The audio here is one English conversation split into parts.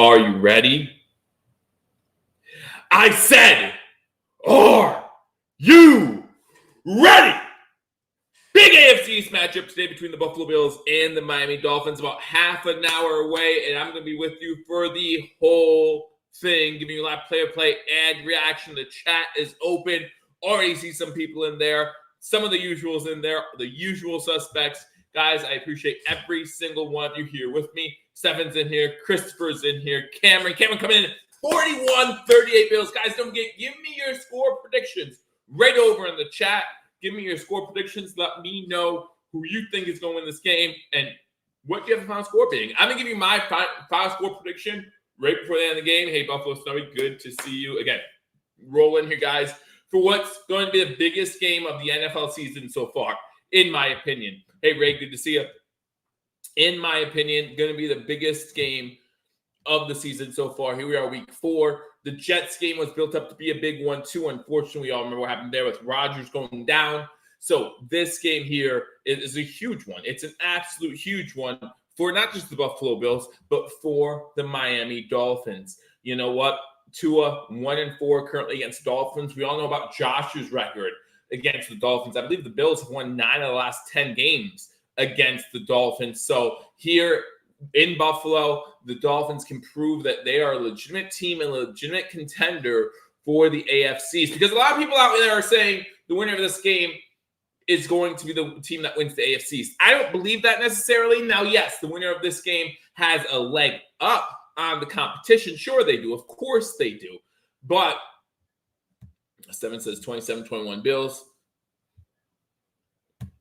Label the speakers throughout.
Speaker 1: Are you ready? I said, are you ready? Big AFC East matchup today between the Buffalo Bills and the Miami Dolphins, about half an hour away, and I'm going to be with you for the whole thing, giving you a live play-by-play and reaction. The chat is open. Already see some people in there, some of the usuals in there, the usual suspects. Guys, I appreciate every single one of you here with me. Stefan's in here, Christopher's in here, Cameron coming in 41-38 Bills. Guys, don't forget, give me your score predictions right over in the chat. Give me your score predictions. Let me know who you think is going to win this game and what you have the final score being. I'm going to give you my final score prediction right before the end of the game. Hey, Buffalo Snowy, good to see you again. Roll in here, guys, for what's going to be the biggest game of the NFL season so far, in my opinion. Hey, Ray, good to see you. In my opinion, going to be the biggest game of the season so far. Here we are, week 4. The Jets game was built up to be a big one, too. Unfortunately, we all remember what happened there with Rodgers going down. So this game here is a huge one. It's an absolute huge one for not just the Buffalo Bills, but for the Miami Dolphins. You know what? Tua, 1-4 currently against Dolphins. We all know about Josh's record against the Dolphins. I believe the Bills have won 9 of the last 10 games against the Dolphins. So here in Buffalo, the Dolphins can prove that they are a legitimate team and a legitimate contender for the AFC East. Because a lot of people out there are saying the winner of this game is going to be the team that wins the AFC East. I don't believe that necessarily. Now, yes, the winner of this game has a leg up on the competition. Sure they do. Of course they do. But Stephen says 27-21 Bills.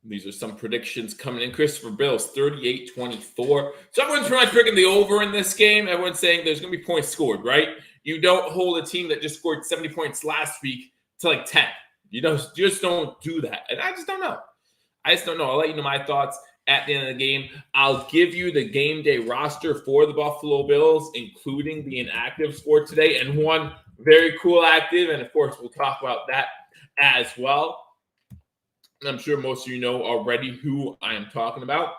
Speaker 1: These are some predictions coming in. Christopher Bills, 38-24. So everyone's pretty much picking the over in this game. Everyone's saying there's going to be points scored, right? You don't hold a team that just scored 70 points last week to like 10. You just don't do that. And I just don't know. I'll let you know my thoughts at the end of the game. I'll give you the game day roster for the Buffalo Bills, including the inactive for today, and one very cool active. And, of course, we'll talk about that as well. I'm sure most of you know already who I am talking about,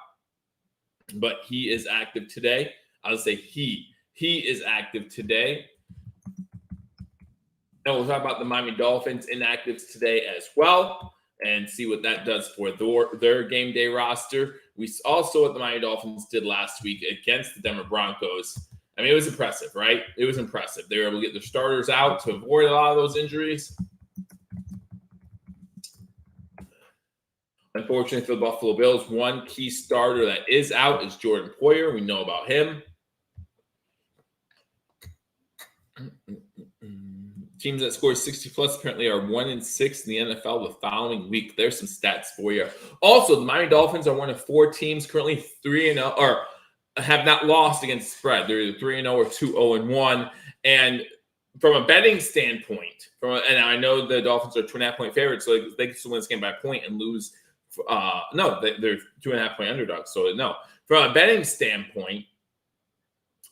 Speaker 1: but he is active today. I'll say he is active today. And we'll talk about the Miami Dolphins inactives today as well and see what that does for their game day roster. We also what the Miami Dolphins did last week against the Denver Broncos. I mean, it was impressive, right? It was impressive. They were able to get their starters out to avoid a lot of those injuries. Unfortunately for the Buffalo Bills, one key starter that is out is Jordan Poyer. We know about him. Teams that score 60-plus apparently are 1-6 in the NFL the following week. There's some stats for you. Also, the Miami Dolphins are one of 4 teams currently 3-0 or have not lost against the spread. They're either 3-0 or 2-0-1. And from a betting standpoint, and I know the Dolphins are 2.5-point favorites, so they can still win this game by a point and lose. No, they're 2.5-point underdogs. So no, from a betting standpoint,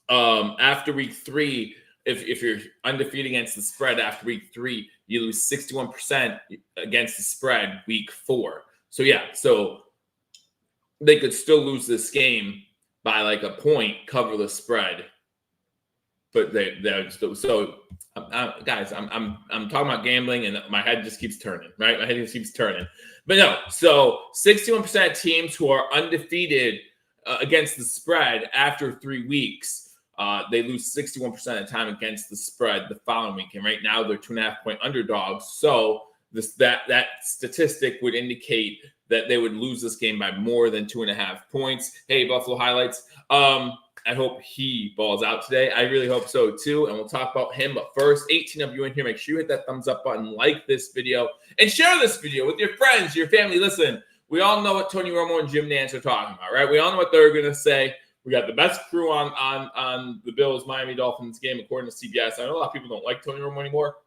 Speaker 1: after week 3, if you're undefeated against the spread after week 3, you lose 61% against the spread week 4. So yeah, so they could still lose this game by like a point, cover the spread, but they're still so. Guys, I'm talking about gambling, and my head just keeps turning, right? My head just keeps turning. But no, so 61% of teams who are undefeated against the spread after 3 weeks, they lose 61% of the time against the spread the following week. And right now, they're 2.5-point underdogs. So that statistic would indicate that they would lose this game by more than 2.5 points. Hey, Buffalo Highlights. I hope he balls out today. I really hope so, too. And we'll talk about him. But first, 18 of you in here, make sure you hit that thumbs up button, like this video, and share this video with your friends, your family. Listen, we all know what Tony Romo and Jim Nantz are talking about, right? We all know what they're going to say. We got the best crew on the Bills-Miami Dolphins game, according to CBS. I know a lot of people don't like Tony Romo anymore.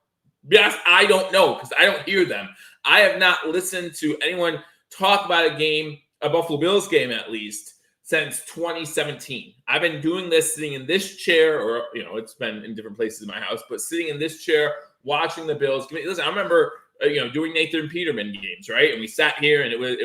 Speaker 1: Yes, I don't know because I don't hear them. I have not listened to anyone talk about a game, a Buffalo Bills game at least, since 2017. I've been doing this sitting in this chair, or, it's been in different places in my house, but sitting in this chair, watching the Bills. Listen, I remember, doing Nathan Peterman games, right? And we sat here, and it was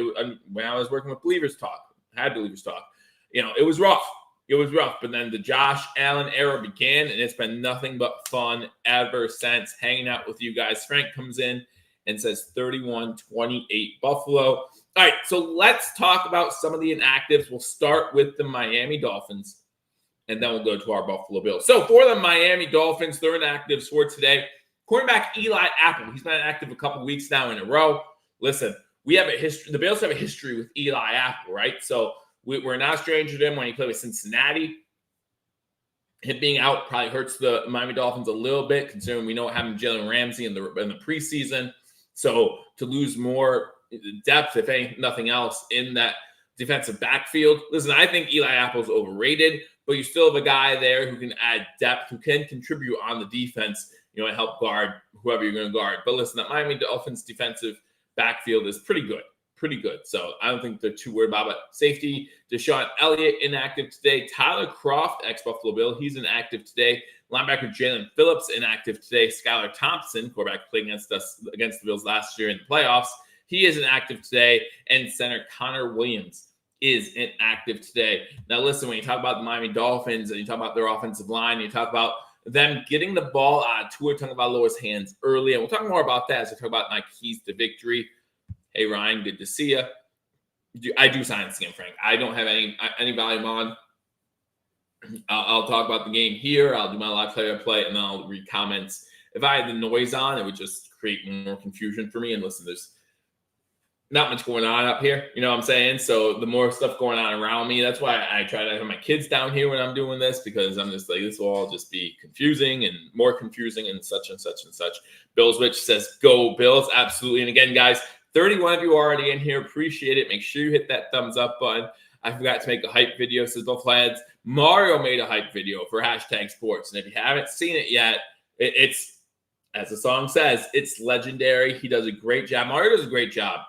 Speaker 1: when I was working with Believers Talk, it was rough. it was rough. But then the Josh Allen era began, and it's been nothing but fun ever since hanging out with you guys. Frank comes in and says 31-28 Buffalo. All right, so let's talk about some of the inactives. We'll start with the Miami Dolphins, and then we'll go to our Buffalo Bills. So for the Miami Dolphins, they're inactives for today. Quarterback Eli Apple, he's been inactive a couple weeks now in a row. Listen, we have a history. The Bills have a history with Eli Apple, right? So we're not stranger to him when he played with Cincinnati. Him being out probably hurts the Miami Dolphins a little bit, considering we know what happened to Jalen Ramsey in the preseason. So to lose more depth, if nothing else, in that defensive backfield. Listen, I think Eli Apple's overrated, but you still have a guy there who can add depth, who can contribute on the defense, and help guard whoever you're going to guard. But listen, that Miami Dolphins defensive backfield is pretty good. So I don't think they're too worried about it. Safety, Deshaun Elliott, inactive today. Tyler Kroft, ex-Buffalo Bill, he's inactive today. Linebacker Jalen Phillips, inactive today. Skylar Thompson, quarterback playing against the Bills last year in the playoffs, he is inactive today. And center Connor Williams is inactive today. Now listen, when you talk about the Miami Dolphins and you talk about their offensive line, you talk about them getting the ball out of Tua Tagovailoa's hands early, and we'll talk more about that as we talk about my keys to victory. Hey, Ryan, good to see you. I do sign skin, Frank. I don't have any volume on. I'll talk about the game here. I'll do my live play, and then I'll read comments. If I had the noise on, it would just create more confusion for me. And listen, there's not much going on up here, you know what I'm saying? So the more stuff going on around me, that's why I try to have my kids down here when I'm doing this, because I'm just like, this will all just be confusing and more confusing and such and such and such. Bills Witch says, go Bills. Absolutely. And again, guys, 31 of you are already in here. Appreciate it. Make sure you hit that thumbs up button. I forgot to make a hype video, says Dolph Lads. Mario made a hype video for #sports. And if you haven't seen it yet, it's, as the song says, it's legendary. He does a great job. Mario does a great job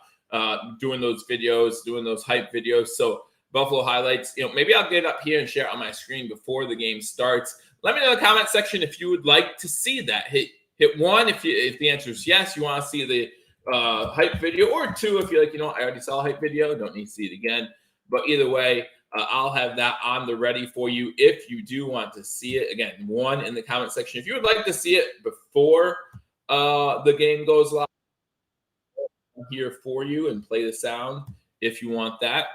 Speaker 1: doing those videos, doing those hype videos. So Buffalo highlights, maybe I'll get it up here and share it on my screen before the game starts. Let me know in the comment section if you would like to see that. Hit 1 if the answer is yes, you want to see the hype video, or 2 if you're like, I already saw a hype video, don't need to see it again. But either way, I'll have that on the ready for you if you do want to see it. Again, 1 in the comment section if you would like to see it before the game goes live. I'm here for you and play the sound if you want that.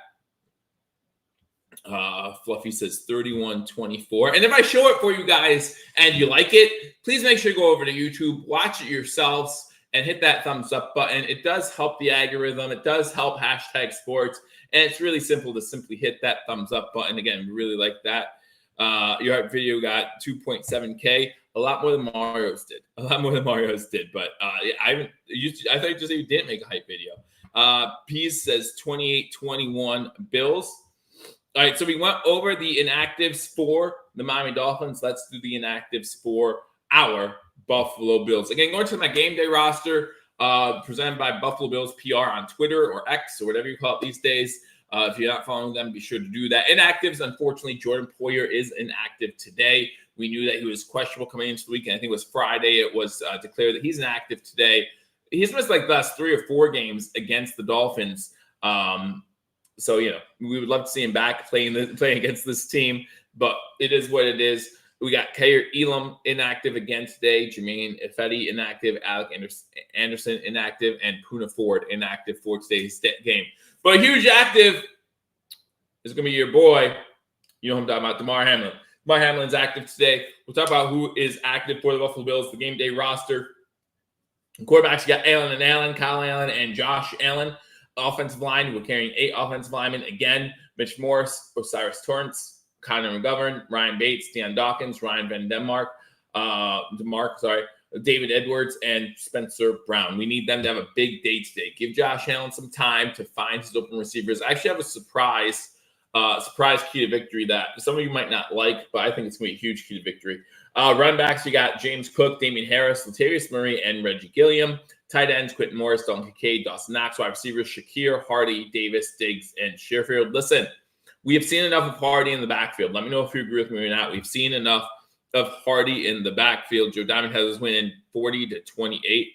Speaker 1: Fluffy says 31-24. And if I show it for you guys and you like it, please make sure you go over to YouTube, watch it yourselves, and hit that thumbs up button. It does help the algorithm. It does help #sports. And it's really simple to simply hit that thumbs up button. Again, we really like that. Your video got 2.7K. A lot more than Mario's did. But I thought you just said you didn't make a hype video. Pease says 28-21 Bills. All right, so we went over the inactives for the Miami Dolphins. Let's do the inactives for our Buffalo Bills. Again, going to my game day roster, presented by Buffalo Bills PR on Twitter or X or whatever you call it these days. If you're not following them, be sure to do that. Inactives, unfortunately, Jordan Poyer is inactive today. We knew that he was questionable coming into the week, and I think it was Friday. It was declared that he's inactive today. He's missed like the last 3 or 4 games against the Dolphins. So, we would love to see him back playing against this team, but it is what it is. We got Kair Elam inactive again today, Jermaine Ifedi inactive, Alec Anderson inactive, and Poona Ford inactive for today's game. But a huge active is going to be your boy. You know who I'm talking about, Damar Hamlin. Damar Hamlin's active today. We'll talk about who is active for the Buffalo Bills, the game day roster. Quarterbacks, you got Kyle Allen, and Josh Allen. Offensive line, we're carrying 8 offensive linemen. Again, Mitch Morse, Osiris Torrance, Connor McGovern, Ryan Bates, Deion Dawkins, Ryan Van DeMark, David Edwards, and Spencer Brown. We need them to have a big day today. Give Josh Allen some time to find his open receivers. I actually have a surprise key to victory that some of you might not like, but I think it's going to be a huge key to victory. Running backs, you got James Cook, Damian Harris, Latavius Murray, and Reggie Gilliam. Tight ends, Quentin Morris, Dalton Kincaid, Dawson Knox. Wide receivers, Shakir, Hardy, Davis, Diggs, and Sherfield. Listen, we have seen enough of Hardy in the backfield. Let me know if you agree with me or not. We've seen enough of Hardy in the backfield. Joe Diamond has us winning 40-28.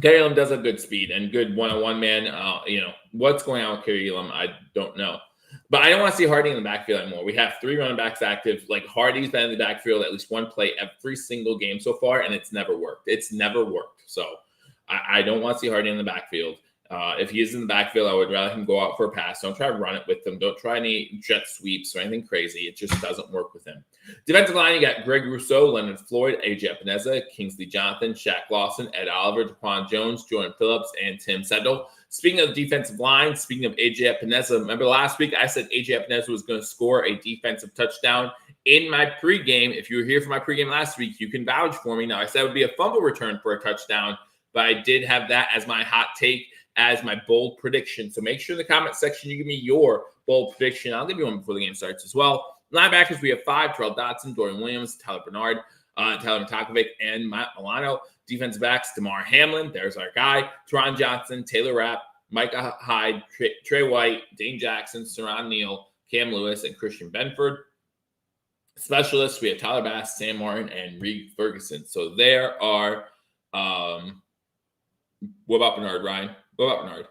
Speaker 1: Elam does have good speed and good one-on-one man. What's going on with Elam, I don't know. But I don't want to see Hardy in the backfield anymore. We have 3 running backs active. Like, Hardy's been in the backfield at least one play every single game so far, and it's never worked. It's never worked. So I don't want to see Hardy in the backfield. If he is in the backfield, I would rather him go out for a pass. Don't try to run it with him. Don't try any jet sweeps or anything crazy. It just doesn't work with him. Defensive line, you got Greg Rousseau, Leonard Floyd, AJ Epineza, Kingsley Jonathan, Shaq Lawson, Ed Oliver, DeQuan Jones, Jordan Phillips, and Tim Sendel. Speaking of defensive line, speaking of AJ Epineza, remember last week I said AJ Epineza was going to score a defensive touchdown in my pregame. If you were here for my pregame last week, you can vouch for me. Now, I said it would be a fumble return for a touchdown, but I did have that as my hot take, as my bold prediction. So make sure in the comment section you give me your bold prediction. I'll give you one before the game starts as well. Linebackers, we have 5: Terrell Dotson, Dorian Williams, Tyler Bernard, Tyler Matakovic, and Matt Milano. Defensive backs, Damar Hamlin, there's our guy, Teron Johnson, Taylor Rapp, Micah Hyde, Trey White, Dane Jackson, Saron Neal, Cam Lewis, and Christian Benford. Specialists, we have Tyler Bass, Sam Martin, and Reed Ferguson. So there are what about Bernard, Ryan? What about Bernard?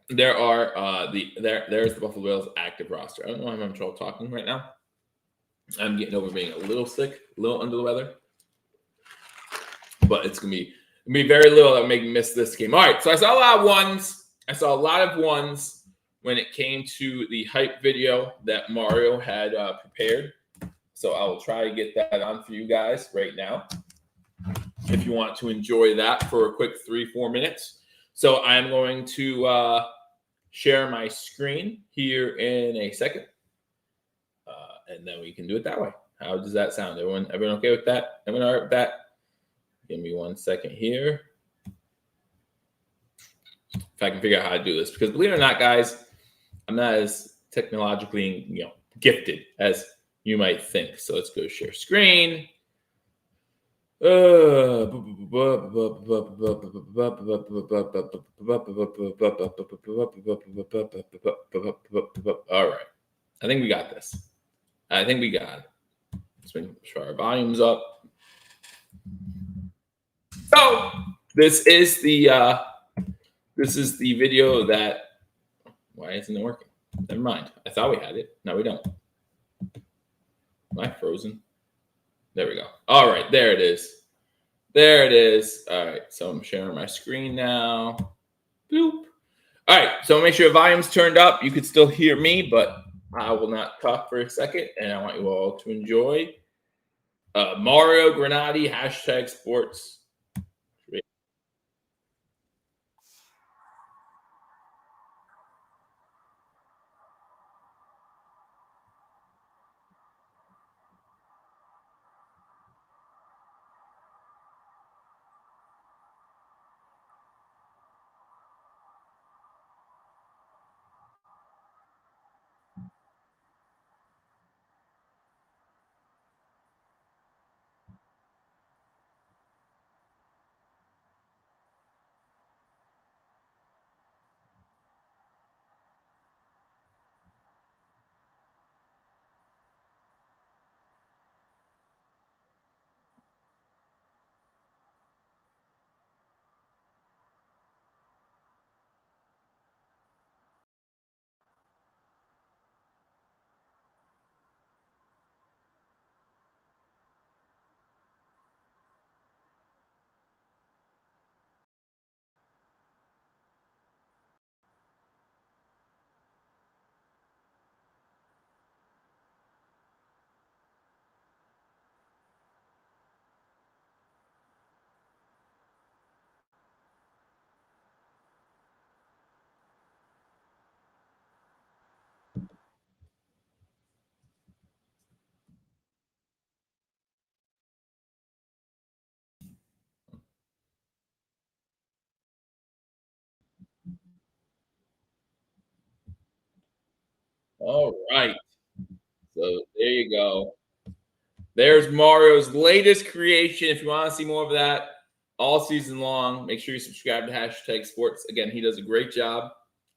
Speaker 1: There are there's the Buffalo Bills active roster. I don't know why I'm having trouble talking right now. I'm getting over being a little sick, a little under the weather. But it's gonna be very little that will make me miss this game. All right, so I saw a lot of ones. I saw a lot of ones when it came to the hype video that Mario had prepared. So I will try to get that on for you guys right now, if you want to enjoy that for a quick 3-4 minutes. So I'm going to share my screen here in a second, and then we can do it that way. How does that sound? Everyone okay with that? Everyone all right with that? Give me 1 second here. If I can figure out how to do this, because believe it or not, guys, I'm not as technologically, gifted as you might think. So let's go share screen. All right. I think we got this. I think we got it. Let's make sure our volume's up. So this is the video that, why isn't it working? Never mind. I thought we had it. No, we don't. Am I frozen? There we go. All right, there it is. There it is. All right, so I'm sharing my screen now. Boop. All right, so make sure your volume's turned up. You could still hear me, but I will not talk for a second, and I want you all to enjoy Mario Granati, #sports. All right. So there you go. There's Mario's latest creation. If you want to see more of that all season long, make sure you subscribe to #sports. Again, he does a great job.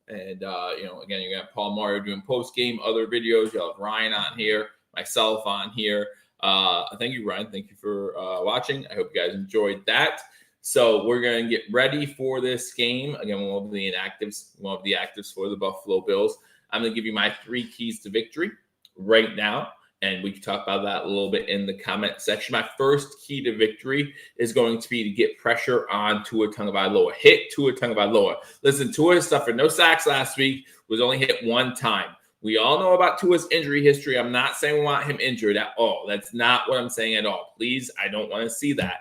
Speaker 1: And, again, you're going to have Paul Mario doing post-game, other videos. You'll have Ryan on here, myself on here. Thank you, Ryan. Thank you for watching. I hope you guys enjoyed that. So we're going to get ready for this game. Again, we'll have the inactives. We'll have the actives for the Buffalo Bills. I'm going to give you my 3 keys to victory right now, and we can talk about that a little bit in the comment section. My first key to victory is going to be to get pressure on Tua Tagovailoa. Hit Tua Tagovailoa. Listen, Tua suffered no sacks last week, was only hit 1 time. We all know about Tua's injury history. I'm not saying we want him injured at all. That's not what I'm saying at all. Please, I don't want to see that.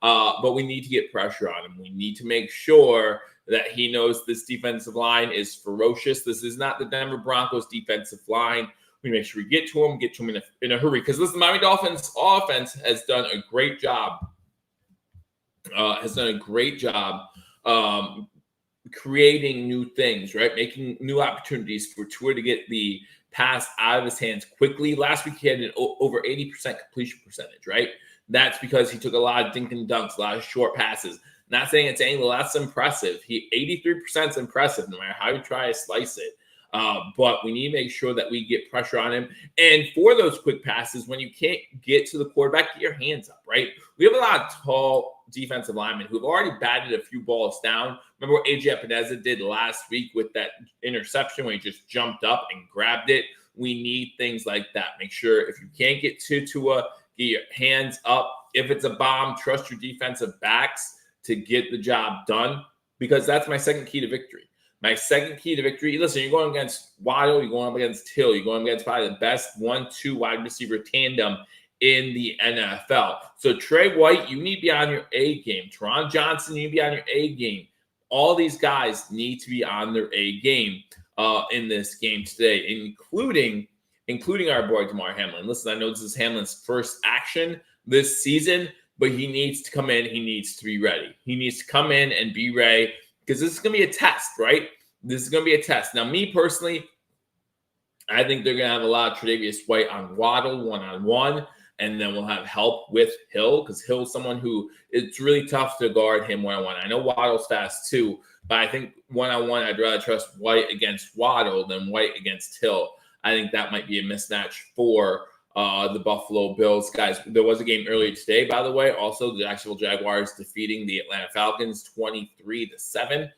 Speaker 1: But we need to get pressure on him. We need to make sure that he knows this defensive line is ferocious. This is not the Denver Broncos defensive line. We make sure we get to him in a hurry. Because listen, the Miami Dolphins offense has done a great job. Creating new things, right? Making new opportunities for Tua to get the pass out of his hands quickly. Last week, he had an over 80% completion percentage, right? That's because he took a lot of dink and dunks, a lot of short passes. Not saying it's any less impressive. 83% is impressive, no matter how you try to slice it. But we need to make sure that we get pressure on him. And for those quick passes, when you can't get to the quarterback, get your hands up, right? We have a lot of tall defensive linemen who've already batted a few balls down. Remember what A.J. Epineza did last week with that interception when he just jumped up and grabbed it? We need things like that. Make sure if you can't get to Tua, get your hands up. If it's a bomb, trust your defensive backs to get the job done, because that's my second key to victory. My second key to victory, listen, you're going against Waddle, you're going up against Hill, you're going against probably the best 1-2 wide receiver tandem in the NFL. So Trey White, you need to be on your A game. Teron Johnson, you need to be on your A game. All these guys need to be on their A game in this game today, including our boy Damar Hamlin. Listen, I know this is Hamlin's first action this season, but he needs to come in. He needs to be ready. He needs to come in and be ready, because this is going to be a test, right? This is going to be a test. Now, me personally, I think they're going to have a lot of Tre'Davious White on Waddle one-on-one, and then we'll have help with Hill, because Hill's someone who it's really tough to guard him one-on-one. I know Waddle's fast too, but I think one-on-one, I'd rather trust White against Waddle than White against Hill. I think that might be a mismatch for the Buffalo Bills. Guys, there was a game earlier today, by the way. Also, the Jacksonville Jaguars defeating the Atlanta Falcons 23-7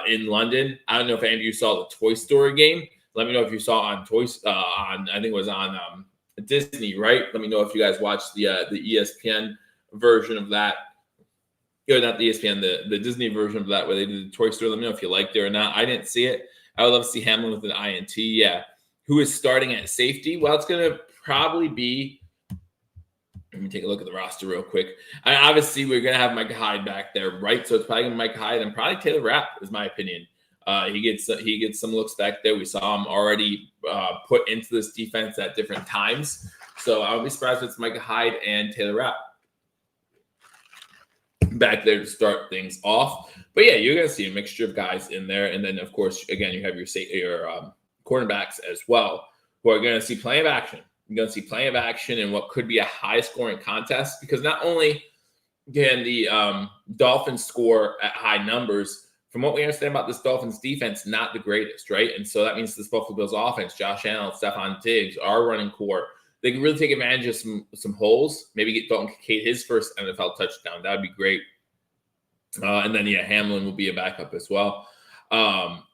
Speaker 1: in London. I don't know if Andrew saw the Toy Story game. Let me know if you saw on I think it was on Disney, right? Let me know if you guys watched the ESPN version of that. Or not the ESPN, the Disney version of that where they did the Toy Story. Let me know if you liked it or not. I didn't see it. I would love to see Hamlin with an INT. Yeah. Who is starting at safety? Well, it's going to probably be, let me take a look at the roster real quick. Obviously, we're going to have Micah Hyde back there, right? So it's probably going to be Micah Hyde and probably Taylor Rapp, is my opinion. He gets some looks back there. We saw him already put into this defense at different times. So I would be surprised if it's Micah Hyde and Taylor Rapp back there to start things off. But yeah, you're going to see a mixture of guys in there. And then, of course, again, you have your cornerbacks as well, who are going to see plenty of action. You're going to see plenty of action in what could be a high-scoring contest, because not only can the Dolphins score at high numbers, from what we understand about this Dolphins defense, not the greatest, right? And so that means this Buffalo Bills offense, Josh Allen, Stephon Diggs, our running core, they can really take advantage of some holes, maybe get Dalton Kincaid his first NFL touchdown. That would be great. And then, yeah, Hamlin will be a backup as well.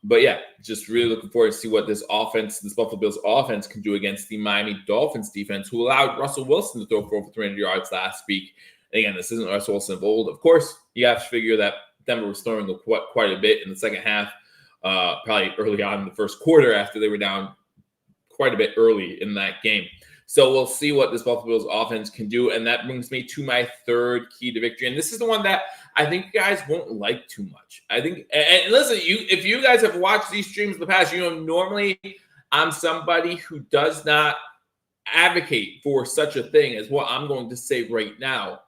Speaker 1: But yeah, just really looking forward to see what this Buffalo Bills offense can do against the Miami Dolphins defense, who allowed Russell Wilson to throw for over 300 yards last week. And again, this isn't Russell Wilson of old. Of course, you have to figure that Denver was throwing quite a bit in the second half, probably early on in the first quarter after they were down quite a bit early in that game. So we'll see what this Buffalo Bills offense can do. And that brings me to my third key to victory. And this is the one that I think you guys won't like too much. I think, and listen, if you guys have watched these streams in the past, you know, normally I'm somebody who does not advocate for such a thing as what I'm going to say right now.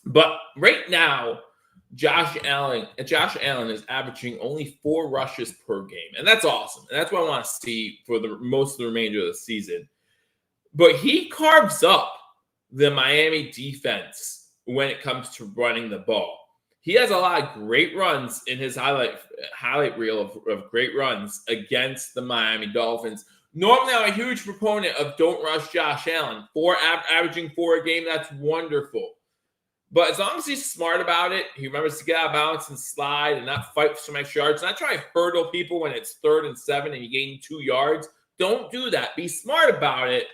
Speaker 1: But right now, Josh Allen is averaging only 4 rushes per game. And that's awesome. And that's what I want to see for the most of the remainder of the season. But he carves up the Miami defense when it comes to running the ball. He has a lot of great runs in his highlight reel of great runs against the Miami Dolphins. Normally, I'm a huge proponent of don't rush Josh Allen. Averaging 4 a game, that's wonderful. But as long as he's smart about it, he remembers to get out of balance and slide and not fight for some extra yards, not try to hurdle people when it's 3rd and 7 and you gain 2 yards. Don't do that. Be smart about it.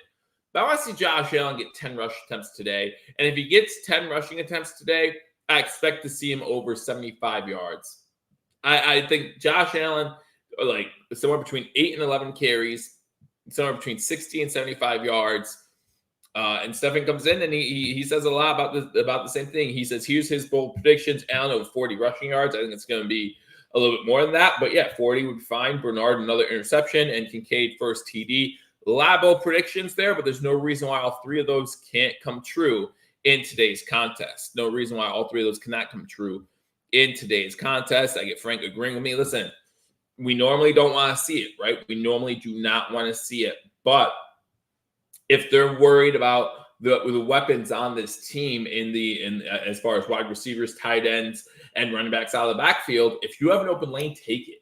Speaker 1: But I want to see Josh Allen get 10 rush attempts today. And if he gets 10 rushing attempts today, I expect to see him over 75 yards. I think Josh Allen, like somewhere between 8 and 11 carries, somewhere between 60 and 75 yards. And Stefan comes in and he says a lot about the same thing. He says, here's his bold predictions. Allen over 40 rushing yards. I think it's going to be a little bit more than that. But yeah, 40 would be fine. Bernard, another interception, and Kincaid first TD. A lot of bold predictions there, but there's no reason why all 3 of those can't come true in today's contest. No reason why all 3 of those cannot come true in today's contest. I get Frank agreeing with me. Listen, we normally don't want to see it, right? We normally do not want to see it. But if they're worried about the weapons on this team in as far as wide receivers, tight ends, and running backs out of the backfield, if you have an open lane, take it.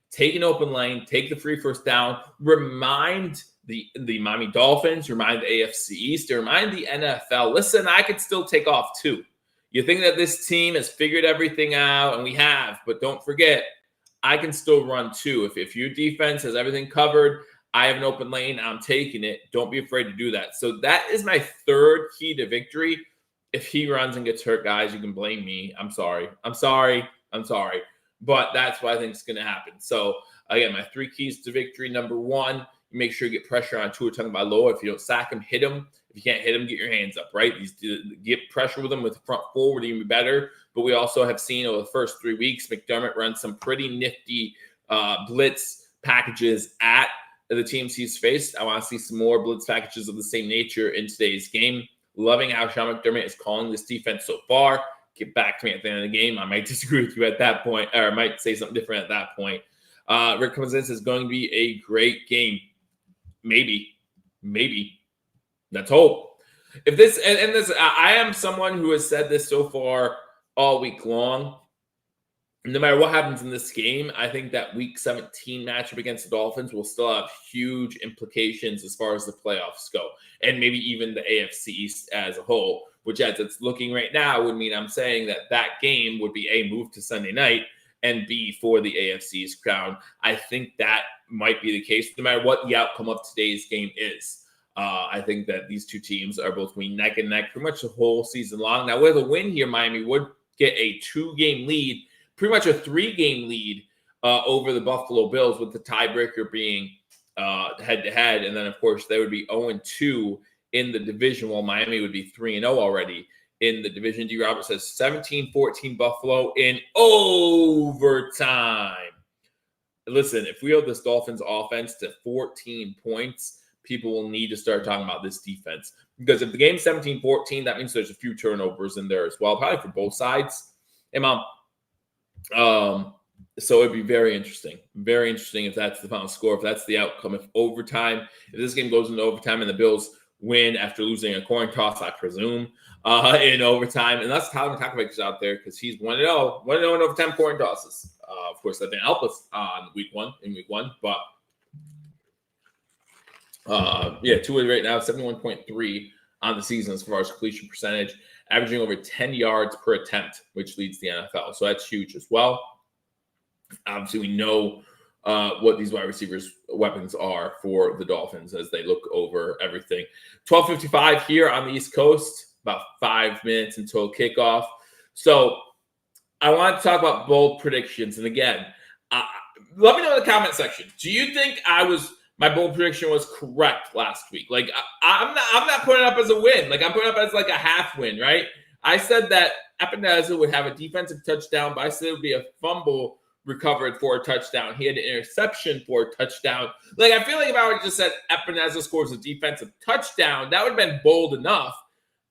Speaker 1: Take an open lane, take the free first down, remind the Miami Dolphins, remind the AFC East, remind the NFL, listen, I could still take off too. You think that this team has figured everything out, and we have, but don't forget, I can still run too. If your defense has everything covered, I have an open lane, I'm taking it. Don't be afraid to do that. So that is my 3rd key to victory. If he runs and gets hurt, guys, you can blame me. I'm sorry. But that's what I think is going to happen. So, again, my 3 keys to victory. Number 1, you make sure you get pressure on Tua Tagovailoa. If you don't sack him, hit him. If you can't hit him, get your hands up, right? Get pressure with him with the front forward, even better. But we also have seen over the first 3 weeks, McDermott run some pretty nifty blitz packages at the teams he's faced. I want to see some more blitz packages of the same nature in today's game. Loving how Sean McDermott is calling this defense so far. Get back to me at the end of the game. I might disagree with you at that point, or I might say something different at that point. Rick Cousins is going to be a great game. Maybe. Let's hope. If this and this, I am someone who has said this so far all week long. No matter what happens in this game, I think that Week 17 matchup against the Dolphins will still have huge implications as far as the playoffs go, and maybe even the AFC East as a whole, which as it's looking right now would mean I'm saying that game would be A, moved to Sunday night, and B, for the AFC East crown. I think that might be the case no matter what the outcome of today's game is. I think that these 2 teams are both going neck and neck pretty much the whole season long. Now, with a win here, Miami would get a 2-game lead, pretty much a 3-game lead over the Buffalo Bills, with the tiebreaker being head-to-head. And then, of course, they would be 0-2 in the division, while Miami would be 3-0 already in the division. D. Roberts says 17-14 Buffalo in overtime. Listen, if we hold this Dolphins offense to 14 points, people will need to start talking about this defense. Because if the game's 17-14, that means there's a few turnovers in there as well, probably for both sides. Hey, Mom. So it'd be very interesting if that's the final score, if that's the outcome. If this game goes into overtime and the Bills win after losing a coin toss, I presume, in overtime, and that's Tyler McConkey is out there because he's 1-0 in overtime coin tosses. Of course, that didn't help us in week one, but Tua right now 71.3 on the season as far as completion percentage, averaging over 10 yards per attempt, which leads the NFL. So that's huge as well. Obviously, we know what these wide receivers' weapons are for the Dolphins as they look over everything. 12:55 here on the East Coast, about 5 minutes until kickoff. So I want to talk about bold predictions. And again, let me know in the comment section. Do you think my bold prediction was correct last week? Like, I'm not putting it up as a win. Like, I'm putting it up as like a half win, right? I said that Epineza would have a defensive touchdown, but I said it would be a fumble recovered for a touchdown. He had an interception for a touchdown. Like, I feel like if I would have just said Epineza scores a defensive touchdown, that would have been bold enough,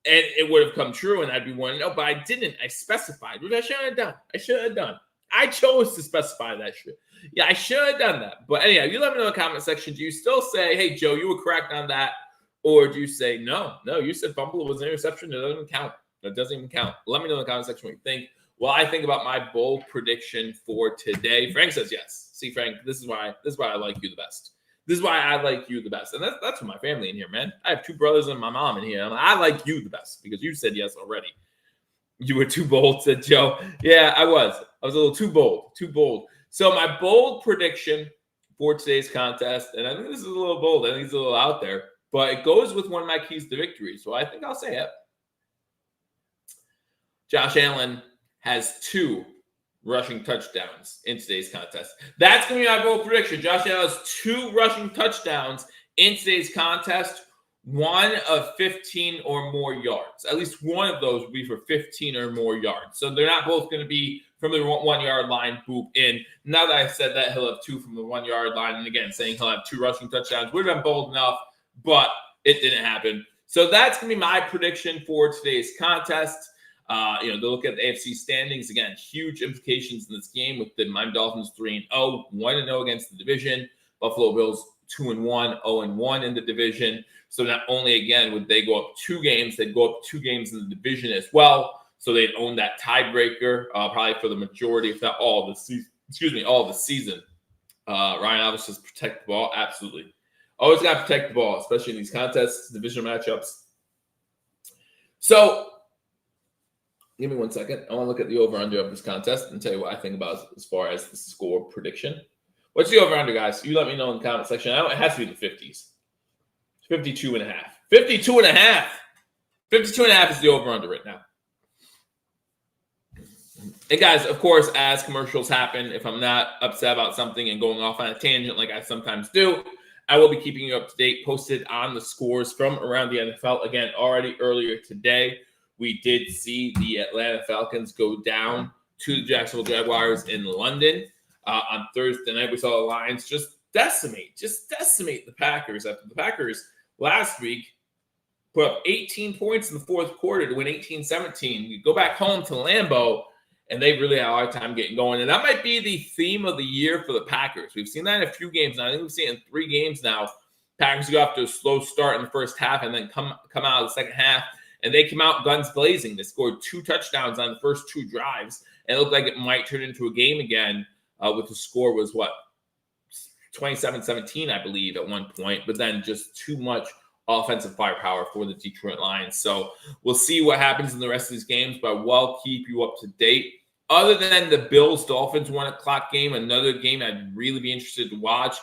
Speaker 1: and it would have come true, and I'd be 1-0. But I didn't. I specified, which I should have done. I chose to specify that shit. Yeah, I should have done that. But anyhow, you let me know in the comment section. Do you still say, hey, Joe, you were correct on that? Or do you say, no, you said fumble was an interception. It doesn't count. It doesn't even count. Let me know in the comment section what you think. Well, I think about my bold prediction for today. Frank says yes. See, Frank, this is why I like you the best. This is why I like you the best. And that's for my family in here, man. I have 2 brothers and my mom in here. I like you the best because you said yes already. You were too bold, said Joe. Yeah, I was. I was a little too bold. Too bold. So my bold prediction for today's contest, and I think this is a little bold. I think it's a little out there, but it goes with one of my keys to victory. So I think I'll say it. Josh Allen has 2 rushing touchdowns in today's contest. That's going to be my bold prediction. Josh Allen has 2 rushing touchdowns in today's contest, one of 15 or more yards. At least one of those will be for 15 or more yards. So they're not both going to be from the 1-yard line, boop, in. Now that I said that, he'll have 2 from the 1-yard line. And again, saying he'll have 2 rushing touchdowns would have been bold enough, but it didn't happen. So that's going to be my prediction for today's contest. To look at the AFC standings, again, huge implications in this game with the Miami Dolphins 3-0, 1-0 against the division. Buffalo Bills 2-1, 0-1 in the division. So not only, again, would they go up 2 games, they'd go up 2 games in the division as well. So they'd own that tiebreaker probably for the majority, if not all of the season. All of the season. Ryan Alves says protect the ball. Absolutely. Always got to protect the ball, especially in these contests, divisional matchups. So give me 1 second. I want to look at the over-under of this contest and tell you what I think about as far as the score prediction. What's the over-under, guys? You let me know in the comment section. It has to be the 50s. 52.5. 52.5. 52.5 is the over-under right now. And guys, of course, as commercials happen, if I'm not upset about something and going off on a tangent like I sometimes do, I will be keeping you up to date, posted on the scores from around the NFL. Again, already earlier today, we did see the Atlanta Falcons go down to the Jacksonville Jaguars in London. On Thursday night, we saw the Lions just decimate the Packers after the Packers last week put up 18 points in the fourth quarter to win 18-17. You go back home to Lambeau, and they really had a hard time getting going. And that might be the theme of the year for the Packers. We've seen that in a few games now. I think we've seen it in 3 games now. Packers go off to a slow start in the first half and then come out of the second half. And they came out guns blazing. They scored 2 touchdowns on the first 2 drives. And it looked like it might turn into a game again. With the score was 27-17, I believe, at one point. But then just too much offensive firepower for the Detroit Lions. So we'll see what happens in the rest of these games, but I'll keep you up to date. Other than the Bills-Dolphins 1:00 game, another game I'd really be interested to watch.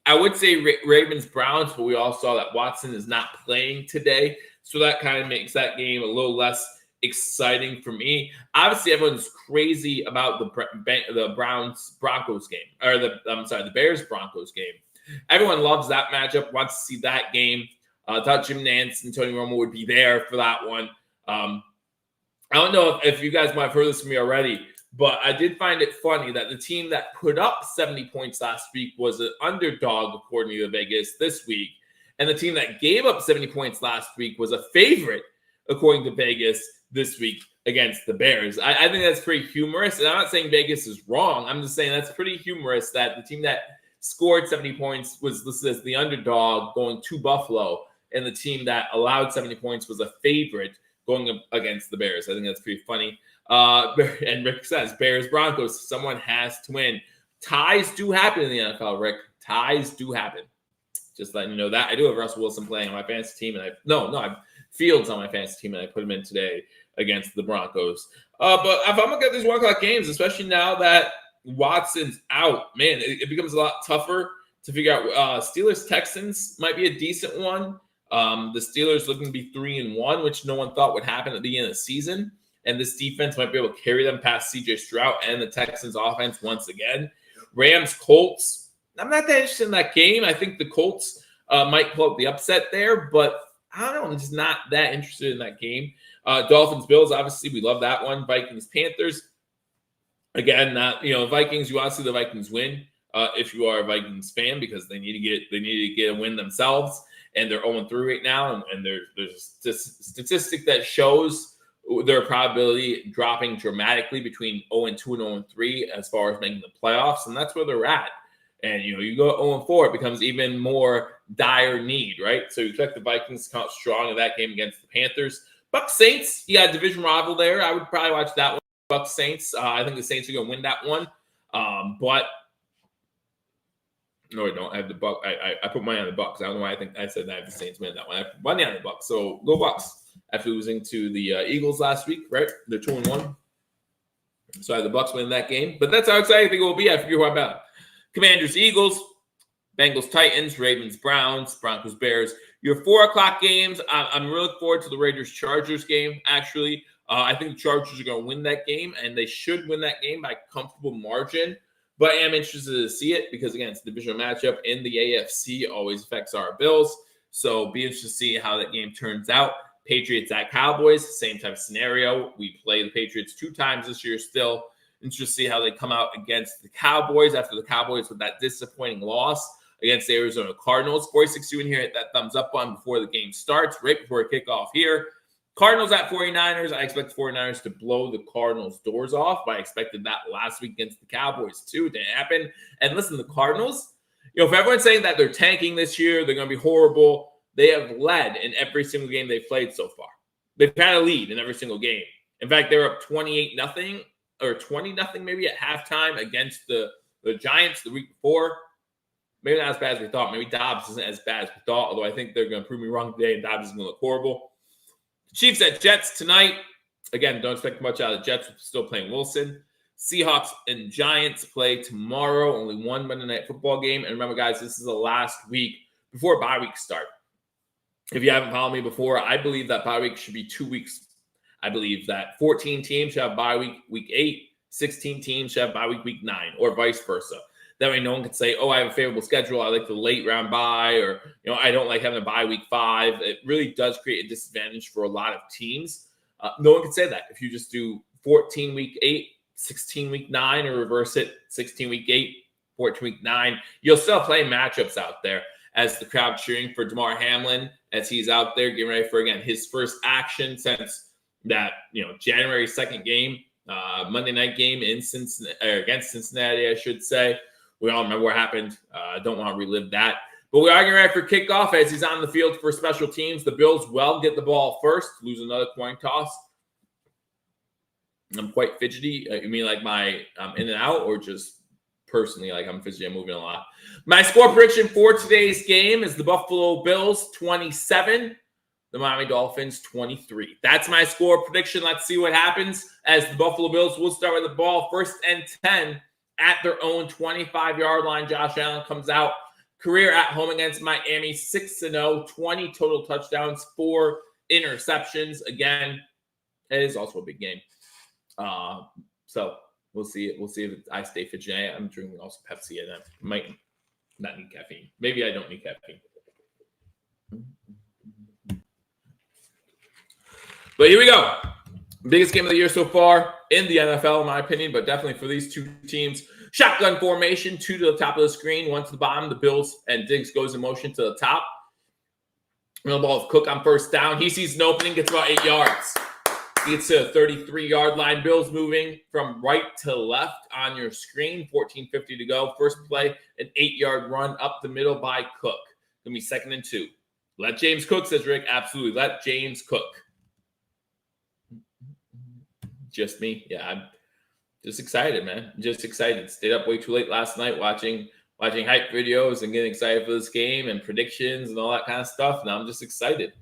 Speaker 1: I would say Ravens-Browns, but we all saw that Watson is not playing today. So that kind of makes that game a little less exciting for me. Obviously, everyone's crazy about the Browns-Broncos game, or the Bears-Broncos game. Everyone loves that matchup, wants to see that game. I thought Jim Nantz and Tony Romo would be there for that one. I don't know if you guys might have heard this from me already, but I did find it funny that the team that put up 70 points last week was an underdog, according to Vegas, this week. And the team that gave up 70 points last week was a favorite, according to Vegas, this week against the Bears. I think that's pretty humorous. And I'm not saying Vegas is wrong. I'm just saying that's pretty humorous that the team that scored 70 points was listed as the underdog going to Buffalo, and the team that allowed 70 points was a favorite going up against the Bears. I think that's pretty funny. And Rick says, Bears-Broncos, someone has to win. Ties do happen in the NFL, Rick. Ties do happen. Just letting you know that. I do have Russell Wilson playing on my fantasy team, and I have Fields on my fantasy team, and I put him in today against the Broncos. But if I'm looking at these 1:00 games, especially now that Watson's out, man, it becomes a lot tougher to figure out. Steelers-Texans might be a decent one. The Steelers looking to be 3-1, which no one thought would happen at the end of the season. And this defense might be able to carry them past C.J. Stroud and the Texans offense once again. Rams-Colts, I'm not that interested in that game. I think the Colts might pull up the upset there, but I don't know. I'm just not that interested in that game. Dolphins-Bills, obviously, we love that one. Vikings-Panthers, again, Vikings. You want to see the Vikings win if you are a Vikings fan, because they need to get a win themselves, and they're 0-3 right now. And there's a statistic that shows their probability dropping dramatically between 0-2 and 0-3 as far as making the playoffs, and that's where they're at. And, you go 0-4, it becomes even more dire need, right? So you expect the Vikings to come out strong in that game against the Panthers. Bucs-Saints, you got a division rival there. I would probably watch that one. Bucs-Saints, I think the Saints are going to win that one. But no, I don't. I have the Bucs. I put money on the Bucs. I don't know why I think I said that I have the Saints win that one. I put money on the Bucs. So go Bucs. after losing to the Eagles last week, right? They're 2-1. So I had the Bucs win that game. But that's how exciting I think it will be. I forget who I'm about. Commanders, Eagles, Bengals, Titans, Ravens, Browns, Broncos, Bears. Your 4 o'clock games, I'm really looking forward to the Raiders-Chargers game, actually. I think the Chargers are going to win that game, and they should win that game by a comfortable margin. But I am interested to see it because, again, it's a divisional matchup in the AFC. Always affects our Bills. So be interested to see how that game turns out. Patriots at Cowboys, same type of scenario. We play the Patriots 2 times this year still. Interested to see how they come out against the Cowboys after the Cowboys with that disappointing loss against the Arizona Cardinals. 46 in here, hit that thumbs up button before the game starts, right before kickoff here. Cardinals at 49ers. I expect the 49ers to blow the Cardinals' doors off. But I expected that last week against the Cowboys, too. It didn't happen. And listen, the Cardinals, if everyone's saying that they're tanking this year, they're going to be horrible, they have led in every single game they've played so far. They've had a lead in every single game. In fact, they were up 28-0 or 20-0 maybe at halftime against the Giants the week before. Maybe not as bad as we thought. Maybe Dobbs isn't as bad as we thought, although I think they're going to prove me wrong today and Dobbs is going to look horrible. Chiefs at Jets tonight. Again, don't expect much out of the Jets. We're still playing Wilson. Seahawks and Giants play tomorrow. Only one Monday Night Football game. And remember, guys, this is the last week before bye weeks start. If you haven't followed me before, I believe that bye week should be 2 weeks. I believe that 14 teams should have bye week 8. 16 teams should have bye week 9, or vice versa. That way no one can say, oh, I have a favorable schedule. I like the late round bye, or, I don't like having a bye week 5. It really does create a disadvantage for a lot of teams. No one can say that. If you just do 14 week 8, 16 week 9, or reverse it, 16 week 8, 14 week 9, you'll still play matchups out there as the crowd cheering for Damar Hamlin as he's out there getting ready for, again, his first action since that, January 2nd game, Monday night game against Cincinnati, I should say. We all remember what happened. I don't want to relive that. But we are getting ready for kickoff as he's on the field for special teams. The Bills will get the ball first, lose another coin toss. I'm quite fidgety. You mean like my in and out, or just personally like I'm fidgety? I'm moving a lot. My score prediction for today's game is the Buffalo Bills 27, the Miami Dolphins 23. That's my score prediction. Let's see what happens as the Buffalo Bills will start with the ball first and 10 at their own 25-yard line. Josh Allen comes out. Career at home against Miami, 6-0, 20 total touchdowns, 4 interceptions. Again, it is also a big game. So we'll see. We'll see if I stay fidgety. I'm drinking also Pepsi, and I might not need caffeine. Maybe I don't need caffeine. But here we go. Biggest game of the year so far in the NFL, in my opinion, but definitely for these two teams. Shotgun formation, 2 to the top of the screen, 1 to the bottom. The Bills and Diggs goes in motion to the top. Middle ball of Cook on first down. He sees an opening, gets about 8 yards. He gets to the 33-yard line. Bills moving from right to left on your screen. 14:50 to go. First play, an 8-yard run up the middle by Cook. Going to be 2nd and 2. Let James cook, says Rick. Absolutely. Let James cook. Just me. Yeah, I'm just excited, man. Just excited. Stayed up way too late last night watching hype videos and getting excited for this game and predictions and all that kind of stuff. Now I'm just excited.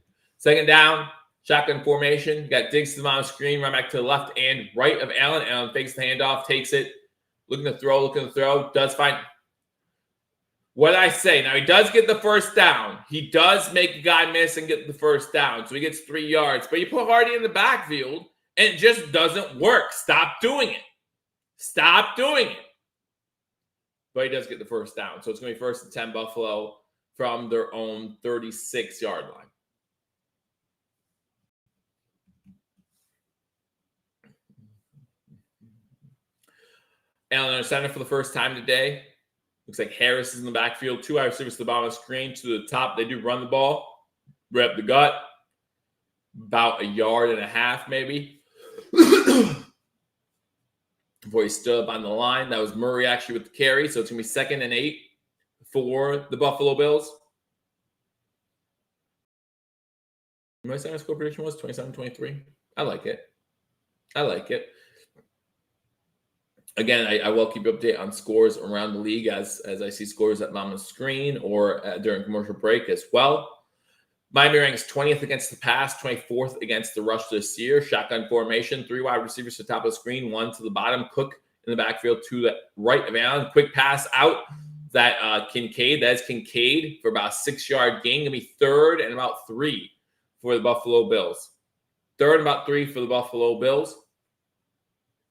Speaker 1: 2nd down, shotgun formation. You got Diggs to the bottom of the screen, run back to the left and right of Allen. Allen fakes the handoff, takes it. Looking to throw. Does find what I say. Now, he does get the first down. He does make a guy miss and get the first down. So he gets 3 yards. But you put Hardy in the backfield, and it just doesn't work. Stop doing it. Stop doing it. But he does get the first down. So it's going to be 1st and 10 Buffalo from their own 36-yard line. Allen under center for the first time today. Looks like Harris is in the backfield. 2 wide receivers to the bottom of the screen. To the top, they do run the ball. Rep the gut. About 1.5 yards maybe. Before he stood up on the line. That was Murray actually with the carry. So it's going to be 2nd and 8 for the Buffalo Bills. My second score prediction was 27-23. I like it. Again, I will keep you updated on scores around the league as I see scores at Mama's screen or during commercial break as well. Miami ranks 20th against the pass, 24th against the rush this year. Shotgun formation, 3 wide receivers to the top of the screen, 1 to the bottom. Cook in the backfield to the right of Allen. Quick pass out. That Kincaid. That's Kincaid for about a 6-yard gain. Going to be 3rd and about 3 for the Buffalo Bills. 3rd and about 3 for the Buffalo Bills.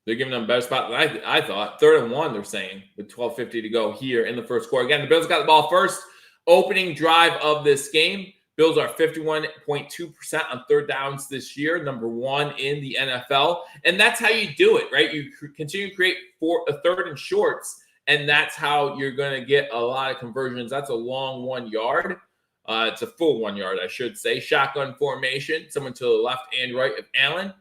Speaker 1: They're giving them a better spot than I thought. 3rd and 1, they're saying, with 12:50 to go here in the first quarter. Again, the Bills got the ball first. Opening drive of this game. Bills are 51.2% on 3rd downs this year, number 1 in the NFL. And that's how you do it, right? You continue to create 3rd and shorts, and that's how you're going to get a lot of conversions. That's a long 1 yard. It's a full 1 yard, I should say. Shotgun formation, someone to the left and right of Allen.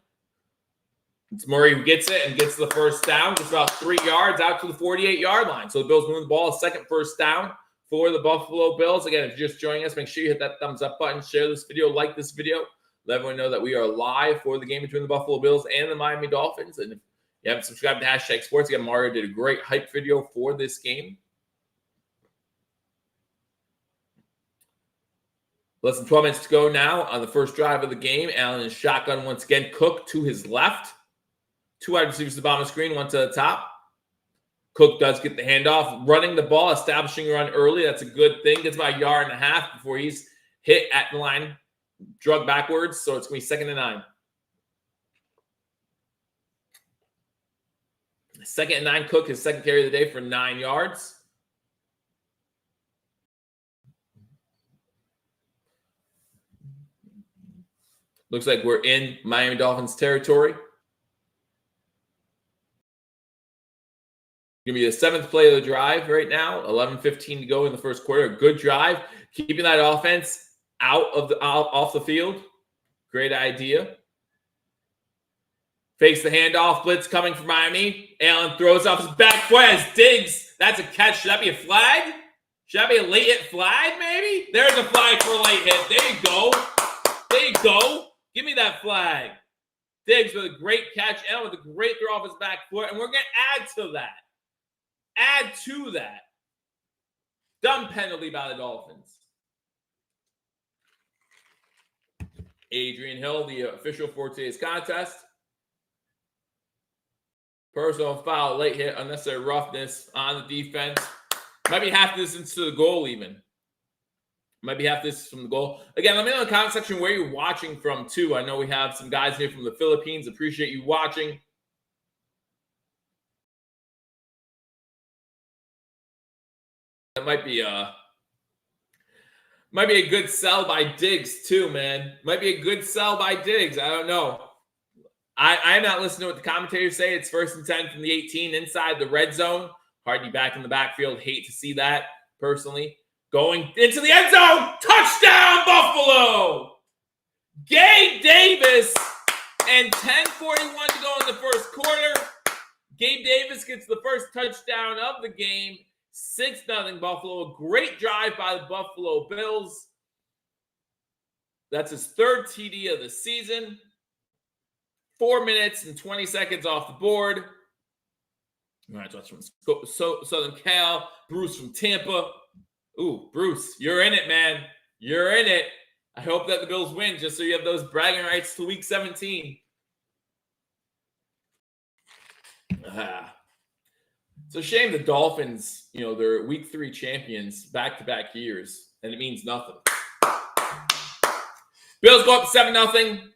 Speaker 1: It's Murray who gets it and gets the first down. Just about 3 yards out to the 48-yard line. So the Bills move the ball, a second first down for the Buffalo Bills. Again, if you're just joining us, make sure you hit that thumbs up button, share this video, like this video. Let everyone know that we are live for the game between the Buffalo Bills and the Miami Dolphins. And if you haven't subscribed to Hashtag Sports, again, Mario did a great hype video for this game. Less than 12 minutes to go now on the first drive of the game. Allen is shotgun once again. Cook to his left. 2 wide receivers to the bottom of the screen, 1 to the top. Cook does get the handoff. Running the ball, establishing a run early. That's a good thing. Gets about 1.5 yards before he's hit at the line. Drug backwards, so it's going to be 2nd and 9. 2nd and 9, Cook, his second carry of the day for 9 yards. Looks like we're in Miami Dolphins territory. Going to be the 7th play of the drive right now. 11:15 to go in the first quarter. A good drive. Keeping that offense off the field. Great idea. Fakes the handoff. Blitz coming from Miami. Allen throws off his back foot as Diggs. That's a catch. Should that be a flag? Should that be a late hit flag, maybe? There's a flag for a late hit. There you go. There you go. Give me that flag. Diggs with a great catch. Allen with a great throw off his back foot. And we're going to add to that. Add to that. Dumb penalty by the Dolphins. Adrian Hill, the official for today's contest. Personal foul, late hit, unnecessary roughness on the defense. Might be half distance to the goal even. Might be half distance from the goal. Again, let me know in the comment section where you're watching from too. I know we have some guys here from the Philippines. Appreciate you watching. That might be a good sell by Diggs too, man. Might be a good sell by Diggs. I don't know. I'm not listening to what the commentators say. It's 1st and 10 from the 18 inside the red zone. Hardy back in the backfield. Hate to see that personally. Going into the end zone. Touchdown, Buffalo! Gabe Davis and 10:41 to go in the first quarter. Gabe Davis gets the first touchdown of the game. 6-0 Buffalo. A great drive by the Buffalo Bills. That's his 3rd TD of the season. 4 minutes and 20 seconds off the board. All right, from Southern Cal. Bruce from Tampa. Ooh, Bruce, you're in it, man. You're in it. I hope that the Bills win just so you have those bragging rights to Week 17. It's a shame the Dolphins, they're Week 3 champions back-to-back years, and it means nothing. Bills go up 7-0.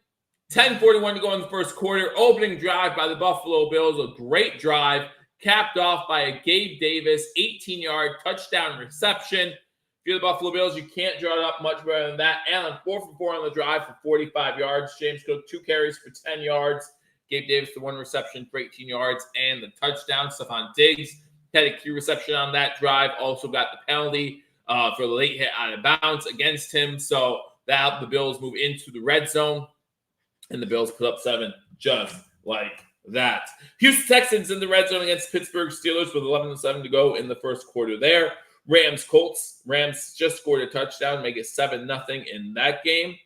Speaker 1: 10:41 to go in the first quarter. Opening drive by the Buffalo Bills. A great drive capped off by a Gabe Davis 18-yard touchdown reception. If you're the Buffalo Bills, you can't draw it up much better than that. Allen 4 for 4 on the drive for 45 yards. James Cook 2 carries for 10 yards. Gabe Davis the 1 reception for 18 yards and the touchdown. Stephon Diggs had a key reception on that drive. Also got the penalty for the late hit out of bounds against him. So that helped the Bills move into the red zone. And the Bills put up 7 just like that. Houston Texans in the red zone against Pittsburgh Steelers with 11-7 to go in the first quarter there. Rams Colts. Rams just scored a touchdown, make it 7-0 in that game.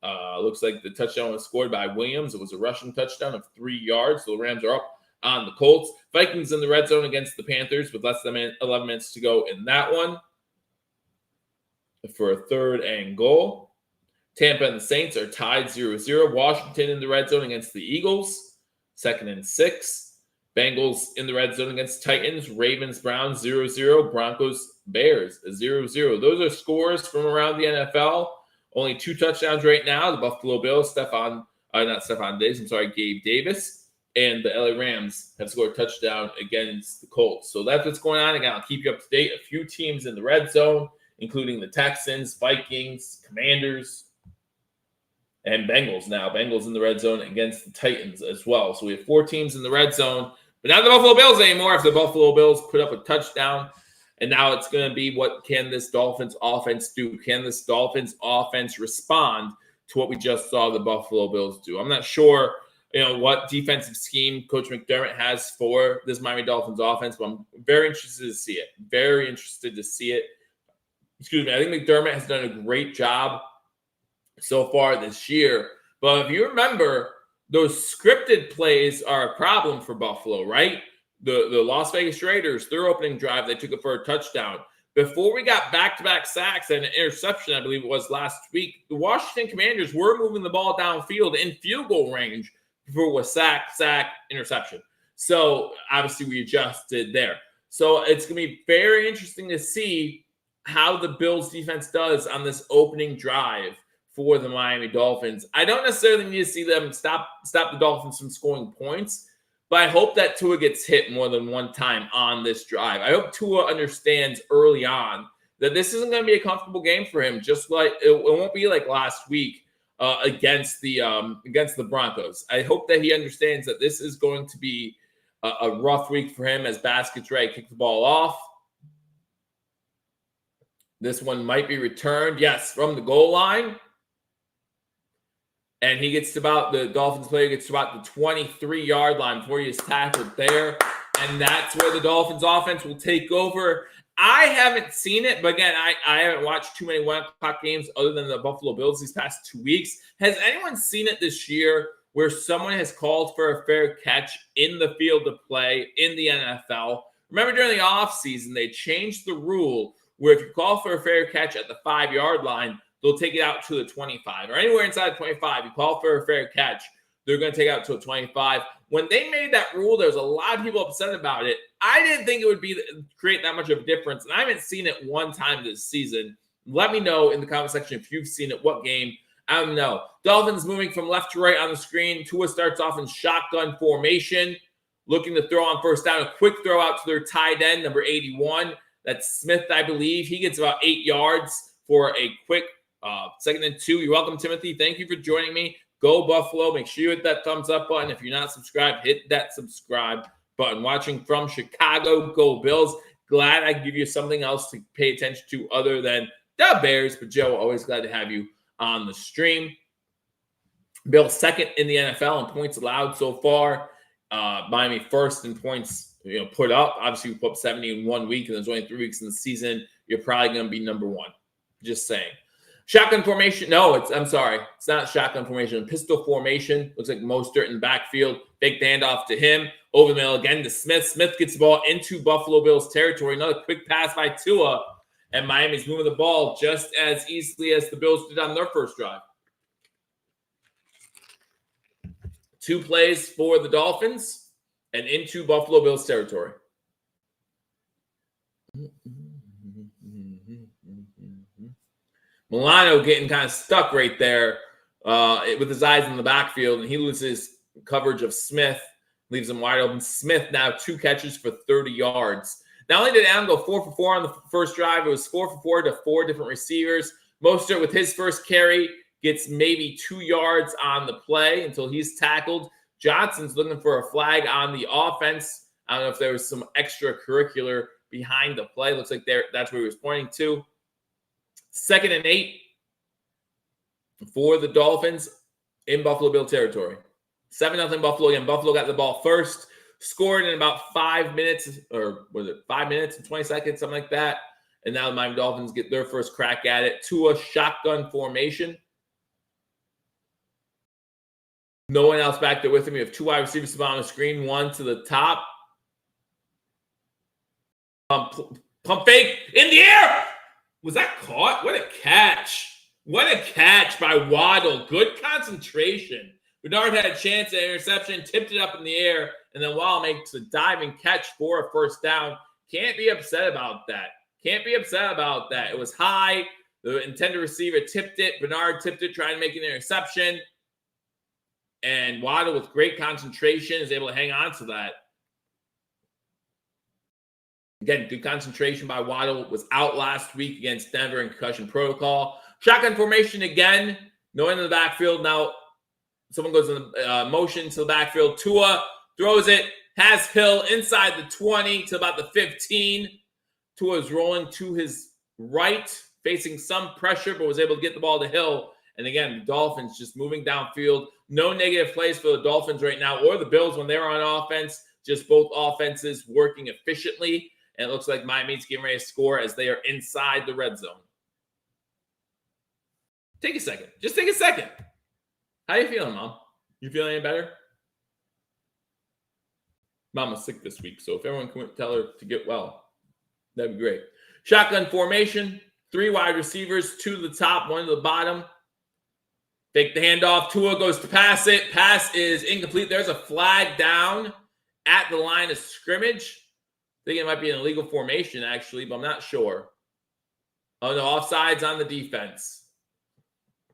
Speaker 1: Looks like the touchdown was scored by Williams. It was a rushing touchdown of 3 yards. So the Rams are up on the Colts. Vikings in the red zone against the Panthers with less than 11 minutes to go in that one. For a 3rd and goal. Tampa and the Saints are tied 0-0. Washington in the red zone against the Eagles, 2nd and 6. Bengals in the red zone against Titans. Ravens, Browns, 0-0. Broncos, Bears, 0-0. Those are scores from around the NFL. Only 2 touchdowns right now. The Buffalo Bills, Gabe Davis. And the LA Rams have scored a touchdown against the Colts. So that's what's going on. Again, I'll keep you up to date. A few teams in the red zone, including the Texans, Vikings, Commanders, and Bengals now. Bengals in the red zone against the Titans as well. So we have 4 teams in the red zone, but not the Buffalo Bills anymore after the Buffalo Bills put up a touchdown. And now it's going to be, what can this Dolphins offense do? Can this Dolphins offense respond to what we just saw the Buffalo Bills do? I'm not sure, what defensive scheme Coach McDermott has for this Miami Dolphins offense, but I'm very interested to see it. Very interested to see it. Excuse me. I think McDermott has done a great job so far this year. But if you remember, those scripted plays are a problem for Buffalo, right? The Las Vegas Raiders, their opening drive, they took it for a touchdown. Before we got back-to-back sacks and an interception, I believe it was last week, the Washington Commanders were moving the ball downfield in field goal range before it was sack, interception. So obviously we adjusted there. So it's going to be very interesting to see how the Bills defense does on this opening drive for the Miami Dolphins. I don't necessarily need to see them stop the Dolphins from scoring points, but I hope that Tua gets hit more than one time on this drive. I hope Tua understands early on that this isn't going to be a comfortable game for him, just like it won't be like last week against the Broncos. I hope that he understands that this is going to be a rough week for him as Basket's ready to kick the ball off. This one might be returned, yes, from the goal line. And the Dolphins player gets to about the 23-yard line before he is tackled there. And that's where the Dolphins offense will take over. I haven't seen it, but again, I haven't watched too many 1 o'clock games other than the Buffalo Bills these past 2 weeks. Has anyone seen it this year where someone has called for a fair catch in the field of play in the NFL? Remember during the offseason, they changed the rule where if you call for a fair catch at the 5-yard line, they'll take it out to the 25 or anywhere inside 25. You call for a fair catch, they're going to take it out to a 25. When they made that rule, there was a lot of people upset about it. I didn't think it would create that much of a difference, and I haven't seen it one time this season. Let me know in the comment section if you've seen it. What game? I don't know. Dolphins moving from left to right on the screen. Tua starts off in shotgun formation, looking to throw on first down. A quick throw out to their tight end, number 81. That's Smith, I believe. He gets about 8 yards for a quick 2nd and 2. You're welcome, Timothy. Thank you for joining me. Go Buffalo. Make sure you hit that thumbs up button. If you're not subscribed, hit that subscribe button. Watching from Chicago, go Bills. Glad I give you something else to pay attention to other than the Bears. But Joe, always glad to have you on the stream. Bills 2nd in the NFL in points allowed so far. Miami 1st in points put up. Obviously, we put up 70 in 1 week, and there's only 3 weeks in the season. You're probably going to be number 1. Just saying. Shotgun formation. No, it's not shotgun formation. Pistol formation. Looks like Mostert in the backfield. Big handoff to him. Over the middle again to Smith. Smith gets the ball into Buffalo Bills territory. Another quick pass by Tua. And Miami's moving the ball just as easily as the Bills did on their first drive. 2 plays for the Dolphins and into Buffalo Bills territory. Milano getting kind of stuck right there with his eyes in the backfield, and he loses coverage of Smith, leaves him wide open. Smith now 2 catches for 30 yards. Not only did Allen go 4 for 4 on the first drive, it was 4 for 4 to 4 different receivers. Mostert with his first carry gets maybe 2 yards on the play until he's tackled. Johnson's looking for a flag on the offense. I don't know if there was some extracurricular behind the play. Looks like that's where he was pointing to. 2nd and 8 for the Dolphins in Buffalo Bill territory. 7-0 Buffalo again. Buffalo got the ball first, scored in about 5 minutes, or was it 5 minutes and 20 seconds, something like that. And now the Miami Dolphins get their first crack at it. Tua shotgun formation. No one else back there with him. You have 2 wide receivers on the screen, 1 to the top. Pump fake in the air. Was that caught? What a catch. What a catch by Waddle. Good concentration. Bernard had a chance at interception, tipped it up in the air, and then Waddle makes a diving catch for a first down. Can't be upset about that. Can't be upset about that. It was high. The intended receiver tipped it. Bernard tipped it, trying to make an interception. And Waddle, with great concentration, is able to hang on to that. Again, good concentration by Waddle. Was out last week against Denver in concussion protocol. Shotgun formation again. No one in the backfield. Now, someone goes in motion to the backfield. Tua throws it. Has Hill inside the 20 to about the 15. Tua is rolling to his right, facing some pressure, but was able to get the ball to Hill. And again, the Dolphins just moving downfield. No negative plays for the Dolphins right now, or the Bills when they're on offense. Just both offenses working efficiently. And it looks like Miami's getting ready to score as they are inside the red zone. Take a second. Just take a second. How you feeling, Mom? You feeling any better? Mama's sick this week, so if everyone can tell her to get well, that'd be great. Shotgun formation. 3 wide receivers, 2 to the top, 1 to the bottom. Take the handoff. Tua goes to pass it. Pass is incomplete. There's a flag down at the line of scrimmage. I think it might be an illegal formation, actually, but I'm not sure. Oh, no, offsides on the defense.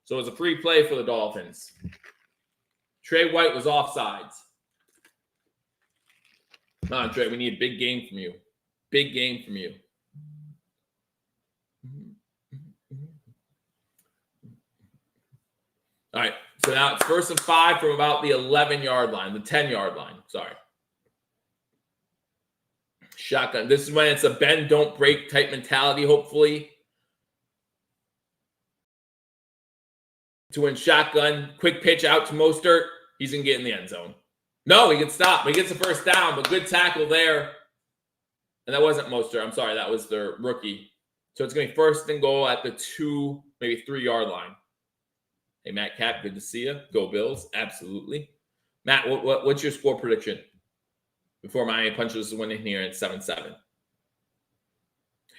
Speaker 1: So it's a free play for the Dolphins. Trey White was offsides. Come on, Trey, we need a big game from you. Big game from you. All right, so now it's 1st and 5 from about the 11-yard line, the 10-yard line, sorry. Shotgun. This is when it's a bend, don't break type mentality, hopefully. To win shotgun. Quick pitch out to Mostert. He's going to get in the end zone. No, he can stop. He gets the first down, but good tackle there. And that wasn't Mostert. I'm sorry. That was their rookie. So it's going to be 1st and goal at the 2, maybe 3-yard line. Hey, Matt Cap, good to see you. Go Bills. Absolutely. Matt, what's your score prediction before Miami punches the win in here at 7-7?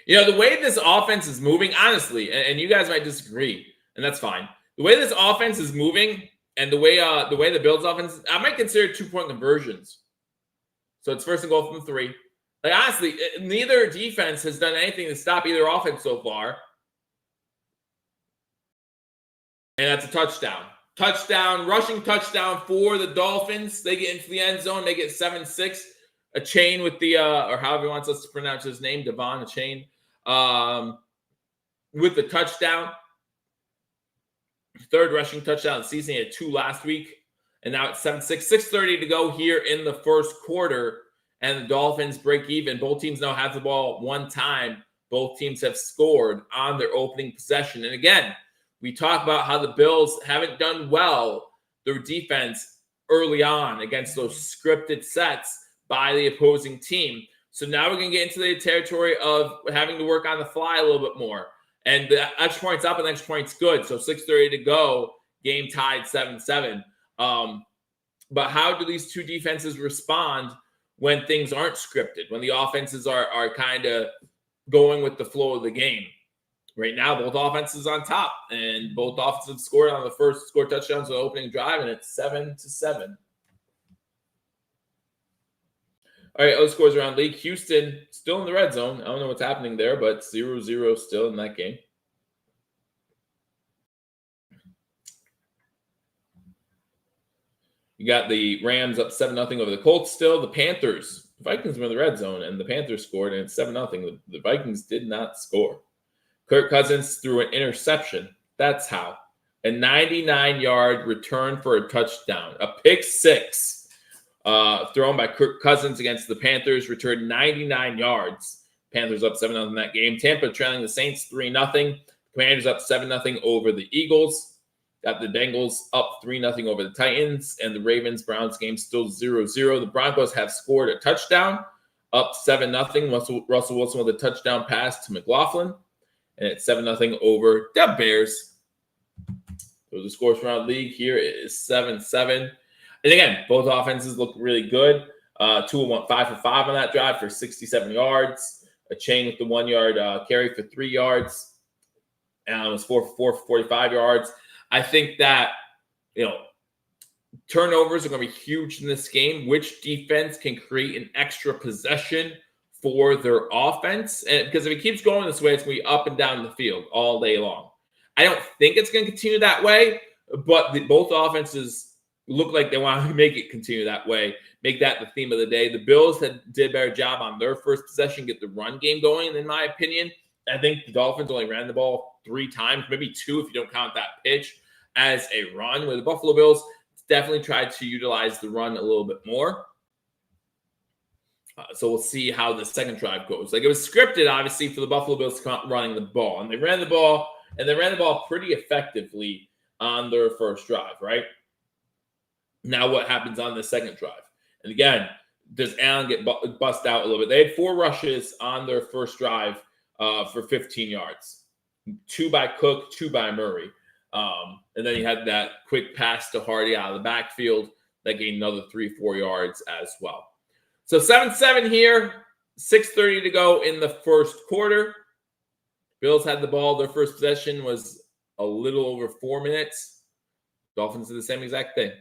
Speaker 1: You know, the way this offense is moving, honestly, and you guys might disagree, and that's fine. The way this offense is moving and the way the Bills offense, I might consider 2-point conversions. So it's 1st and goal from the 3. Like, honestly, neither defense has done anything to stop either offense so far. And that's a touchdown. Touchdown, rushing touchdown for the Dolphins. They get into the end zone. They get 7-6. A chain with the, or however he wants us to pronounce his name, Devon, a chain, with the touchdown. 3rd rushing touchdown of the season. He had 2 last week. And now it's 7-6. 6:30 to go here in the 1st quarter. And the Dolphins break even. Both teams now have the ball 1 time. Both teams have scored on their opening possession. And again, we talk about how the Bills haven't done well, their defense, early on against those scripted sets by the opposing team. So now we're going to get into the territory of having to work on the fly a little bit more. And the extra point's up and the extra point's good. So 6:30 to go, game tied 7-7. But how do these two defenses respond when things aren't scripted, when the offenses are kind of going with the flow of the game? Right now, both offenses on top, and both offenses scored on the first score touchdowns on the opening drive, and it's 7-7. All right, other scores around league. Houston still in the red zone. I don't know what's happening there, but 0-0 still in that game. You got the Rams up 7-0 over the Colts still. The Panthers, the Vikings were in the red zone, and the Panthers scored, and it's 7-0. The Vikings did not score. Kirk Cousins threw an interception. That's how. A 99-yard return for a touchdown. A pick six thrown by Kirk Cousins against the Panthers. Returned 99 yards. Panthers up 7-0 in that game. Tampa trailing the Saints 3-0. Commanders up 7-0 over the Eagles. Got the Bengals up 3-0 over the Titans. And the Ravens-Browns game still 0-0. The Broncos have scored a touchdown. Up 7-0. Russell Wilson with a touchdown pass to McLaughlin. And it's 7-0 over the Bears. So the scores from our league here is 7-7. And again, both offenses look really good. Tua went 5 for 5 on that drive for 67 yards. A chain with the 1 yard carry for 3 yards. Allen was 4 for 4 for 45 yards. I think that, turnovers are going to be huge in this game. Which defense can create an extra possession for their offense? And because if it keeps going this way, it's going to be up and down the field all day long. I don't think it's going to continue that way, but both offenses look like they want to make it continue that way, make that the theme of the day. The Bills did a better job on their first possession, get the run game going, in my opinion. I think the Dolphins only ran the ball 3 times, maybe 2 if you don't count that pitch as a run, where the Buffalo Bills definitely tried to utilize the run a little bit more. So we'll see how the second drive goes. Like, it was scripted, obviously, for the Buffalo Bills to come out running the ball. And they ran the ball pretty effectively on their first drive, right? Now what happens on the second drive? And again, does Allen get bust out a little bit? They had 4 rushes on their first drive for 15 yards. 2 by Cook, 2 by Murray. And then you had that quick pass to Hardy out of the backfield that gained another 3-4 yards as well. So 7-7 here, 6:30 to go in the first quarter. Bills had the ball. Their first possession was a little over 4 minutes. Dolphins did the same exact thing.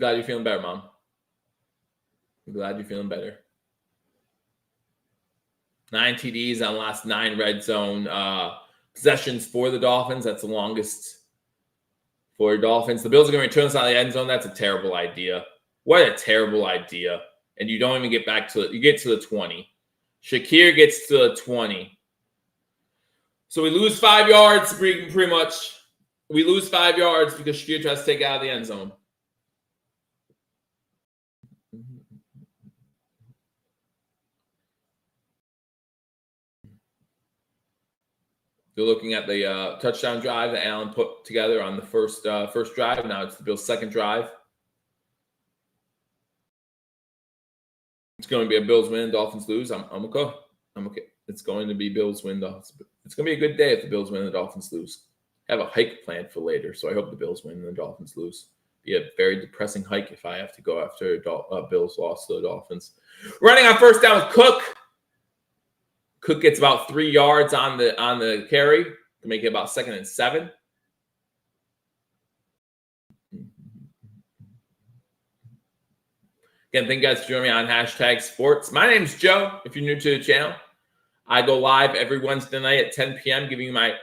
Speaker 1: Glad you're feeling better, Mom. I'm glad you're feeling better. 9 TDs on the last 9 red zone possessions for the Dolphins. That's the longest for the Dolphins. The Bills are going to return this out of the end zone. That's a terrible idea. What a terrible idea. And you don't even get back to it. You get to the 20. Shakir gets to the 20. So we lose 5 yards pretty much. We lose 5 yards because Shakir tries to take it out of the end zone. They're looking at the touchdown drive that Allen put together on the first drive. Now it's the Bills' second drive. It's going to be a Bills win, Dolphins lose. I'm okay. It's going to be Bills win. It's going to be a good day if the Bills win and the Dolphins lose. I have a hike planned for later, so I hope the Bills win and the Dolphins lose. Be a very depressing hike if I have to go after Bills loss to the Dolphins. Running on first down with Cook. Cook gets about 3 yards on the carry to make it about 2nd and 7. Again, thank you guys for joining me on #sports. My name's Joe. If you're new to the channel, I go live every Wednesday night at 10 p.m. giving you my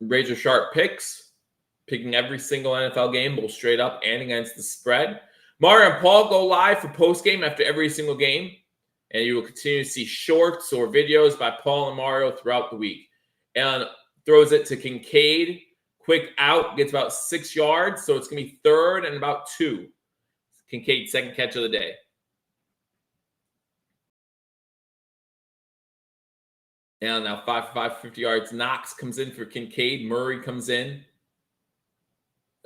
Speaker 1: razor sharp picks, picking every single NFL game, both straight up and against the spread. Mario and Paul go live for post game after every single game. And you will continue to see shorts or videos by Paul and Mario throughout the week. Allen throws it to Kincaid. Quick out, gets about 6 yards. So it's going to be 3rd and about 2. Kincaid's second catch of the day. Allen now 5 for 5, 50 yards. Knox comes in for Kincaid. Murray comes in.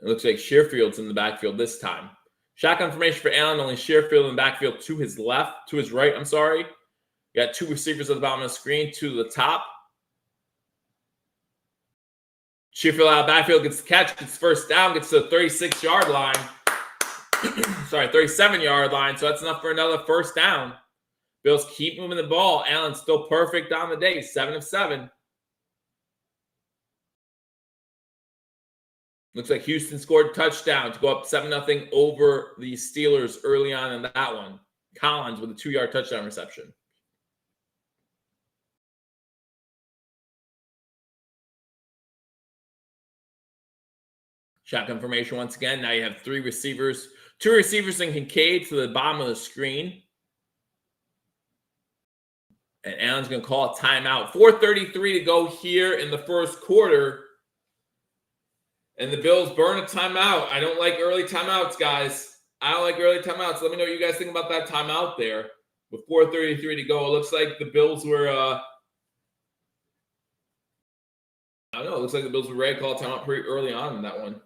Speaker 1: It looks like Shearfield's in the backfield this time. Shotgun formation for Allen, only Shearfield in the backfield to his right, You got 2 receivers at the bottom of the screen, 2 to the top. Shearfield out of the backfield, gets the catch, gets first down, gets to the 36-yard line. 37-yard line, so that's enough for another first down. Bills keep moving the ball. Allen's still perfect on the day, 7 of 7. Looks like Houston scored a touchdown to go up 7-0 over the Steelers early on in that one. Collins with a 2-yard touchdown reception. Shotgun formation once again. Now you have 3 receivers. 2 receivers in Kincaid to the bottom of the screen. And Allen's going to call a timeout. 4:33 to go here in the first quarter. And the Bills burn a timeout. I don't like early timeouts, guys. I don't like early timeouts. Let me know what you guys think about that timeout there. With 4:33 to go, it looks like the Bills were I don't know. It looks like the Bills were ready to call a timeout pretty early on in that one.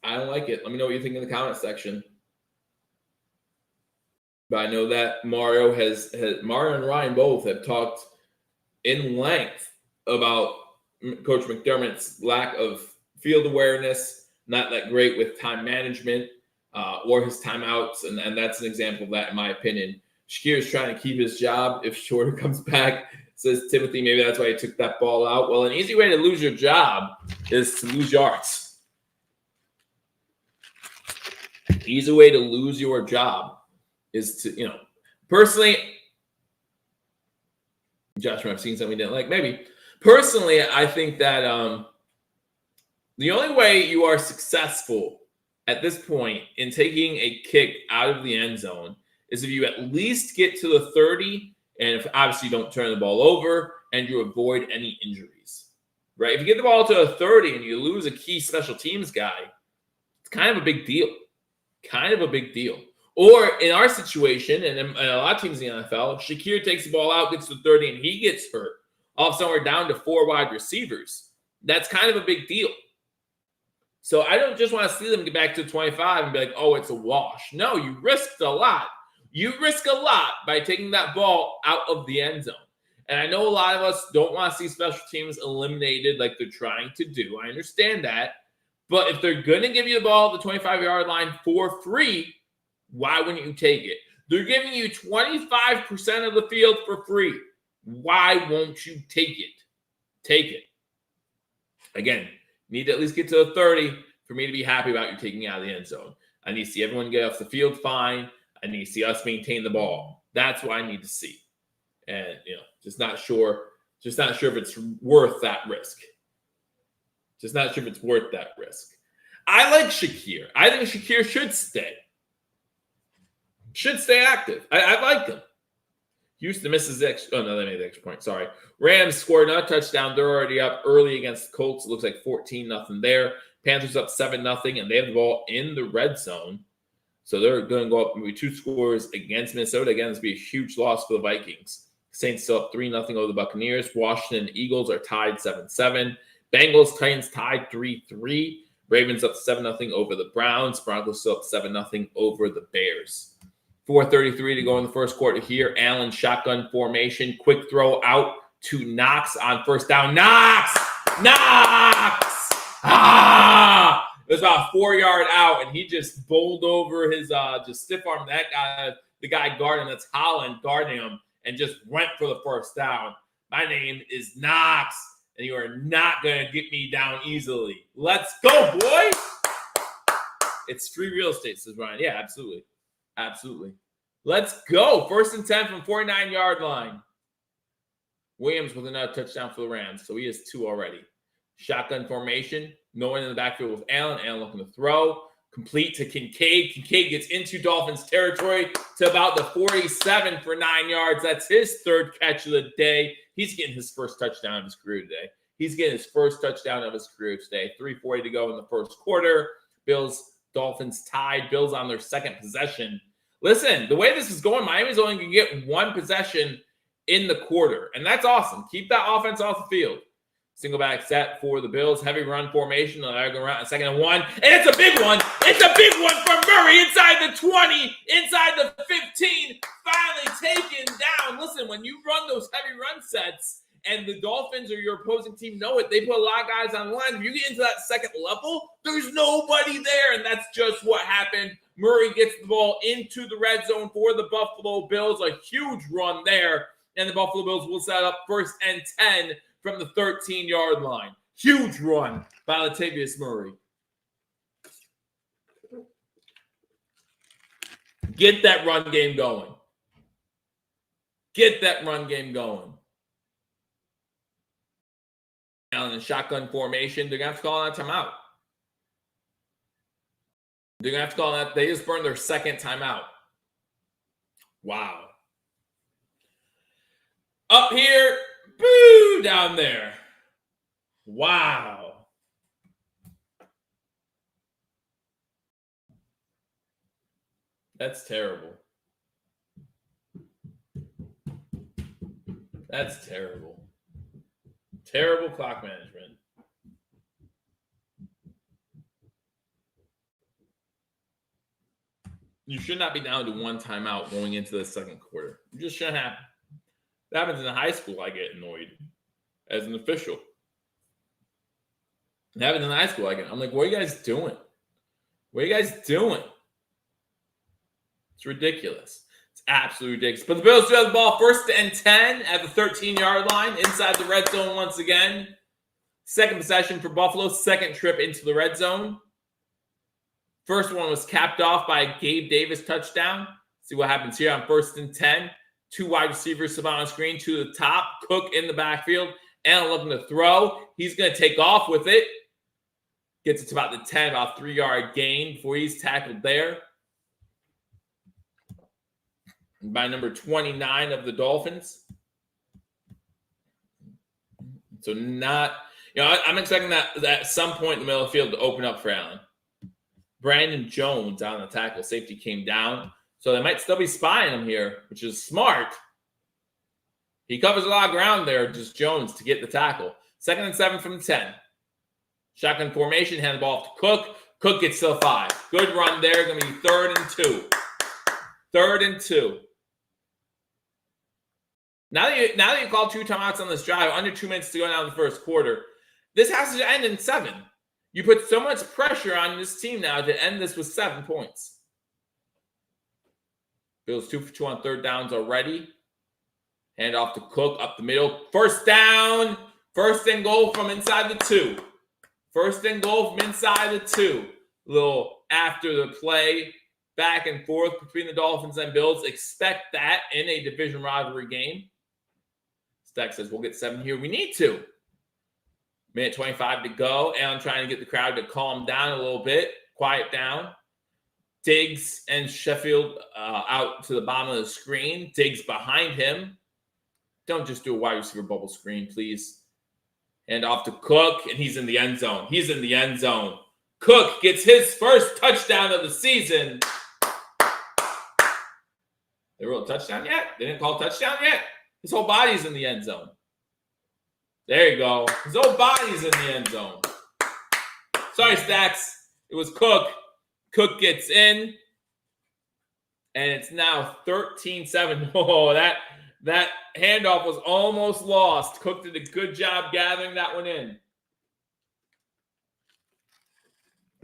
Speaker 1: I don't like it. Let me know what you think in the comment section. But I know that Mario and Ryan both have talked in length about Coach McDermott's lack of field awareness, not that great with time management or his timeouts, and that's an example of that, in my opinion. Shakir's trying to keep his job if Shorter comes back. Says Timothy, maybe that's why he took that ball out. Well, an easy way to lose your job is to lose yards. Easy way to lose your job is to, personally, Josh, I've seen something we didn't like. Maybe. Personally, I think that the only way you are successful at this point in taking a kick out of the end zone is if you at least get to the 30, and if obviously you don't turn the ball over and you avoid any injuries, right? If you get the ball to a 30 and you lose a key special teams guy, it's kind of a big deal. Kind of a big deal. Or in our situation, and in a lot of teams in the NFL, Shakir takes the ball out, gets to 30, and he gets hurt. All of a sudden, we're down to 4 wide receivers. That's kind of a big deal. So I don't just want to see them get back to 25 and be like, oh, it's a wash. No, you risked a lot. You risk a lot by taking that ball out of the end zone. And I know a lot of us don't want to see special teams eliminated like they're trying to do. I understand that. But if they're going to give you the ball at the 25-yard line for free, why wouldn't you take it? They're giving you 25% of the field for free. Why won't you take it? Take it. Again, you need to at least get to the 30 for me to be happy about you taking it out of the end zone. I need to see everyone get off the field fine. I need to see us maintain the ball. That's what I need to see. And, just not sure if it's worth that risk. Just not sure if it's worth that risk. I like Shakir. I think Shakir should stay. Should stay active. I like him. Houston misses the extra. Oh, no, they made the extra point. Sorry. Rams scored another touchdown. They're already up early against the Colts. It looks like 14-0 there. Panthers up 7-0, and they have the ball in the red zone. So they're going to go up maybe 2 scores against Minnesota. Again, this will be a huge loss for the Vikings. Saints still up 3-0 over the Buccaneers. Washington Eagles are tied 7-7. Bengals, Titans tied 3-3. Ravens up 7-0 over the Browns. Broncos still up 7-0 over the Bears. 4:33 to go in the first quarter here. Allen shotgun formation. Quick throw out to Knox on first down. Knox! It was about a 4-yard out, and he just bowled over his just stiff arm that guy, the guy guarding, that's Holland guarding him, and just went for the first down. My name is Knox, and you are not going to get me down easily. Let's go, boys! It's free real estate, says Ryan. Yeah, absolutely. Absolutely. Let's go. 1st and 10 from 49-yard line. Williams with another touchdown for the Rams, so he has 2 already. Shotgun formation. No one in the backfield with Allen. Allen looking to throw. Complete to Kincaid. Kincaid gets into Dolphins territory to about the 47 for 9 yards. That's his 3rd catch of the day. He's getting his first touchdown of his career today. 3:40 to go in the first quarter. Dolphins tied. Bills on their 2nd possession. Listen, the way this is going, Miami's only going to get 1 possession in the quarter. And that's awesome. Keep that offense off the field. Single back set for the Bills. Heavy run formation. They're going around 2nd and 1. And it's a big one. It's a big one from Murray inside the 20, inside the 15. Finally taken down. Listen, when you run those heavy run sets and the Dolphins or your opposing team know it, they put a lot of guys on the line. If you get into that 2nd level, there's nobody there. And that's just what happened. Murray gets the ball into the red zone for the Buffalo Bills. A huge run there. And the Buffalo Bills will set up 1st and 10 from the 13-yard line. Huge run by Latavius Murray. Get that run game going. Get that run game going. Allen in shotgun formation. They're going to have to call on a timeout. They're going to have to call on that. They just burned their 2nd timeout. Wow. Up here. Boo! Down there. Wow. That's terrible. That's terrible. Terrible clock management. You should not be down to 1 timeout going into the 2nd quarter. You just shouldn't happen. That happens in high school. I get annoyed as an official. It happens in high school. I'm like, what are you guys doing? What are you guys doing? It's ridiculous. It's absolutely ridiculous. But the Bills do have the ball 1st and 10 at the 13-yard line inside the red zone once again. Second possession for Buffalo, second trip into the red zone. First one was capped off by a Gabe Davis touchdown. See what happens here on 1st and 10. 2 wide receivers on screen, 2 to the top. Cook in the backfield. Allen looking to throw. He's going to take off with it. Gets it to about the 10, about 3-yard gain before he's tackled there by number 29 of the Dolphins. So not, I'm expecting that at some point in the middle of the field to open up for Allen. Brandon Jones on the tackle. Safety came down. So they might still be spying him here, which is smart. He covers a lot of ground there, just Jones, to get the tackle. 2nd and 7 from the 10. Shotgun formation, hand the ball off to Cook. Cook gets to the 5. Good run there. Going to be 3rd and 2. 3rd and 2. Now that you call 2 timeouts on this drive, under 2 minutes to go now in the first quarter, this has to end in 7. You put so much pressure on this team now to end this with 7 points. Bills 2 for 2 on 3rd downs already. Hand off to Cook up the middle. 1st down. 1st and goal from inside the 2. 1st and goal from inside the 2. A little after the play, back and forth between the Dolphins and Bills. Expect that in a division rivalry game. Stack says we'll get 7 here. We need to. Minute 25 to go. Allen trying to get the crowd to calm down a little bit. Quiet down. Diggs and Sheffield out to the bottom of the screen. Diggs behind him. Don't just do a wide receiver bubble screen, please. And off to Cook, and he's in the end zone. He's in the end zone. Cook gets his first touchdown of the season. They wrote a touchdown yet? They didn't call a touchdown yet? His whole body's in the end zone. There you go. His whole body's in the end zone. Sorry, Stacks. It was Cook. Cook gets in, and it's now 13-7. Oh, that handoff was almost lost. Cook did a good job gathering that one in.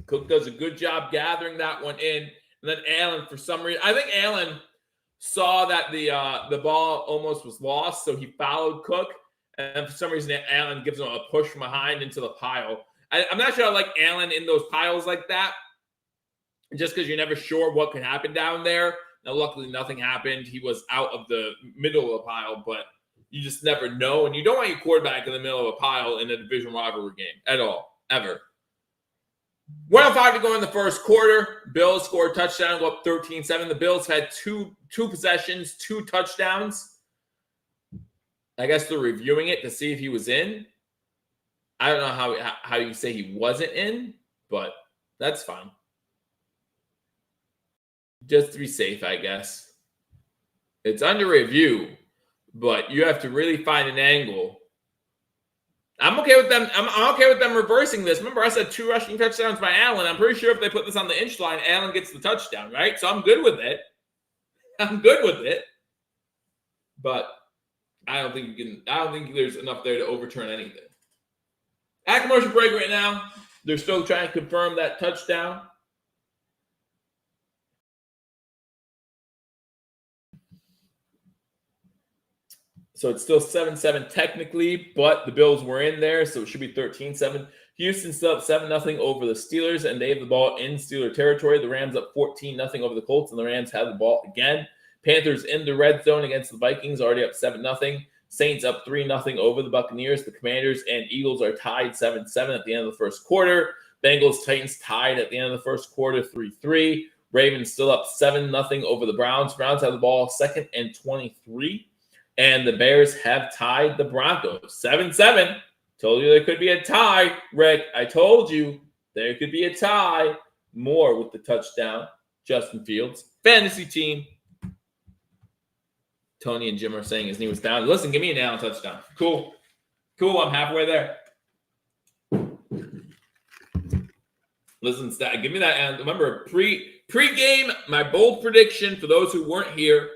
Speaker 1: Cook does a good job gathering that one in. And then Allen, for some reason, I think Allen saw that the ball almost was lost, so he followed Cook. And for some reason, Allen gives him a push from behind into the pile. I'm not sure I like Allen in those piles like that, just because you're never sure what could happen down there. Now, luckily, nothing happened. He was out of the middle of the pile, but you just never know. And you don't want your quarterback in the middle of a pile in a division rivalry game at all, ever. 1:05 to go in the first quarter. Bills scored a touchdown, go up 13-7. The Bills had two possessions, 2 touchdowns. I guess they're reviewing it to see if he was in. I don't know how you say he wasn't in, but that's fine. Just to be safe, I guess. It's under review, but you have to really find an angle. I'm okay with them. I'm okay with them reversing this. Remember, I said 2 rushing touchdowns by Allen. I'm pretty sure if they put this on the inch line, Allen gets the touchdown, right? So I'm good with it. I'm good with it. But I don't think there's enough there to overturn anything. At commercial break right now. They're still trying to confirm that touchdown. So it's still 7-7 technically, but the Bills were in there, so it should be 13-7. Houston still up 7-0 over the Steelers, and they have the ball in Steeler territory. The Rams up 14-0 over the Colts, and the Rams have the ball again. Panthers in the red zone against the Vikings, already up 7-0. Saints up 3-0 over the Buccaneers. The Commanders and Eagles are tied 7-7 at the end of the first quarter. Bengals, Titans tied at the end of the first quarter, 3-3. Ravens still up 7-0 over the Browns. Browns have the ball 2nd and 23. And the Bears have tied the Broncos 7-7. Told you there could be a tie, Rick. I told you there could be a tie. More with the touchdown. Justin Fields, fantasy team. Tony and Jim are saying his knee was down. Listen, give me an Allen touchdown. Cool. I'm halfway there. Listen, give me that. And remember, pre-game, my bold prediction for those who weren't here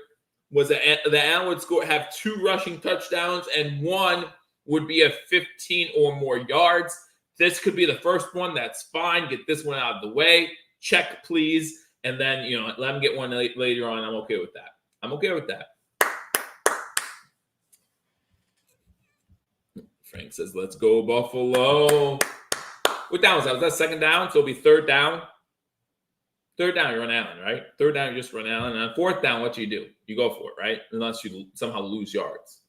Speaker 1: was that Allen would have 2 rushing touchdowns and 1 would be a 15 or more yards. This could be the first one. That's fine. Get this one out of the way. Check, please. And then, let him get one later on. I'm okay with that. I'm okay with that. Frank says, let's go, Buffalo. What down was that? Was that second down? So it'll be third down. Third down, you run Allen, right? Third down, you just run Allen. And on fourth down, what do? You go for it, right? Unless you somehow lose yards.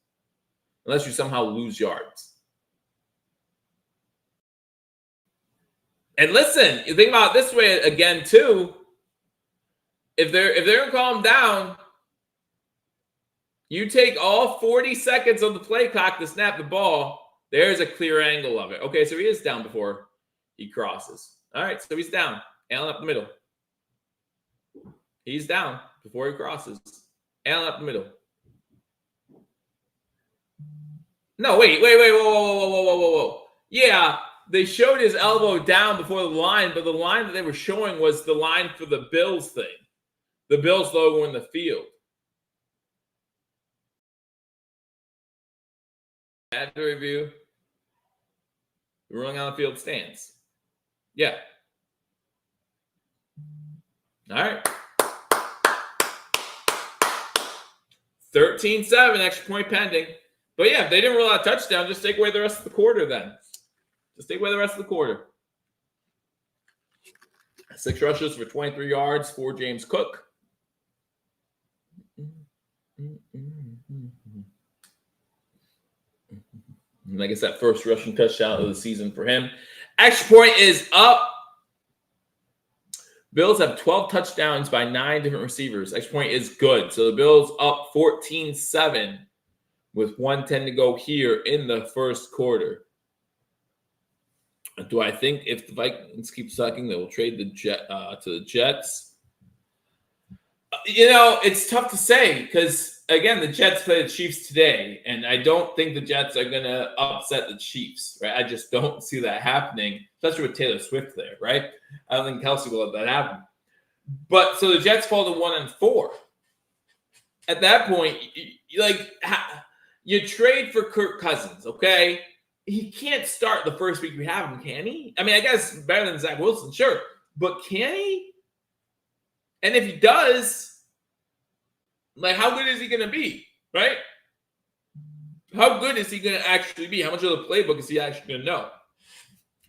Speaker 1: And listen, you think about it this way again, too. If they're going to call him down, you take all 40 seconds of the play clock to snap the ball. There's a clear angle of it. Okay, so he is down before he crosses. All right, so he's down. Allen up the middle. He's down before he crosses. Allen up the middle. No, wait. Whoa. Yeah, they showed his elbow down before the line, but the line that they were showing was the line for the Bills thing. The Bills logo in the field. At the review, the ruling on the field stands. Yeah. All right. 13-7, extra point pending. But yeah, if they didn't rule out a touchdown, just take away the rest of the quarter then. Just take away the rest of the quarter. 6 rushes for 23 yards for James Cook. And I guess that first rushing touchdown of the season for him. Extra point is up. Bills have 12 touchdowns by 9 different receivers. Extra point is good. So the Bills up 14-7 with 1:10 to go here in the first quarter. Do I think if the Vikings keep sucking, they will trade to the Jets? It's tough to say because, again, the Jets play the Chiefs today, and I don't think the Jets are going to upset the Chiefs, right? I just don't see that happening, especially with Taylor Swift there, right? I don't think Kelsey will let that happen. But so the Jets fall to 1-4. At that point, you trade for Kirk Cousins, okay? He can't start the first week we have him, can he? I mean, I guess better than Zach Wilson, sure. But can he? And if he does, how good is he going to be, right? How good is he going to actually be? How much of the playbook is he actually going to know?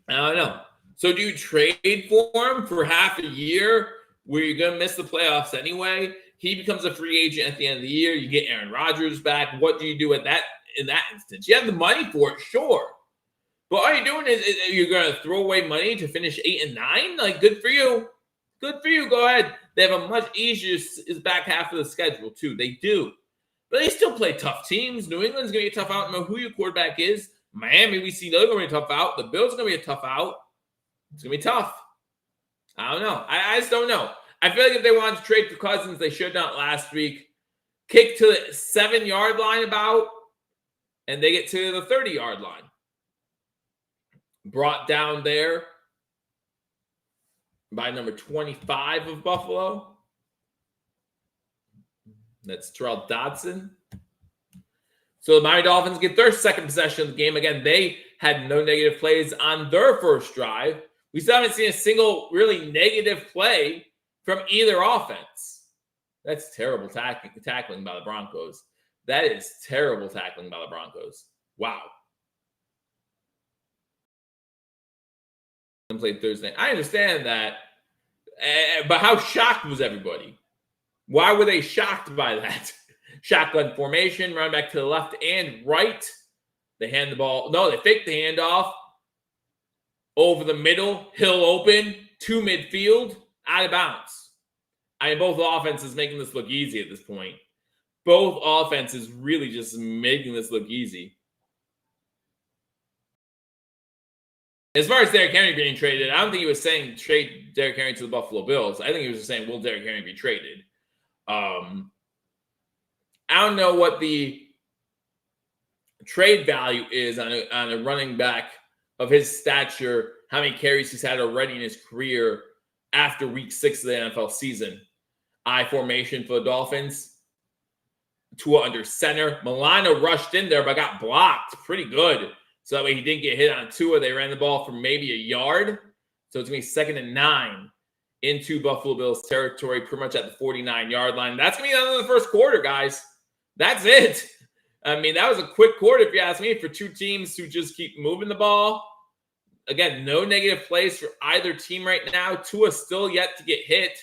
Speaker 1: I don't know. So do you trade for him for half a year where you're going to miss the playoffs anyway? He becomes a free agent at the end of the year. You get Aaron Rodgers back. What do you do in that instance? You have the money for it, sure. But all you're doing is you're going to throw away money to finish 8-9? Good for you. Good for you. Go ahead. They have a much easier back half of the schedule, too. They do. But they still play tough teams. New England's going to be a tough out. No matter who your quarterback is. Miami, we see they're going to be a tough out. The Bills are going to be a tough out. It's going to be tough. I don't know. I just don't know. I feel like if they wanted to trade for Cousins, they should have done it last week. Kick to the 7-yard line about, and they get to the 30-yard line. Brought down there by number 25 of Buffalo. That's Terrell Dodson. So the Miami Dolphins get their second possession of the game. Again, they had no negative plays on their first drive. We still haven't seen a single really negative play from either offense. That's terrible tackling by the Broncos. That is terrible tackling by the Broncos. Wow. Played Thursday. I understand that, but how shocked was everybody? Why were they shocked by that? Shotgun formation, run back to the left and right. They hand the ball. No, they fake the handoff over the middle. Hill open to midfield, out of bounds. I mean, both offenses making this look easy at this point. Both offenses really just making this look easy. As far as Derrick Henry being traded, I don't think he was saying trade Derrick Henry to the Buffalo Bills. I think he was just saying, will Derrick Henry be traded? I don't know what the trade value is on a running back of his stature, how many carries he's had already in his career after week 6 of the NFL season. I formation for the Dolphins. Tua under center. Milano rushed in there, but got blocked pretty good. So that way he didn't get hit on Tua. They ran the ball for maybe a yard. So it's going to be 2nd and 9 into Buffalo Bills territory, pretty much at the 49-yard line. That's going to be the end of the first quarter, guys. That's it. I mean, that was a quick quarter, if you ask me, for two teams who just keep moving the ball. Again, no negative plays for either team right now. Tua's still yet to get hit.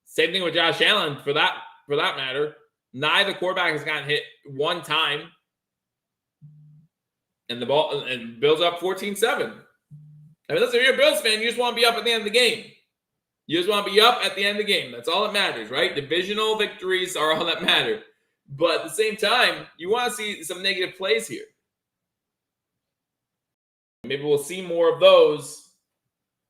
Speaker 1: Same thing with Josh Allen, for that matter. Neither quarterback has gotten hit one time. And the ball and Bills up 14-7. I mean, listen, if you're a Bills fan, you just want to be up at the end of the game. You just want to be up at the end of the game. That's all that matters, right? Divisional victories are all that matter. But at the same time, you want to see some negative plays here. Maybe we'll see more of those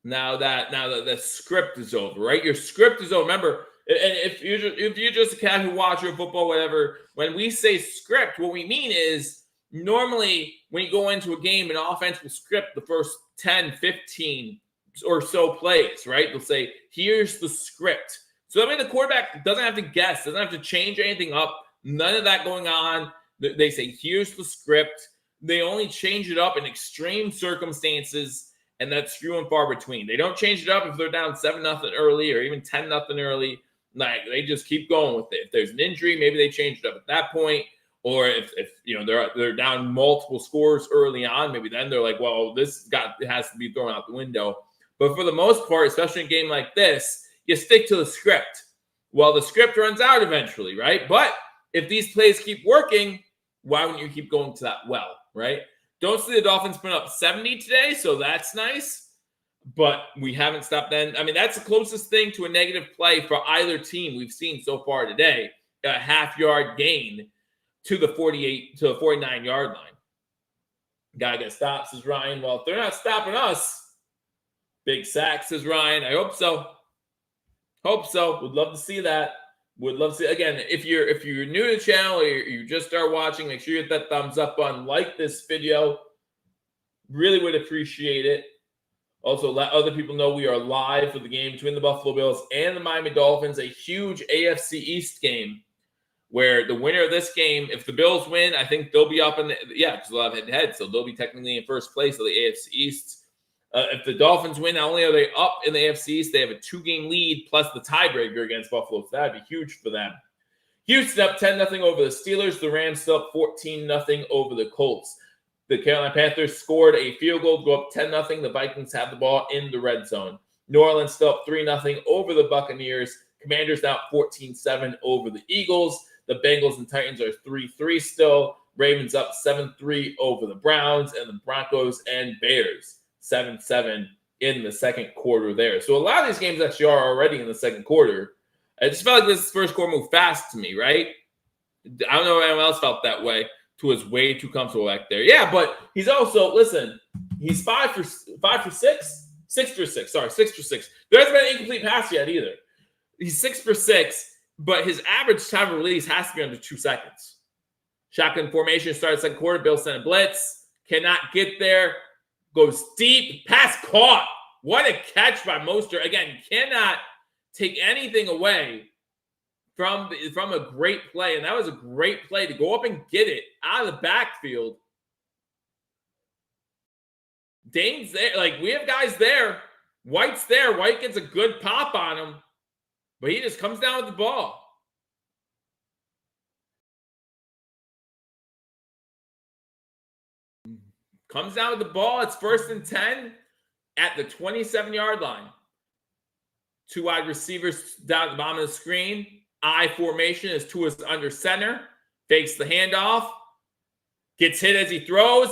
Speaker 1: now that the script is over, right? Your script is over. Remember, and if you're just a cat who watches football, whatever, when we say script, what we mean is normally when you go into a game, an offense will script the first 10, 15 or so plays, right? They'll say, here's the script. So that means the quarterback doesn't have to guess, doesn't have to change anything up. None of that going on. They say, here's the script. They only change it up in extreme circumstances, and that's few and far between. They don't change it up if they're down 7-0 early or even 10-0 early. Like, they just keep going with it. If there's an injury, maybe they change it up at that point. Or if you know they're down multiple scores early on, maybe then they're like, well, it has to be thrown out the window. But for the most part, especially in a game like this, you stick to the script. Well, the script runs out eventually, right? But if these plays keep working, why wouldn't you keep going to that well, right? Don't see the Dolphins put up 70 today, so that's nice. But we haven't stopped then. I mean, that's the closest thing to a negative play for either team we've seen so far today. A half-yard gain to the 49-yard line. Gotta get stops, says Ryan. Well, if they're not stopping us, big sack, says Ryan. I hope so. Hope so. Would love to see that. Would love to see. Again, if you're new to the channel or you just start watching, make sure you hit that thumbs up button. Like this video. Really would appreciate it. Also, let other people know we are live for the game between the Buffalo Bills and the Miami Dolphins. A huge AFC East game where the winner of this game, if the Bills win, I think they'll be up in because they'll have head-to-head, so they'll be technically in first place of the AFC East. If the Dolphins win, not only are they up in the AFC East, they have a 2-game lead plus the tiebreaker against Buffalo. So that'd be huge for them. Houston up 10-0 over the Steelers. The Rams still up 14-0 over the Colts. The Carolina Panthers scored a field goal to go up 10-0. The Vikings have the ball in the red zone. New Orleans still up 3-0 over the Buccaneers. Commanders now 14-7 over the Eagles. The Bengals and Titans are 3-3 still. Ravens up 7-3 over the Browns. And the Broncos and Bears 7-7 in the second quarter there. So a lot of these games actually are already in the second quarter. I just felt like this first quarter moved fast to me, right? I don't know if anyone else felt that way. Tua's way too comfortable back there. Yeah, but he's also, listen, he's 5 for 6? 6 for 6. Sorry, 6 for 6. There hasn't been an incomplete pass yet either. He's 6 for 6, but his average time of release has to be under 2 seconds. Shotgun formation starts second quarter. Bill sent a blitz. Cannot get there. Goes deep. Pass caught. What a catch by Mostert. Again, cannot take anything away from a great play. And that was a great play to go up and get it out of the backfield. Dane's there. Like, we have guys there. White's there. White gets a good pop on him. But he just comes down with the ball. Comes down with the ball. It's 1st and 10 at the 27-yard line. 2 wide receivers down at the bottom of the screen. I formation as Tua's under center. Fakes the handoff. Gets hit as he throws.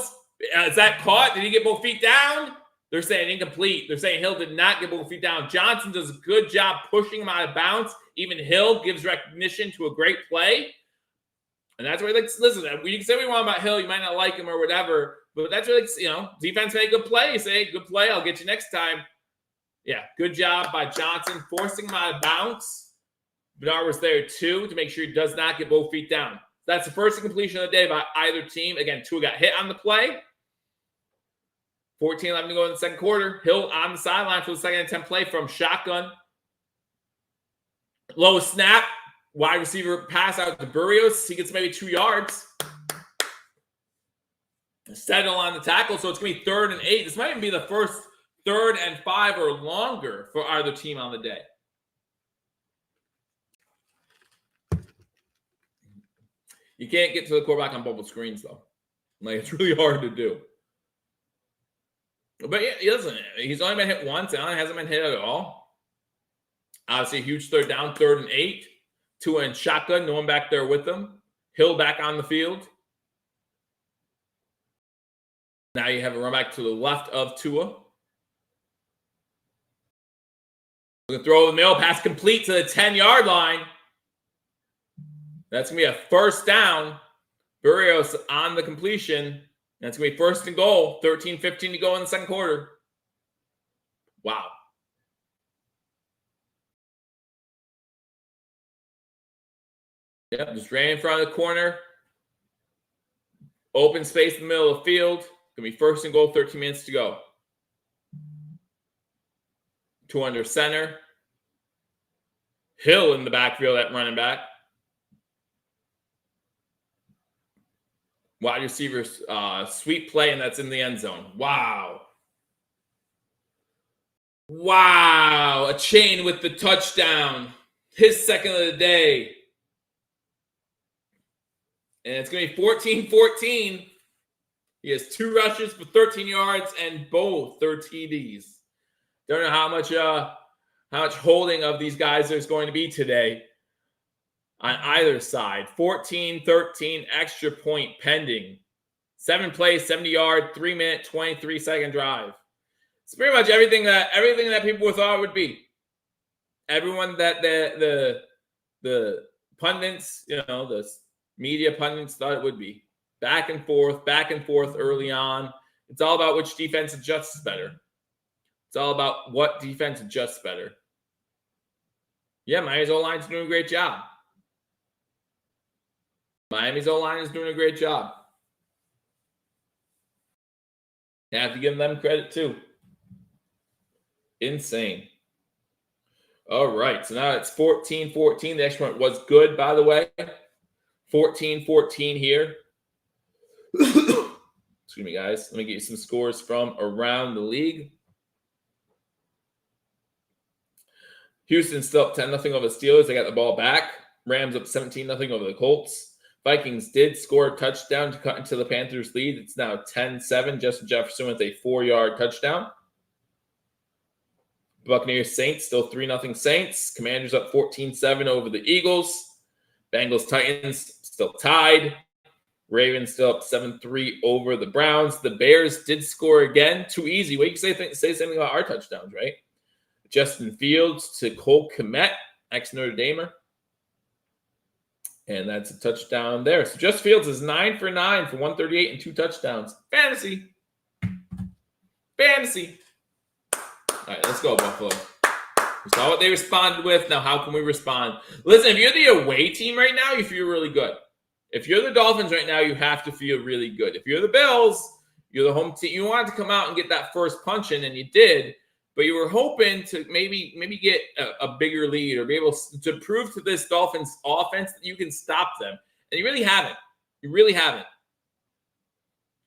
Speaker 1: Is that caught? Did he get both feet down? They're saying incomplete. They're saying Hill did not get both feet down. Johnson does a good job pushing him out of bounds. Even Hill gives recognition to a great play. And that's where, like, listen, we can say we want about Hill. You might not like him or whatever. But that's really, defense made a good play. You say, good play, I'll get you next time. Yeah, good job by Johnson forcing him out of bounds. Bernard was there too to make sure he does not get both feet down. That's the first completion of the day by either team. Again, Tua got hit on the play. 14-11 to go in the second quarter. Hill on the sideline for the second and 10 play from shotgun. Low snap. Wide receiver pass out to Burrios. He gets maybe 2 yards. Settle on the tackle, so it's going to be 3rd and 8. This might even be the first 3rd and 5 or longer for either team on the day. You can't get to the quarterback on bubble screens, though. Like, it's really hard to do. But yeah, listen, he's only been hit once. Allen hasn't been hit at all. Obviously, a huge 3rd down, 3rd and 8. Tua in shotgun, no one back there with them. Hill back on the field. Now you have a run back to the left of Tua. We're going to throw the middle, pass complete to the 10-yard line. That's going to be a 1st down. Barrios on the completion. That's going to be 1st and goal. 13-15 to go in the 2nd quarter. Wow. Yep, just ran in front of the corner. Open space in the middle of the field. Going to be 1st and goal, 13 minutes to go. 2 under center. Hill in the backfield at running back. Wide receivers, sweep play, and that's in the end zone. Wow. Wow. A chain with the touchdown. His 2nd of the day. And it's going to be 14-14. He has 2 rushes for 13 yards and both 3 TDs. Don't know how much holding of these guys there's going to be today on either side. 14-13 extra point pending. 7 plays, 70-yard, 3-minute, 23-second drive. It's pretty much everything that people thought it would be. Everyone that the pundits, the media pundits thought it would be. Back and forth early on. It's all about which defense adjusts better. It's all about what defense adjusts better. Yeah, Miami's O-line's doing a great job. Miami's O-line is doing a great job. You have to give them credit too. Insane. All right, so now it's 14-14. The extra point was good, by the way. 14-14 here. Excuse me, guys. Let me get you some scores from around the league. Houston still up 10-0 over the Steelers. They got the ball back. Rams up 17-0 over the Colts. Vikings did score a touchdown to cut into the Panthers' lead. It's now 10-7. Justin Jefferson with a 4-yard touchdown. Buccaneers Saints still 3-0 Saints. Commanders up 14-7 over the Eagles. Bengals Titans still tied. Ravens still up 7-3 over the Browns. The Bears did score again. Too easy. Well, you can say something about our touchdowns, right? Justin Fields to Cole Kmet, ex-Notre Damer. And that's a touchdown there. So Justin Fields is 9 for 9 for 138 and 2 touchdowns. Fantasy. All right, let's go, Buffalo. We saw what they responded with. Now, how can we respond? Listen, if you're the away team right now, you feel really good. If you're the Dolphins right now, you have to feel really good. If you're the Bills, you're the home team. You wanted to come out and get that first punch in, and you did. But you were hoping to maybe get a bigger lead or be able to prove to this Dolphins offense that you can stop them. And you really haven't.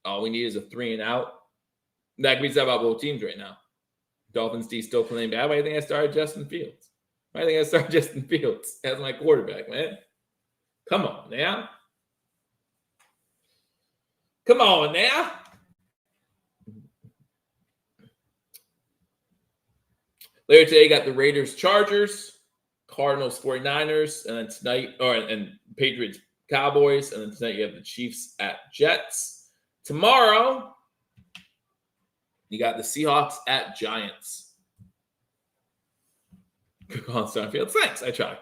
Speaker 1: All we need is a 3-and-out. That means that about both teams right now. Dolphins D still playing bad. Why do you think I started Justin Fields? As my quarterback, man? Come on now. Later today, you got the Raiders, Chargers, Cardinals, 49ers, and then tonight, and Patriots, Cowboys, and then tonight you have the Chiefs at Jets. Tomorrow, you got the Seahawks at Giants. Good call on Starfield. Thanks. I try.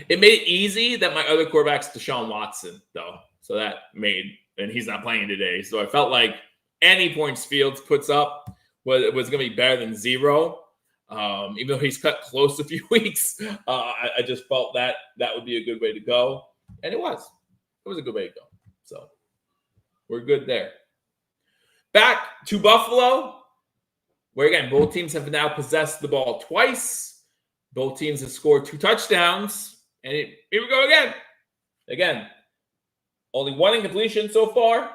Speaker 1: It made it easy that my other quarterback's Deshaun Watson, though. So that and he's not playing today. So I felt like any points Fields puts up was going to be better than 0. Even though he's cut close a few weeks, I just felt that would be a good way to go. And it was. It was a good way to go. So we're good there. Back to Buffalo, where, again, both teams have now possessed the ball twice. Both teams have scored 2 touchdowns. And here we go again. Again, only 1 incompletion so far.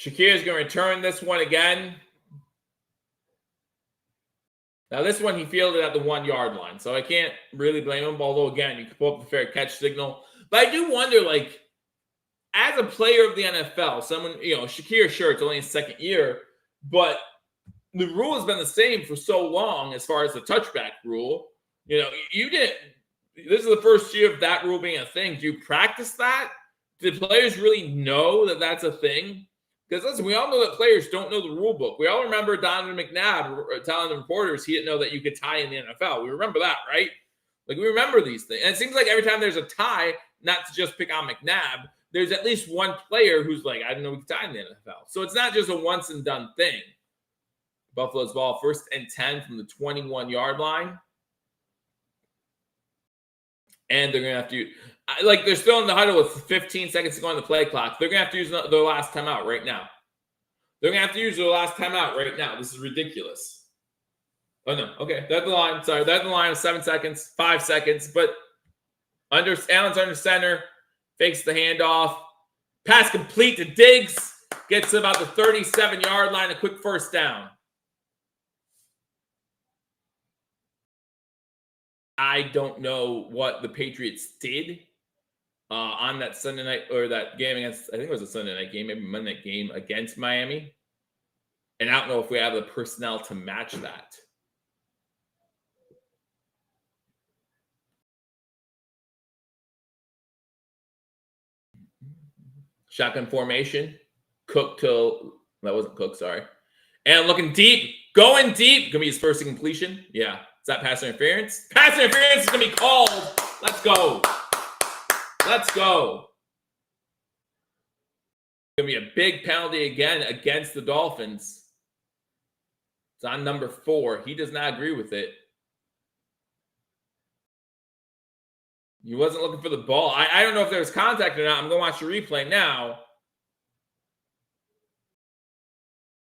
Speaker 1: Shakir is going to return this one again. Now, this one he fielded at the 1 yard line, so I can't really blame him. Although, again, you can pull up the fair catch signal. But I do wonder, like, as a player of the NFL, someone, Shakir, sure, it's only his second year, but the rule has been the same for so long as far as the touchback rule. You didn't. This is the first year of that rule being a thing. Do you practice that? Do players really know that that's a thing? Because listen, we all know that players don't know the rule book. We all remember Donovan McNabb telling the reporters he didn't know that you could tie in the NFL. We remember that, right? Like, we remember these things. And it seems like every time there's a tie, not to just pick on McNabb, there's at least one player who's like, I didn't know we could tie in the NFL. So it's not just a once and done thing. Buffalo's ball, 1st and 10 from the 21-yard line. And they're going to have to, they're still in the huddle with 15 seconds to go on the play clock. They're going to have to use their last timeout right now. They're going to have to use their last timeout right now. This is ridiculous. Oh, no. Okay. That's the line. Sorry. That's the line of 7 seconds, 5 seconds. But Allen's under center, fakes the handoff. Pass complete to Diggs. Gets to about the 37-yard line, a quick first down. I don't know what the Patriots did on that Sunday night, or that game against, I think it was a Sunday night game, maybe Monday night game against Miami. And I don't know if we have the personnel to match that. Shotgun formation. Cook till, that wasn't Cook, sorry. And looking deep, going deep. Gonna be his first completion. Yeah. Is that pass interference? Pass interference is going to be called. Let's go. Let's go. Going to be a big penalty again against the Dolphins. It's on number 4. He does not agree with it. He wasn't looking for the ball. I don't know if there was contact or not. I'm going to watch the replay now.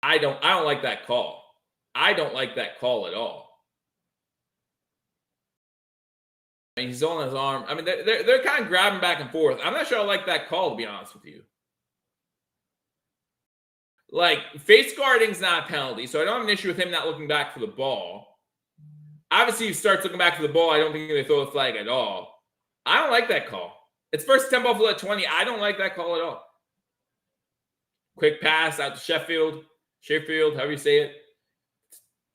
Speaker 1: I don't like that call. I don't like that call at all. He's on his arm. I mean, they're kind of grabbing back and forth. I'm not sure I like that call, to be honest with you. Like, face guarding's not a penalty, so I don't have an issue with him not looking back for the ball. Obviously, he starts looking back for the ball. I don't think they throw the flag at all. I don't like that call. It's 1st and 10 Buffalo at 20. I don't like that call at all. Quick pass out to Sheffield, however you say it.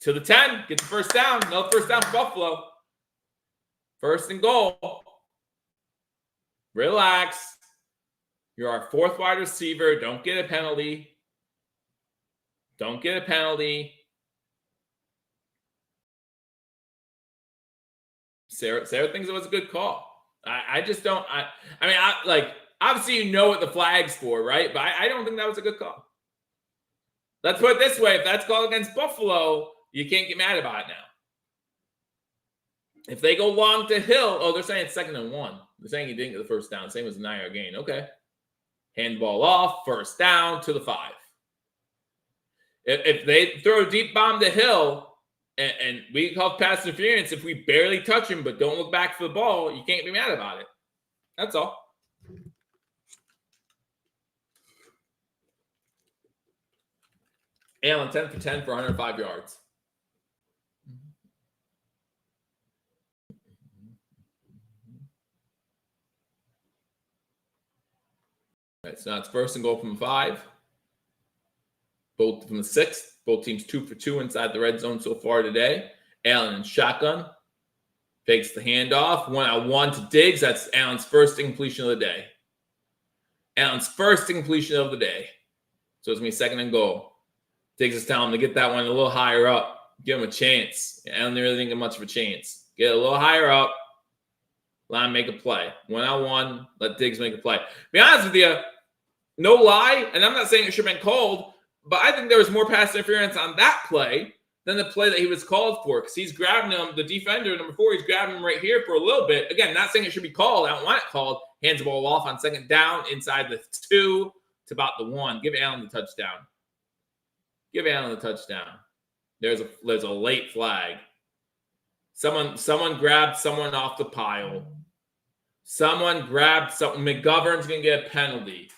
Speaker 1: To the 10. Get the first down. Another first down for Buffalo. 1st and goal. Relax. You're our 4th wide receiver. Don't get a penalty. Don't get a penalty. Sarah thinks it was a good call. I just don't. I mean, obviously you know what the flag's for, right? But I don't think that was a good call. Let's put it this way. If that's called against Buffalo, you can't get mad about it now. If they go long to Hill, they're saying it's 2nd and 1. They're saying he didn't get the first down. Same as a 9-yard gain. Okay. Hand the ball off. 1st down to the 5. If they throw a deep bomb to Hill, and we call pass interference if we barely touch him but don't look back for the ball, you can't be mad about it. That's all. Allen, 10 for 10 for 105 yards. All right, so now it's 1st and goal from 5. Both from the 6th. Both teams 2 for 2 inside the red zone so far today. Allen in shotgun. Fakes the handoff. 1-on-1 to Diggs. That's Allen's first incompletion of the day. Allen's first incompletion of the day. So it's going to be 2nd and goal. Diggs is telling him to get that one a little higher up. Give him a chance. Allen really didn't get much of a chance. Get a little higher up. Let him make a play. 1-on-1. Let Diggs make a play. Be honest with you, no lie, and I'm not saying it should have been called, but I think there was more pass interference on that play than the play that he was called for, because he's grabbing him, the defender, number 4, he's grabbing him right here for a little bit. Again, not saying it should be called. I don't want it called. Hands the ball off on 2nd down inside the 2 to about the 1. Give Allen the touchdown. Give Allen the touchdown. There's a late flag. Someone grabbed someone off the pile. Someone grabbed something. McGovern's going to get a penalty.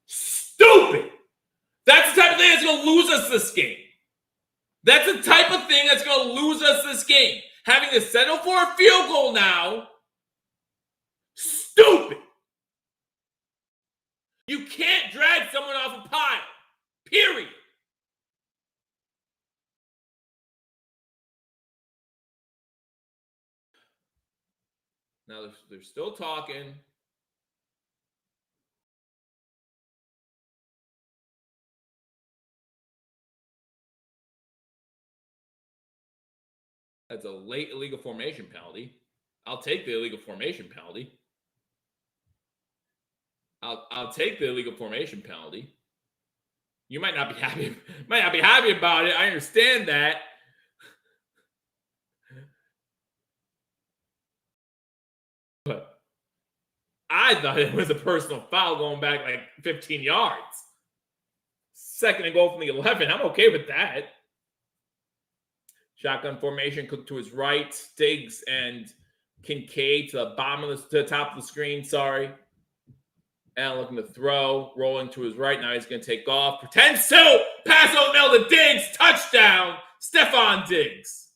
Speaker 1: Stupid. That's the type of thing that's going to lose us this game. That's the type of thing that's going to lose us this game. Having to settle for a field goal now, stupid. You can't drag someone off a pile, period. Now they're still talking. That's a late illegal formation penalty. I'll take the illegal formation penalty. I'll take the illegal formation penalty. You might not be happy about it. I understand that. But I thought it was a personal foul going back like 15 yards. Second and goal from the 11. I'm okay with that. Shotgun formation, Cook to his right. Diggs and Kincaid to the top of the screen. Sorry. And looking to throw, rolling to his right. Now he's going to take off. Pretends to pass over middle to Diggs. Touchdown, Stephon Diggs.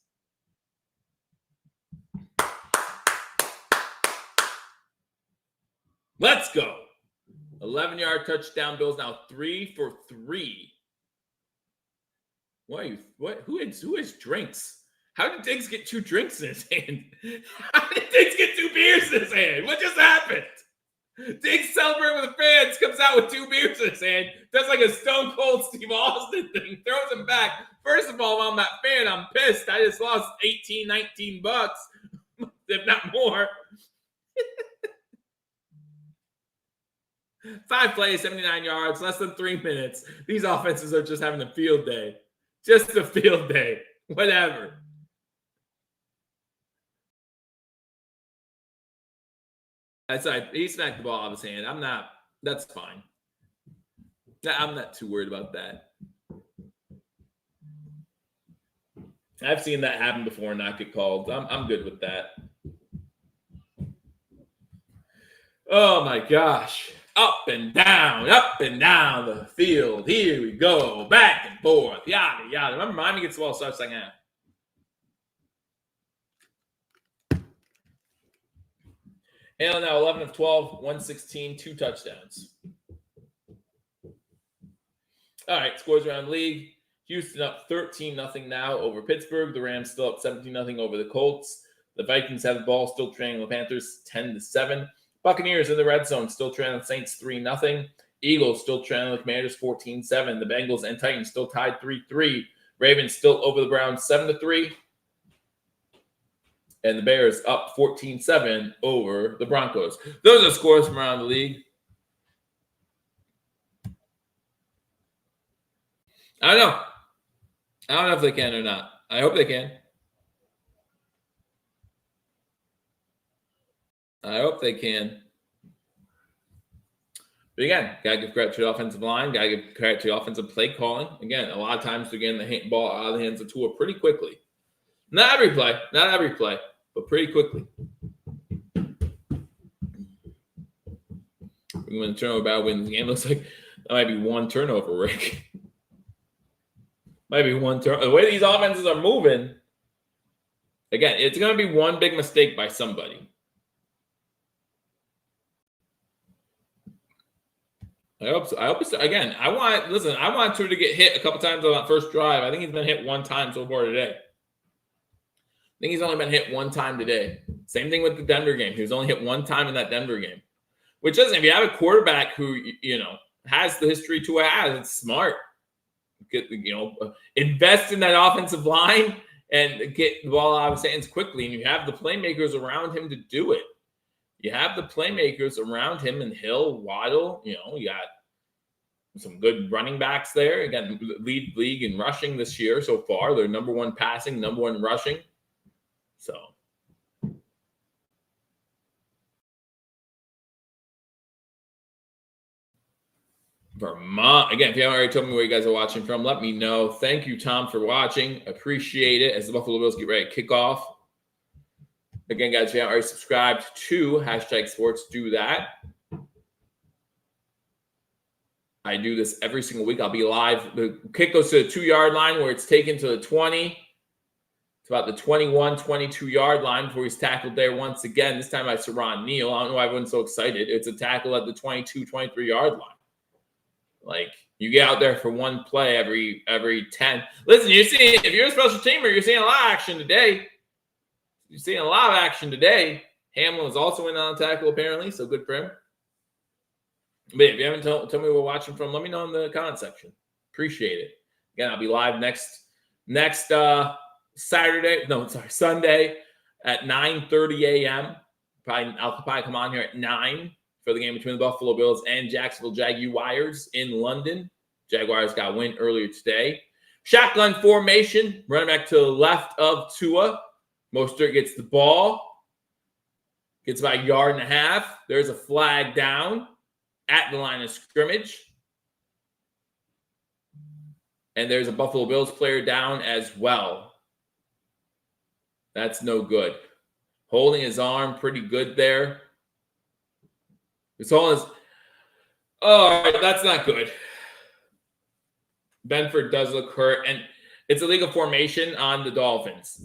Speaker 1: Let's go. 11-yard touchdown. Bills now 3 for 3. Who is drinks? How did Diggs get 2 drinks in his hand? How did Diggs get 2 beers in his hand? What just happened? Diggs celebrating with the fans, comes out with 2 beers in his hand, does like a Stone Cold Steve Austin thing, throws them back. First of all, I'm that fan, I'm pissed. I just lost 18, 19 bucks, if not more. 5 plays, 79 yards, less than 3 minutes. These offenses are just having a field day. Just a field day. Whatever. That's right. He smacked the ball out of his hand. That's fine. I'm not too worried about that. I've seen that happen before and not get called. I'm good with that. Oh my gosh. Up and down the field. Here we go. Back and forth. Yada, yada. Remember, Miami gets the ball starts second half. And now 11 of 12, 116, 2 touchdowns. All right, scores around the league. Houston up 13-0 now over Pittsburgh. The Rams still up 17-0 over the Colts. The Vikings have the ball, still trailing the Panthers 10-7. Buccaneers in the red zone, still trailing the Saints 3-0. Eagles still trailing the Commanders 14-7. The Bengals and Titans still tied 3-3. Ravens still over the Browns 7-3. And the Bears up 14-7 over the Broncos. Those are scores from around the league. I don't know. I don't know if they can or not. I hope they can. I hope they can. But again, got to give credit to the offensive line. Got to give credit to the offensive play calling. Again, a lot of times they're getting the ball out of the hands of Tua pretty quickly. Not every play, but pretty quickly. When the turnover battle wins the game, looks like that might be one turnover, Rick. Might be one turnover. The way these offenses are moving, again, it's going to be one big mistake by somebody. I hope so. Again, I want Tua to get hit a couple times on that first drive. I think he's been hit one time so far today. I think he's only been hit one time today. Same thing with the Denver game. He was only hit one time in that Denver game. Which doesn't, if you have a quarterback who, has the history Tua has, it's smart. Invest in that offensive line and get the ball out of his hands quickly. And you have the playmakers around him to do it. You have the playmakers around him and Hill, Waddle. You got some good running backs there. Again, lead league in rushing this year so far. They're number 1 passing, number 1 rushing. So. Vermont. Again, if you haven't already told me where you guys are watching from, let me know. Thank you, Tom, for watching. Appreciate it as the Buffalo Bills get ready to kick off. Again, guys, if you haven't already subscribed to #Sports, do that. I do this every single week. I'll be live. The kick goes to the 2-yard line where it's taken to the 20. It's about the 21, 22-yard line before he's tackled there once again. This time by Saron Neal. I don't know why everyone's so excited. It's a tackle at the 22, 23-yard line. Like, you get out there for one play every 10. Listen, if you're a special teamer, you're seeing a lot of action today. You're seeing a lot of action today. Hamlin was also in on the tackle, apparently, so good for him. But if you haven't told me where we're watching from, let me know in the comment section. Appreciate it. Again, I'll be live next Sunday at 9:30 a.m. I'll probably come on here at 9 for the game between the Buffalo Bills and Jacksonville Jaguars in London. Jaguars got a win earlier today. Shotgun formation, running back to the left of Tua. Mostert gets the ball. Gets about 1.5 yards. There's a flag down at the line of scrimmage. And there's a Buffalo Bills player down as well. That's no good. Holding his arm pretty good there. It's holding his... Oh, that's not good. Benford does look hurt. And it's a legal formation on the Dolphins.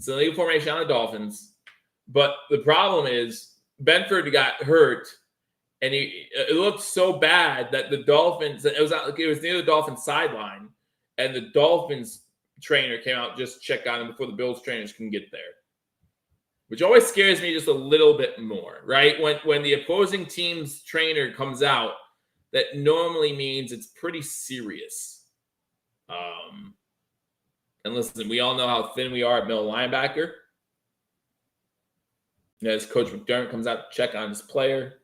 Speaker 1: But the problem is Benford got hurt. And it looked so bad that the Dolphins, it was near the Dolphins sideline, and the Dolphins trainer came out just to check on him before the Bills trainers can get there. Which always scares me just a little bit more, right? When the opposing team's trainer comes out, that normally means it's pretty serious. And listen, we all know how thin we are at middle linebacker. As Coach McDermott comes out to check on his player.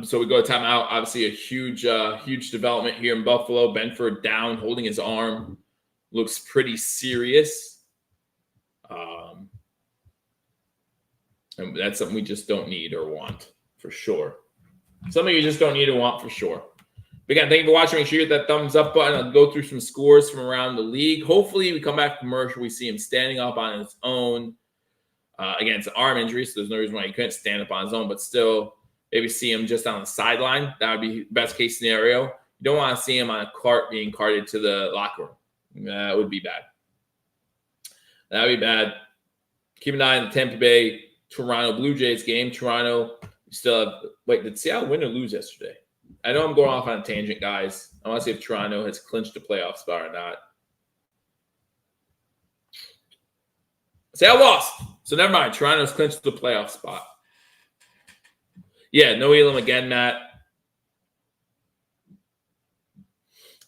Speaker 1: So we go to timeout. Obviously, a huge development here in Buffalo. Benford down, holding his arm. Looks pretty serious. And that's something we just don't need or want, for sure. Something you just don't need or want, for sure. But again, thank you for watching. Make sure you hit that thumbs up button. I'll go through some scores from around the league. Hopefully, we come back from commercial. We see him standing up on his own. Again, it's an arm injury, so there's no reason why he couldn't stand up on his own, but still... Maybe see him just on the sideline. That would be best case scenario. You don't want to see him on a cart being carted to the locker room. That would be bad. That would be bad. Keep an eye on the Tampa Bay Toronto Blue Jays game. Toronto still have. Wait, did Seattle win or lose yesterday? I know I'm going off on a tangent, guys. I want to see if Toronto has clinched a playoff spot or not. Seattle lost. So never mind. Toronto's clinched the playoff spot. Yeah, no Elam again, Matt.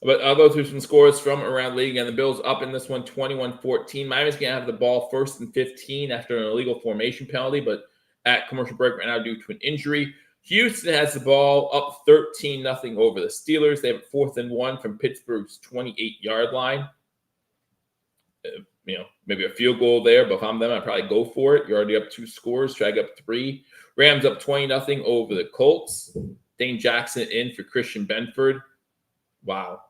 Speaker 1: But I'll go through some scores from around the league. And the Bills up in this one, 21-14. Miami's going to have the ball 1st and 15 after an illegal formation penalty, but at commercial break right now due to an injury. Houston has the ball up 13-0 over the Steelers. They have it 4th and 1 from Pittsburgh's 28-yard line. Maybe a field goal there, but if I'm them, I'd probably go for it. You're already up 2 scores. Drag up 3. Rams up 20-0 over the Colts. Dane Jackson in for Christian Benford. Wow.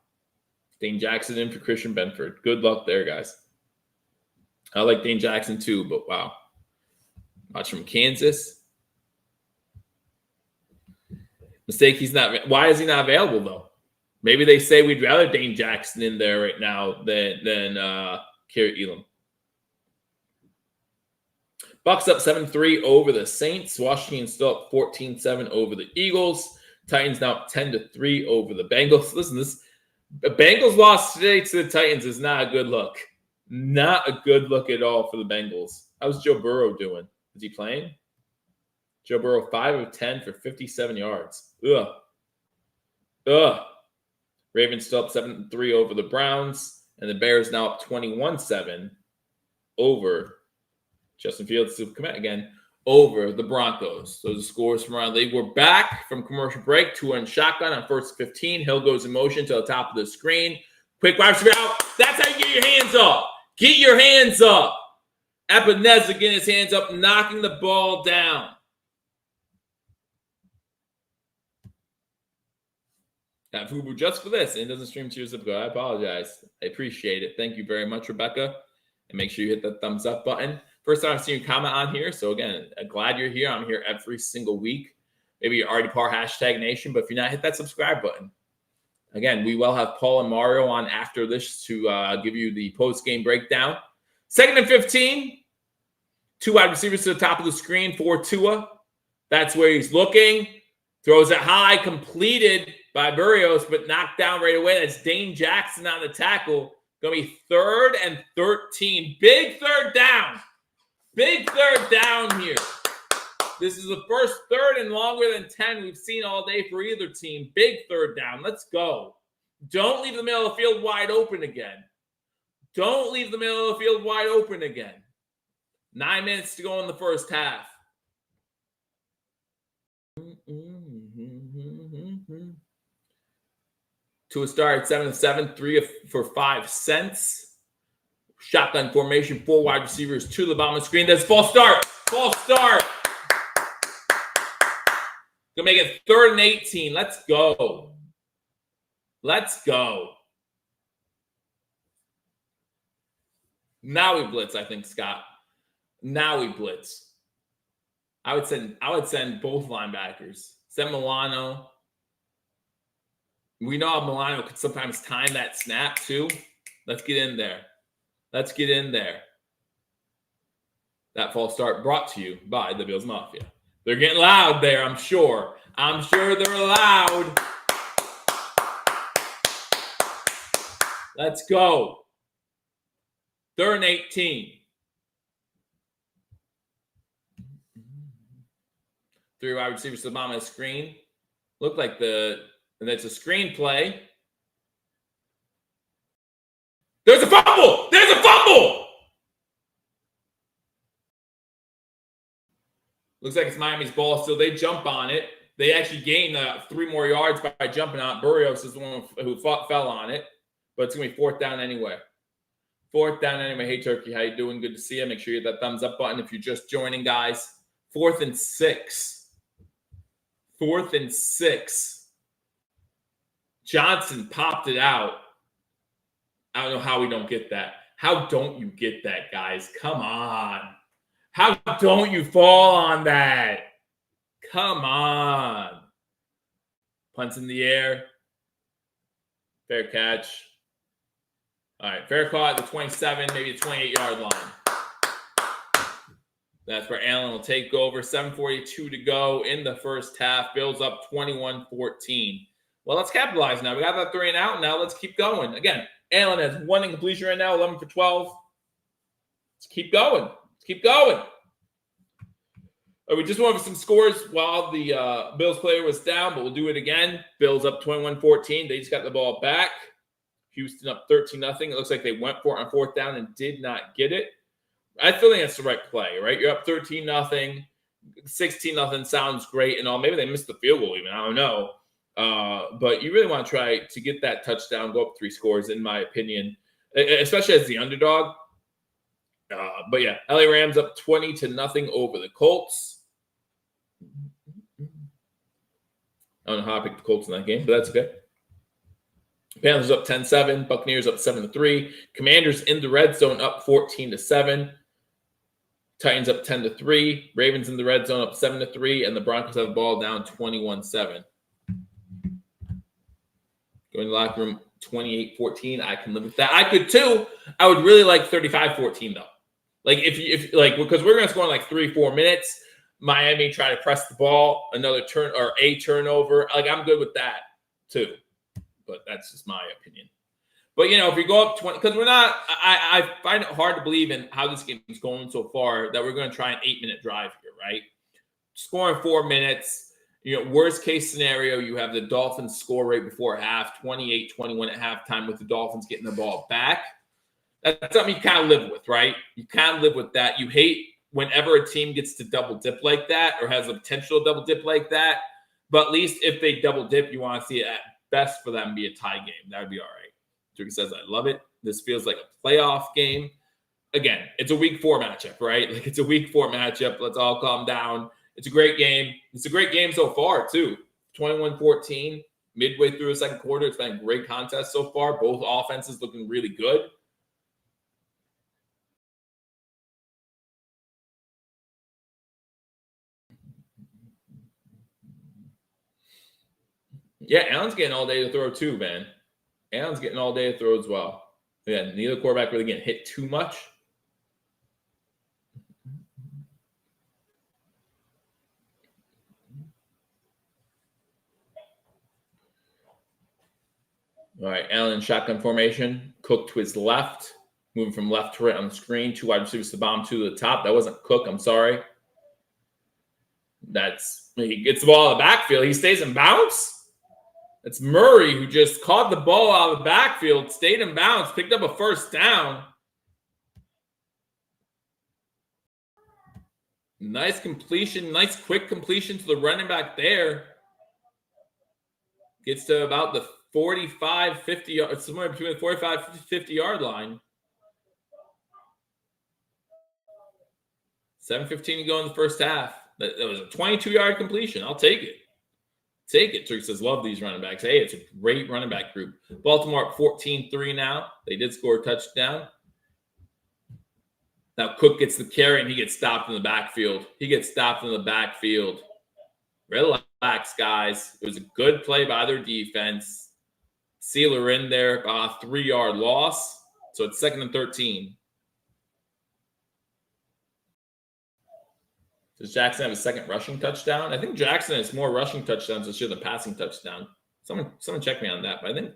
Speaker 1: Dane Jackson in for Christian Benford. Good luck there, guys. I like Dane Jackson too, but wow. Watch from Kansas. Mistake he's not. Why is he not available, though? Maybe they say we'd rather Dane Jackson in there right now than Kerry Elam. Bucks up 7-3 over the Saints. Washington still up 14-7 over the Eagles. Titans now up 10-3 over the Bengals. Listen, the Bengals loss today to the Titans is not a good look. Not a good look at all for the Bengals. How's Joe Burrow doing? Is he playing? Joe Burrow 5 of 10 for 57 yards. Ugh. Ravens still up 7-3 over the Browns. And the Bears now up 21-7 over Justin Fields to come out again over the Broncos. Those are scores from around the league. We're back from commercial break. 2-1 shotgun on 1st and 15. Hill goes in motion to the top of the screen. Quick wide receiver out. That's how you get your hands up. Get your hands up. Epineza getting his hands up, knocking the ball down. Got FUBU just for this, and it doesn't stream to your zip code. I apologize. I appreciate it. Thank you very much, Rebecca. And make sure you hit that thumbs up button. First time I've seen you comment on here. So again, glad you're here. I'm here every single week. Maybe you're already part hashtag nation, but if you're not, hit that subscribe button. Again, we will have Paul and Mario on after this to give you the post-game breakdown. 2nd and 15. 2 wide receivers to the top of the screen for Tua. That's where he's looking. Throws it high, completed by Burrios, but knocked down right away. That's Dane Jackson on the tackle. Going to be 3rd and 13. Big third down. Big third down here. This is the first 3rd and longer than 10 we've seen all day for either team. Big third down. Let's go. Don't leave the middle of the field wide open again. Don't leave the middle of the field wide open again. 9 minutes to go in the first half. To a start, 7-7, 3 for 5 cents. Shotgun formation, 4 wide receivers to the bottom of the screen. That's false start. False start. Gonna make it 3rd and 18. Let's go. Let's go. Now we blitz, I think, Scott. Now we blitz. I would send both linebackers. Send Milano. We know how Milano could sometimes time that snap too. Let's get in there. Let's get in there. That false start brought to you by the Bills Mafia. They're getting loud there, I'm sure. I'm sure they're loud. Let's go. 3rd and 18. 3 wide receivers to the bottom of the screen. Looked like and that's a screen play. There's a fumble! There's a fumble! Looks like it's Miami's ball still. They jump on it. They actually gain 3 more yards by jumping on it. Burrios is the one who fell on it. But it's going to be 4th down anyway. 4th down anyway. Hey, Turkey, how you doing? Good to see you. Make sure you hit that thumbs up button if you're just joining, guys. 4th and 6. 4th and 6. Johnson popped it out. I don't know how we don't get that. How don't you get that, guys? Come on. How don't you fall on that? Come on. Punts in the air. Fair catch. All right, fair call at the 27, maybe the 28-yard line. That's where Allen will take over. 7:42 to go in the first half. Bills up 21-14. Well, let's capitalize now. We got that 3 and out. Now let's keep going. Again, Allen has 1 incompletion right now, 11 for 12. Let's keep going. Let's keep going. We just went over some scores while the Bills player was down, but we'll do it again. Bills up 21-14. They just got the ball back. Houston up 13-0. It looks like they went for it on 4th down and did not get it. I still think that's the right play, right? You're up 13-0. 16-0 sounds great and all. Maybe they missed the field goal even. I don't know. But you really want to try to get that touchdown, go up 3 scores, in my opinion, especially as the underdog. But yeah, LA Rams up 20-0 over the Colts. I don't know how I picked the Colts in that game, but that's okay. Panthers up 10-7. Buccaneers up 7-3. Commanders in the red zone up 14-7. Titans up 10-3. Ravens in the red zone up 7-3. And the Broncos have the ball down 21-7. Going to the locker room 28-14. I can live with that. I could too. I would really like 35-14 though. Like if because we're going to score in like 3-4 minutes. Miami try to press the ball, another turn or a turnover. Like I'm good with that too. But that's just my opinion. But, if you go up 20, because we're not, I find it hard to believe in how this game is going so far that we're going to try an 8-minute drive here, right? Scoring 4 minutes. Worst case scenario, you have the Dolphins score right before half, 28-21 at halftime with the Dolphins getting the ball back. That's something you kind of live with, right? You kind of live with that. You hate whenever a team gets to double dip like that or has a potential double dip like that. But at least if they double dip, you want to see it at best for them be a tie game. That would be all right. Turkey says, I love it. This feels like a playoff game. Again, it's a week 4 matchup, right? Like it's a week 4 matchup. Let's all calm down. It's a great game. It's a great game so far, too. 21-14, midway through the second quarter. It's been a great contest so far. Both offenses looking really good. Yeah, Allen's getting all day to throw too, man. Allen's getting all day to throw as well. Yeah, neither quarterback really getting hit too much. All right, Allen shotgun formation. Cook to his left. Moving from left to right on the screen. 2 wide receivers to the bottom, 2 to the top. That wasn't Cook. I'm sorry. He gets the ball out of the backfield. He stays in bounds. It's Murray who just caught the ball out of the backfield, stayed in bounds, picked up a first down. Nice completion, nice quick completion to the running back there. Gets to about the 45, 50, somewhere between the 45 and 50 yard line. 7:15 to go in the first half. That was a 22-yard completion. I'll take it. Take it. Turk says, love these running backs. Hey, it's a great running back group. Baltimore up 14-3 now. They did score a touchdown. Now Cook gets the carry, and he gets stopped in the backfield. Relax, guys. It was a good play by their defense. Sealer in there, about a 3-yard loss. So it's 2nd and 13. Does Jackson have a second rushing touchdown? I think Jackson has more rushing touchdowns this year than passing touchdown. Someone check me on that. But I think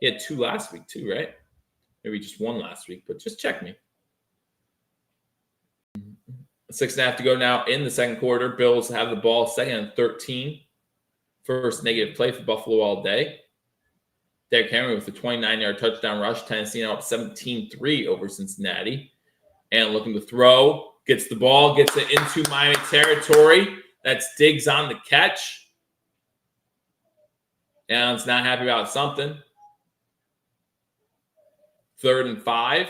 Speaker 1: he had 2 last week too, right? Maybe just 1 last week, but just check me. 6.5 to go now in the second quarter. Bills have the ball, 2nd and 13. First negative play for Buffalo all day. Derrick Henry with a 29-yard touchdown rush. Tennessee now up 17-3 over Cincinnati. And looking to throw. Gets the ball, gets it into Miami territory. That's Diggs on the catch. Allen's not happy about something. 3rd and 5.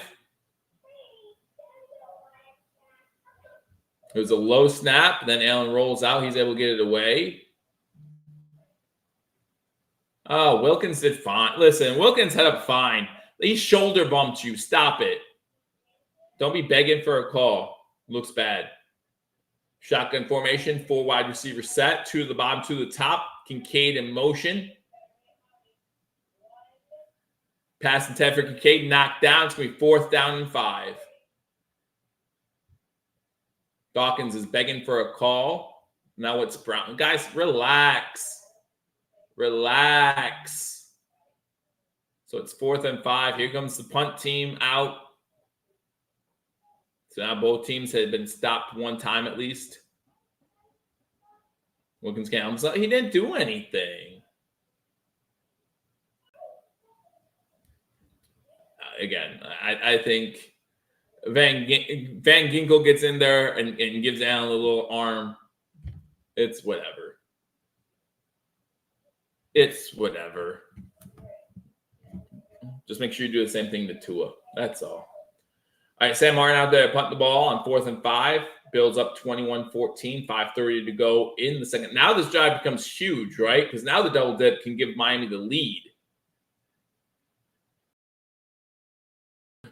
Speaker 1: It was a low snap. Then Allen rolls out. He's able to get it away. Oh, Wilkins did fine. Listen, Wilkins had up fine. He shoulder bumped you. Stop it. Don't be begging for a call. Looks bad. Shotgun formation, 4 wide receiver set, 2 to the bottom, 2 to the top. Kincaid in motion. Pass intent for Kincaid, knocked down. It's going to be 4th down and 5. Dawkins is begging for a call. Now it's Brown. Guys, relax. Relax. So it's 4th and 5. Here comes the punt team out. So now both teams had been stopped 1 time at least. Wilkins can't. He didn't do anything. Again, I think Van Ginkel gets in there and gives Allen a little arm. It's whatever. It's whatever. Just make sure you do the same thing to Tua. That's all. All right, Sam Martin out there to punt the ball on 4th and 5. Bills up 21-14, 5:30 to go in the second. Now this drive becomes huge, right? Because now the double dip can give Miami the lead.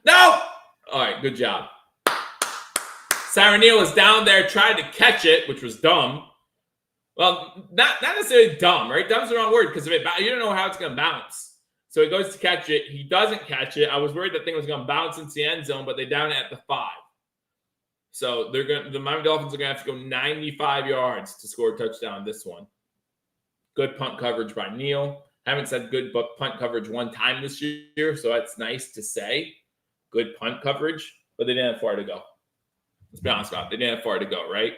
Speaker 1: No! All right, good job. Saranil was down there, tried to catch it, which was dumb. Well, not necessarily dumb, right? Dumb's the wrong word because you don't know how it's going to bounce. So he goes to catch it. He doesn't catch it. I was worried that thing was going to bounce into the end zone, but they down it at the 5. So the Miami Dolphins are going to have to go 95 yards to score a touchdown this one. Good punt coverage by Neal. Haven't said good punt coverage 1 time this year, so that's nice to say. Good punt coverage, but they didn't have far to go. Let's be honest about it. They didn't have far to go, right?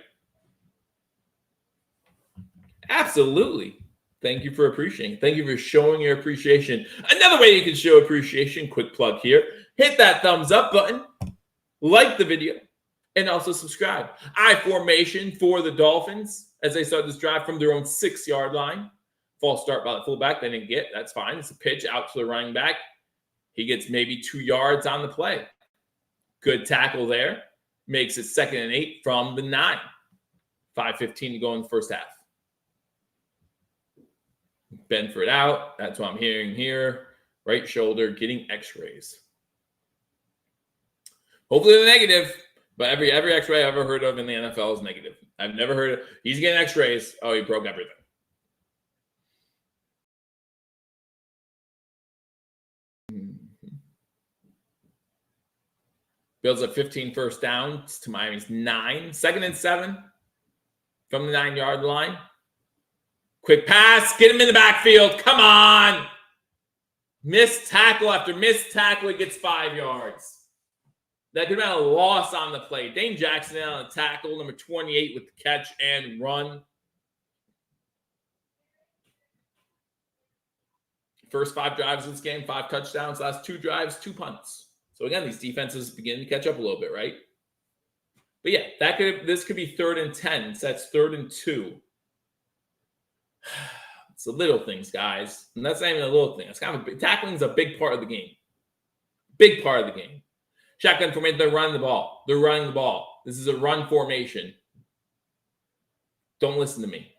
Speaker 1: Absolutely. Thank you for appreciating. Thank you for showing your appreciation. Another way you can show appreciation, quick plug here, hit that thumbs up button, like the video, and also subscribe. I formation for the Dolphins as they start this drive from their own 6-yard line. False start by the fullback. They didn't get. That's fine. It's a pitch out to the running back. He gets maybe 2 yards on the play. Good tackle there. Makes it 2nd and 8 from the 9. 5:15 to go in the first half. Benford out. That's what I'm hearing here. Right shoulder getting x-rays. Hopefully they're negative, but every x-ray I've ever heard of in the NFL is negative. I've never heard of, he's getting x-rays. Oh, he broke everything. Bills at 15 first downs to Miami's 9. 2nd and 7 from the 9-yard line. Quick pass. Get him in the backfield. Come on. Missed tackle after missed tackle. He gets 5 yards. That could have been a loss on the play. Dane Jackson on the tackle. Number 28 with the catch and run. First 5 drives of this game, 5 touchdowns. Last 2 drives, 2 punts. So again, these defenses beginning to catch up a little bit, right? But yeah, this could be 3rd and 10. So that's 3rd and 2. It's the little things, guys. And that's not even a little thing. It's kind of tackling is a big part of the game. Big part of the game. Shotgun formation, they're running the ball. They're running the ball. This is a run formation. Don't listen to me.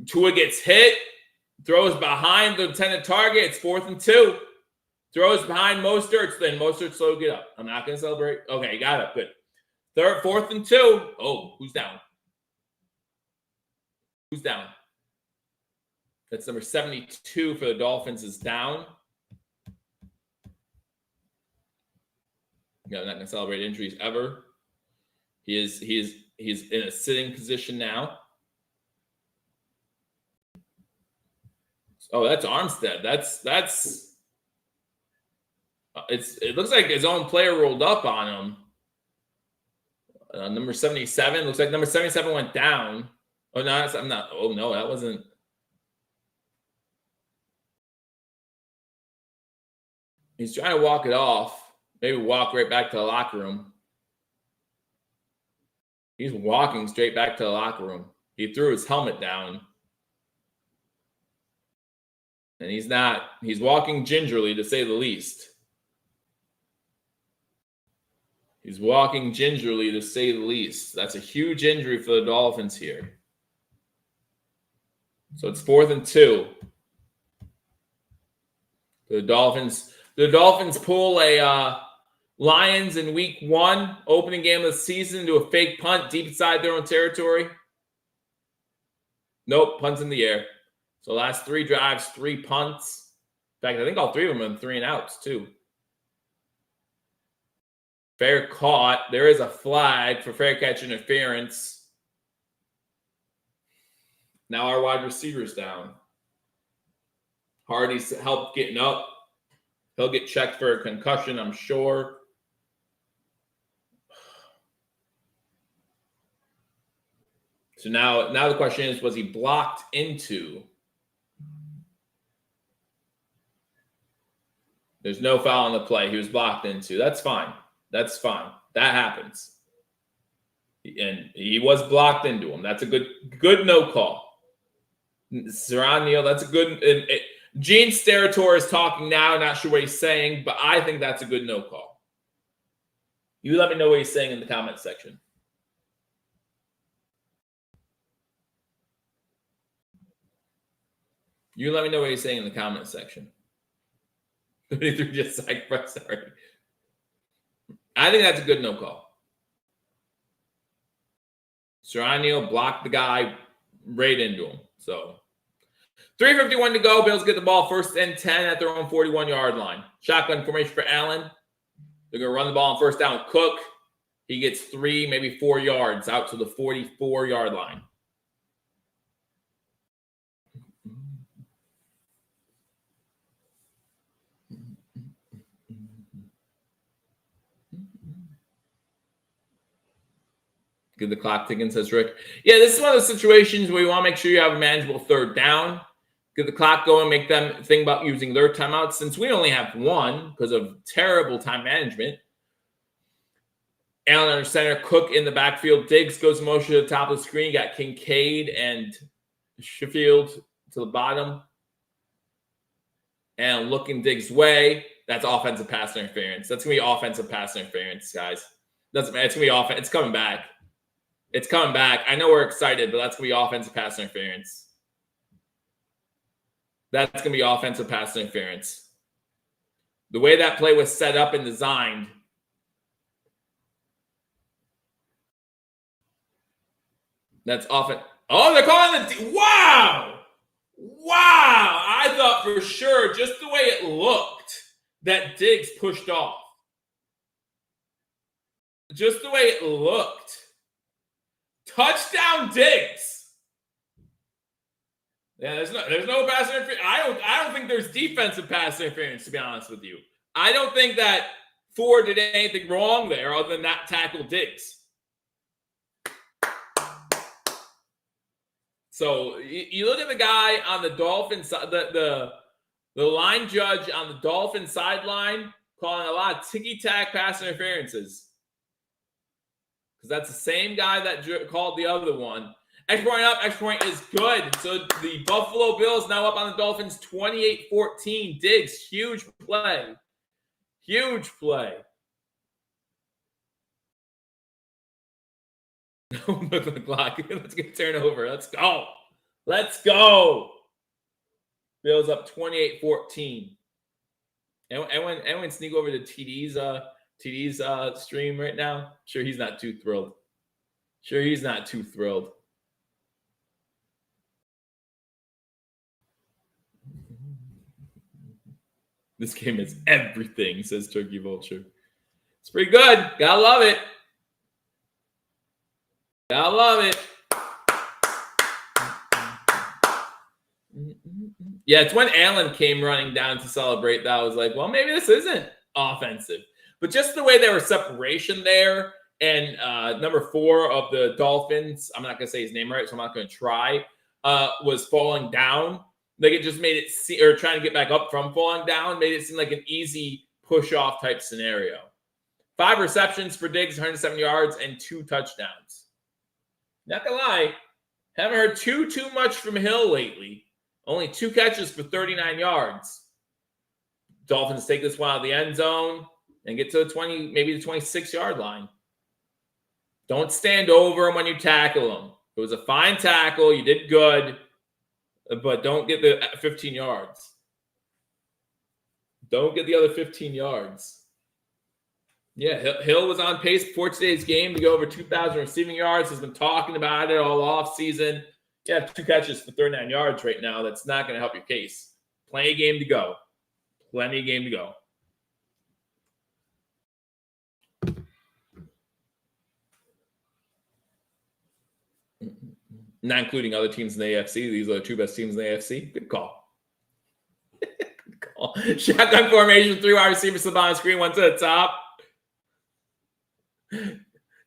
Speaker 1: Tua gets hit, throws behind the intended target. It's 4th and 2. Throws behind Mostert, then Mostert slow get up. I'm not going to celebrate. Okay, got it. Good. 4th and 2. Oh, who's down? Who's down? That's number 72 for the Dolphins is down. Yeah, I'm not going to celebrate injuries ever. He's in a sitting position now. Oh, that's Armstead. It looks like his own player rolled up on him. Number 77 looks like number 77 went down. Oh no, I'm not. Oh no, that wasn't. He's trying to walk it off. Maybe walk right back to the locker room. He's walking straight back to the locker room. He threw his helmet down. And he's walking gingerly, to say the least. He's walking gingerly, to say the least. That's a huge injury for the Dolphins here. So it's 4th and 2. The Dolphins pull a Lions in week 1, opening game of the season, do a fake punt deep inside their own territory. Nope, punt's in the air. So last 3 drives, 3 punts. In fact, I think all 3 of them are 3 and outs too. Fair caught. There is a flag for fair catch interference. Now our wide receiver's down. Hardy's helped getting up. He'll get checked for a concussion, I'm sure. So now the question is, was he blocked into? There's no foul on the play. He was blocked into. That's fine. That's fine. That happens. And he was blocked into him. That's a good no call. Saran Neal, that's a good. Gene Steratore is talking now. Not sure what he's saying, but I think that's a good no call. You let me know what he's saying in the comment section. You let me know what he's saying in the comment section. Just like press, sorry. I think that's a good no call. Saran Neal blocked the guy right into him. So 3:51 to go. Bills get the ball 1st and 10 at their own 41-yard line. Shotgun formation for Allen. They're going to run the ball on 1st down. Cook. He gets 3, maybe 4 yards out to the 44-yard line. Get the clock ticking, says Rick. Yeah, this is one of those situations where you want to make sure you have a manageable 3rd down. Get the clock going, make them think about using their timeouts. Since we only have 1 because of terrible time management. Allen under center, Cook in the backfield. Diggs goes motion to the top of the screen. You got Kincaid and Sheffield to the bottom. And looking Diggs' way. That's offensive pass interference. That's going to be offensive pass interference, guys. Doesn't matter. It's going to be offense. It's coming back. It's coming back. I know we're excited, but that's going to be offensive pass interference. That's going to be offensive pass interference. The way that play was set up and designed. That's often. Oh, they're calling the. Wow! Wow! I thought for sure, just the way it looked, that Diggs pushed off. Just the way it looked. Touchdown Diggs. Yeah, there's no pass interference. I don't think there's defensive pass interference, to be honest with you. I don't think that Ford did anything wrong there other than not tackle Diggs. So you look at the guy on the Dolphins, the line judge on the Dolphins sideline calling a lot of ticky-tack pass interferences. Because that's the same guy that called the other one. Extra point up, extra point is good. So the Buffalo Bills now up on the Dolphins 28-14. Diggs, huge play. Huge play. Look at the clock. Let's get turnover. Let's go. Let's go. Bills up 28-14. Anyone sneak over to TD's stream right now? Sure, he's not too thrilled. This game is everything, says Turkey Vulture. It's pretty good. Gotta love it. Gotta love it. Yeah, it's when Allen came running down to celebrate that I was like, well, maybe this isn't offensive. But just the way there was separation there, and number 4 of the Dolphins, I'm not going to say his name right, so I'm not going to try, was falling down. Like it just made it seem, or trying to get back up from falling down, made it seem like an easy push-off type scenario. 5 receptions for Diggs, 107 yards, and 2 touchdowns. Not going to lie, haven't heard too much from Hill lately. Only 2 catches for 39 yards. Dolphins take this one out of the end zone and get to the 20, maybe the 26-yard line. Don't stand over him when you tackle him. It was a fine tackle. You did good, but don't get the 15 yards. Don't get the other 15 yards. Yeah, Hill was on pace before today's game to go over 2,000 receiving yards. Has been talking about it all off season. Yeah, 2 catches for 39 yards right now. That's not going to help your case. Plenty of game to go. Not including other teams in the AFC. These are the 2 best teams in the AFC. Good call. Good call. Shotgun formation, 3 wide receivers to the bottom screen, 1 to the top.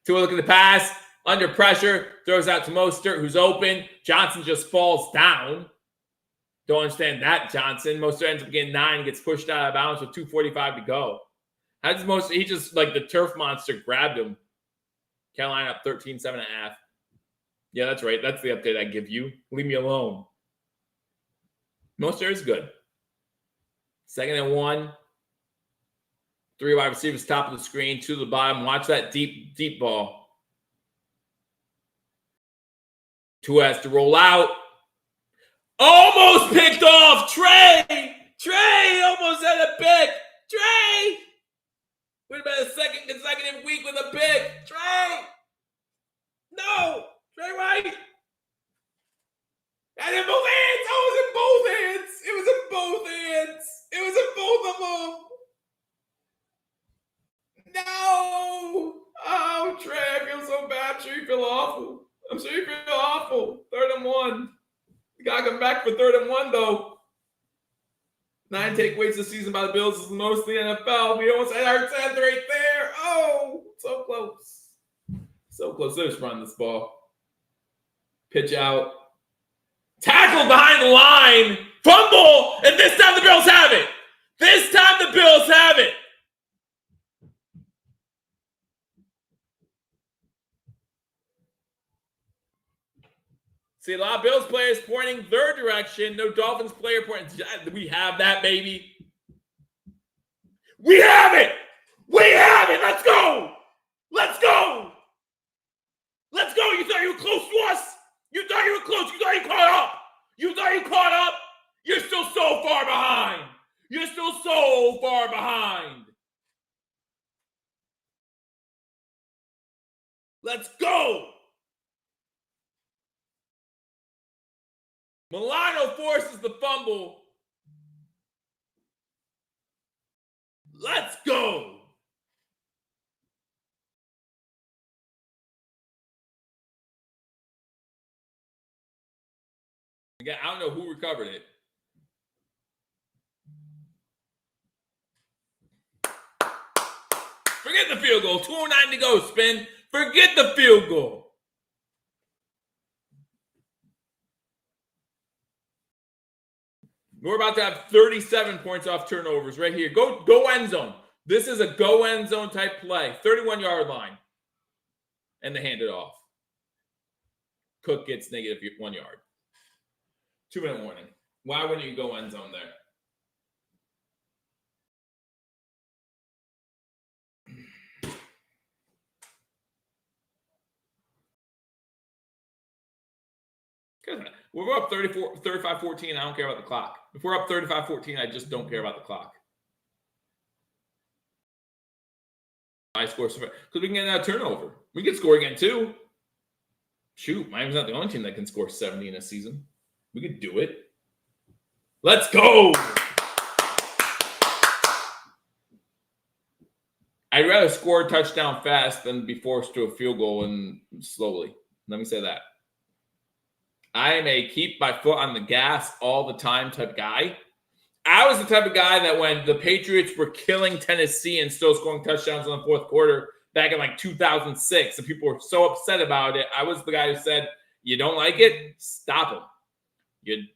Speaker 1: Tua look at the pass. Under pressure, throws out to Mostert, who's open. Johnson just falls down. Don't understand that, Johnson. Mostert ends up getting 9, gets pushed out of bounds with 2:45 to go. How does Mostert? He just, like the turf monster, grabbed him. Carolina up 13-7.5. Yeah, that's right. That's the update I give you. Leave me alone. Mostert is good. 2nd and 1. 3 wide receivers, top of the screen, 2 to the bottom. Watch that deep ball. Tua has to roll out. Almost picked off. Trey almost had a pick. Trey would have been a 2nd consecutive week with a pick. Trey. No. Trey White. And in both hands. Oh, it was in both hands. It was in both hands. It was in both of them. No. Oh, Trey, I feel so bad. I'm sure you feel awful. 3rd and 1. You got to come back for 3rd and 1, though. 9 takeaways this season by the Bills is the most in the NFL. We almost had our 10th right there. Oh, so close. So close. Let's run this ball. Pitch out. Tackle behind the line. Fumble. And this time the Bills have it. See, a lot of Bills players pointing their direction. No Dolphins player pointing. We have that, baby. We have it. Let's go. You thought you were close to us? You thought you were close. You thought you caught up. You're still so far behind. Let's go. Milano forces the fumble. Let's go. Again, I don't know who recovered it. Forget the field goal. 2:09 to go, Spin. Forget the field goal. We're about to have 37 points off turnovers right here. Go end zone. This is a go end zone type play. 31-yard line. And they hand it off. Cook gets negative 1 yard. 2-minute warning. Why wouldn't you go end zone there? We're up 35-14. I don't care about the clock. If we're up 35-14, I just don't care about the clock. I score because we can get that turnover. We can score again too. Shoot, Miami's not the only team that can score 70 in a season. We could do it. Let's go. I'd rather score a touchdown fast than be forced to a field goal and slowly. Let me say that. I am a keep my foot on the gas all the time type guy. I was the type of guy that when the Patriots were killing Tennessee and still scoring touchdowns in the fourth quarter back in like 2006, and people were so upset about it, I was the guy who said, you don't like it? Stop them.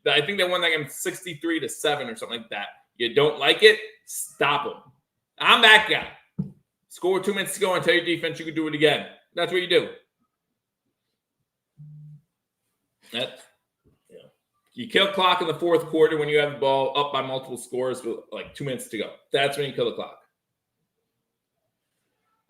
Speaker 1: I think they won that game 63-7 or something like that. You don't like it? Stop them. I'm that guy. Score 2 minutes to go and tell your defense you can do it again. That's what you do. You kill clock in the fourth quarter when you have the ball up by multiple scores with like 2 minutes to go. That's when you kill the clock.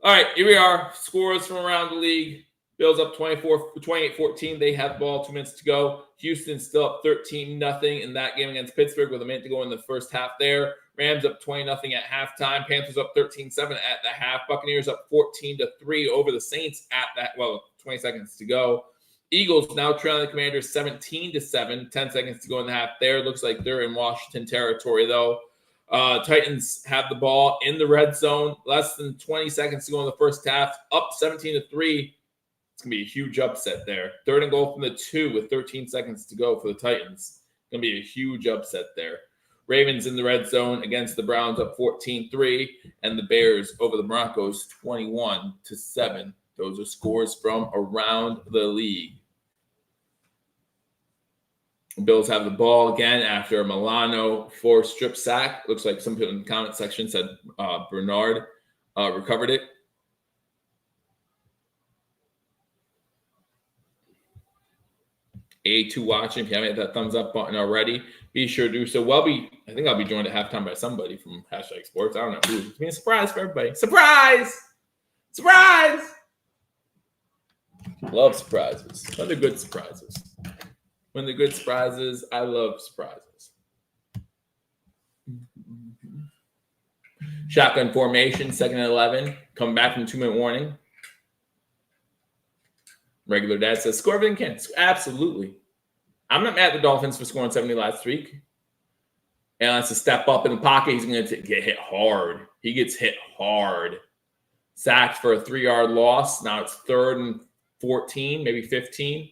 Speaker 1: All right, here we are. Scores from around the league. Bills up 28-14. They have the ball, 2 minutes to go. Houston still up 13-0 in that game against Pittsburgh with a minute to go in the first half there. Rams up 20-0 at halftime. Panthers up 13-7 at the half. Buccaneers up 14-3 over the Saints at that, 20 seconds to go. Eagles now trailing the Commanders 17-7. 10 seconds to go in the half there. Looks like they're in Washington territory, though. Titans have the ball in the red zone. Less than 20 seconds to go in the first half. Up 17-3. It's going to be a huge upset there. 3rd and goal from the 2 with 13 seconds to go for the Titans. Going to be a huge upset there. Ravens in the red zone against the Browns up 14-3. And the Bears over the Broncos 21-7. Those are scores from around the league. The Bills have the ball again after a Milano forced strip sack. Looks like some people in the comment section said Bernard recovered it. A2 watching. If you haven't hit that thumbs up button already, be sure to do so. I think I'll be joined at halftime by somebody from #sports. I don't know who. It's being a surprise for everybody. Surprise! Surprise! Love surprises. When they're good surprises. When they're good surprises, I love surprises. Shotgun formation, 2nd and 11. Come back from 2-minute warning. Regular dad says, score everything can. Absolutely. I'm not mad at the Dolphins for scoring 70 last week. And that's a step up in the pocket. He's going to get hit hard. He gets hit hard. Sacked for a 3-yard loss. Now it's 3rd and 14, maybe 15.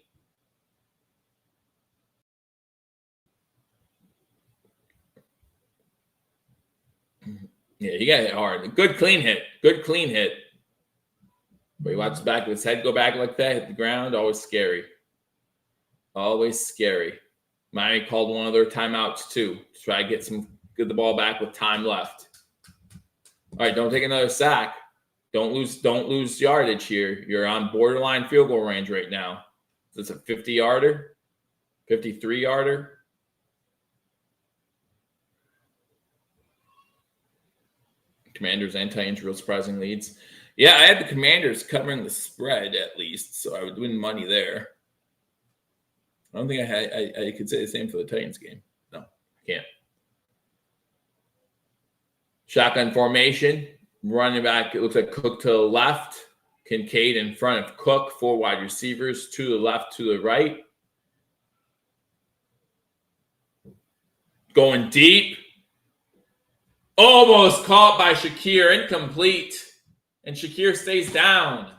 Speaker 1: Yeah, he got hit hard. Good clean hit. Good clean hit. But he watches back of his head go back like that, hit the ground. Always scary. Always scary. Miami called one of their timeouts too to try to get the ball back with time left. All right, don't take another sack. Don't lose yardage here. You're on borderline field goal range right now. It's a 50-yarder, 53-yarder. Commanders and Titans real surprising leads. Yeah, I had the Commanders covering the spread at least, so I would win money there. I don't think I could say the same for the Titans game. No, I can't. Shotgun formation. Running back, it looks like Cook to the left. Kincaid in front of Cook. 4 wide receivers to the left, to the right. Going deep. Almost caught by Shakir. Incomplete. And Shakir stays down.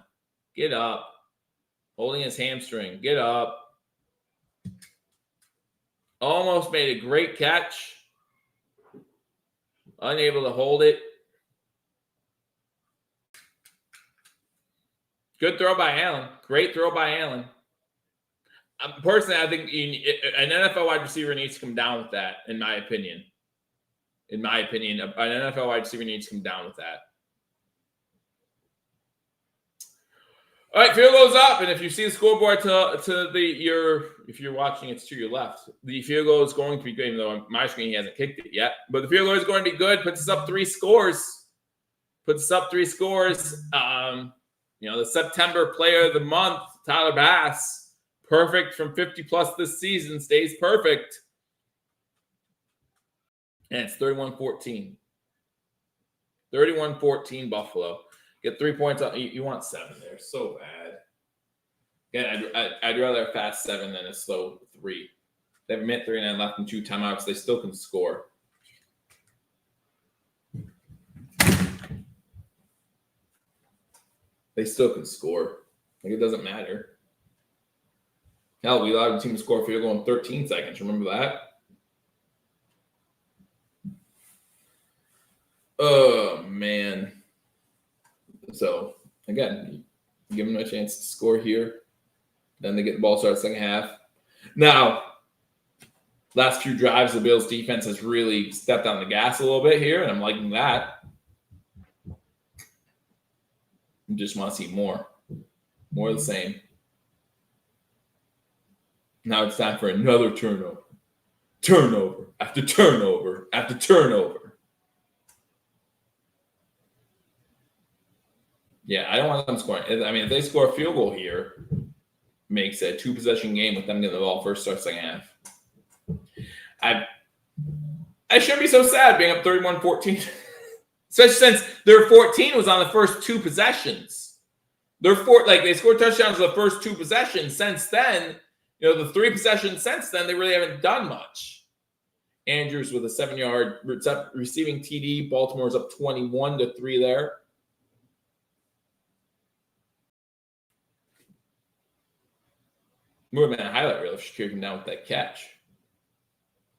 Speaker 1: Get up. Holding his hamstring. Get up. Almost made a great catch. Unable to hold it. Good throw by Allen. Great throw by Allen. Personally, I think an NFL wide receiver needs to come down with that, in my opinion. In my opinion, an NFL wide receiver needs to come down with that. All right, field goes up, and if you see the scoreboard if you're watching, it's to your left. The field goal is going to be good, even though on my screen he hasn't kicked it yet. But the field goal is going to be good. Puts us up 3 scores. The September Player of the Month, Tyler Bass, perfect from 50 plus this season, stays perfect. And it's 31-14. 31-14 Buffalo. Get 3 points out. You want 7 there. So bad. Again, I'd rather have fast 7 than a slow 3. They have a minute 39 left and 2 timeouts. They still can score. They still can score. Like, it doesn't matter. Hell, we allowed the team to score a field goal in 13 seconds. Remember that? Oh, man. So, again, give them a chance to score here. Then they get the ball started second half. Now, last few drives, the Bills' defense has really stepped on the gas a little bit here, and I'm liking that. I just want to see more. More of the same. Now it's time for another turnover. Turnover after turnover after turnover. Yeah, I don't want them scoring. I mean, if they score a field goal here, makes a 2-possession game with them getting the ball first, start second half. I shouldn't be so sad being up 31-14. Especially since their 14 was on the first 2 possessions. They scored touchdowns on the first 2 possessions. Since then, the 3 possessions since then, they really haven't done much. Andrews with a 7-yard receiving TD. Baltimore's up 21-3 there. Would have been a highlight reel if Shakir came down with that catch.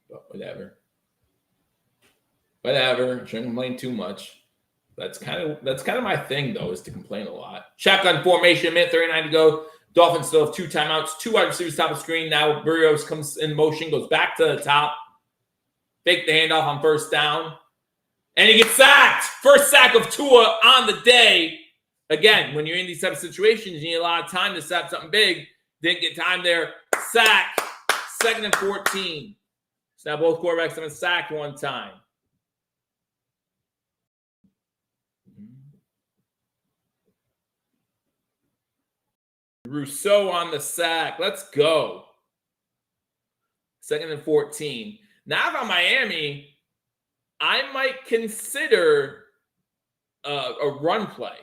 Speaker 1: But whatever. Shouldn't complain too much. That's kind of my thing, though, is to complain a lot. Shotgun formation, minute 39 to go. Dolphins still have 2 timeouts. 2 wide receivers top of the screen. Now Burrios comes in motion, goes back to the top. Fake the handoff on first down. And he gets sacked. First sack of Tua on the day. Again, when you're in these type of situations, you need a lot of time to set up something big. Didn't get time there. Sack. 2nd and 14. So now both quarterbacks have been sacked one time. Rousseau on the sack. Let's go. 2nd and 14. Now if I'm Miami, I might consider a run play.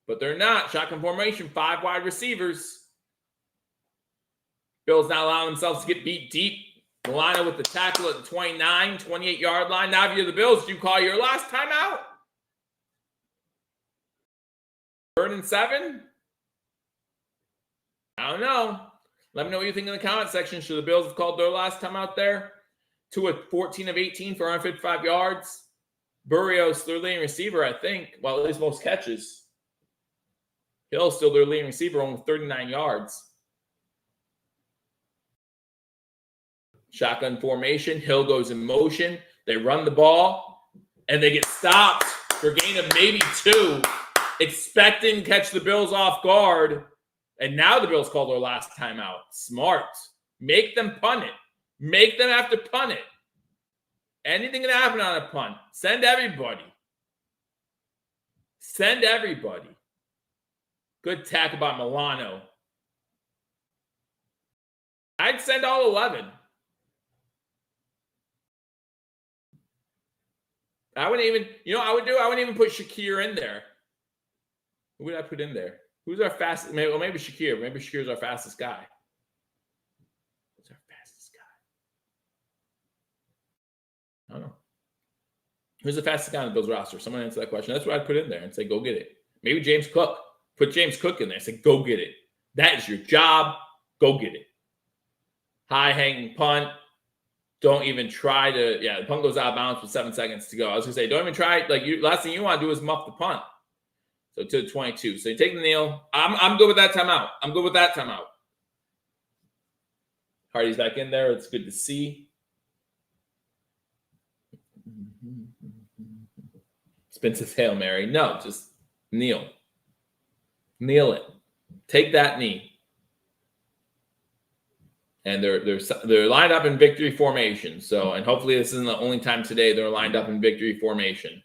Speaker 1: But they're not. Shotgun formation, 5 wide receivers. Bills not allowing themselves to get beat deep. Milano with the tackle at the 29, 28-yard line. Now if you're the Bills, do you call your last timeout? 3rd and 7? I don't know. Let me know what you think in the comment section. Should the Bills have called their last time out there? Tua 14 of 18 for 155 yards. Burrios, their leading receiver, I think. Well, at least most catches. Hill's still their leading receiver, only 39 yards. Shotgun formation. Hill goes in motion. They run the ball, and they get stopped for a gain of maybe 2, expecting to catch the Bills off guard. And now the Bills call their last timeout. Smart. Make them punt it. Make them have to punt it. Anything can happen on a punt. Send everybody. Send everybody. Good tackle by Milano. I'd send all 11. I wouldn't even, I wouldn't even put Shakir in there. Who would I put in there? Who's our fastest? Maybe Shakir. Maybe Shakir's our fastest guy. Who's our fastest guy? I don't know. Who's the fastest guy on the Bills roster? Someone answer that question. That's what I'd put in there and say, go get it. Maybe James Cook. Put James Cook in there and say, go get it. That is your job. Go get it. high-hanging punt. Don't even try to, the punt goes out of bounds with 7 seconds to go. I was going to say, don't even try, last thing you want to do is muff the punt. So to 22. So you take the kneel. I'm good with that timeout. Hardy's back in there. It's good to see. Expensive Hail Mary. No, just kneel. Kneel it. Take that knee. And they're lined up in victory formation. So, and hopefully this isn't the only time today they're lined up in victory formation.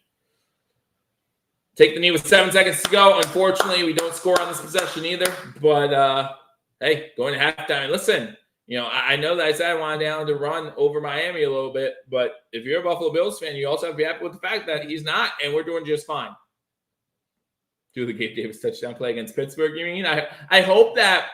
Speaker 1: Take the knee with 7 seconds to go. Unfortunately, we don't score on this possession either. But, hey, going to halftime. And listen, I know that I said I wanted Allen to run over Miami a little bit. But if you're a Buffalo Bills fan, you also have to be happy with the fact that he's not, and we're doing just fine. Do the Gabe Davis touchdown play against Pittsburgh, you mean? I hope that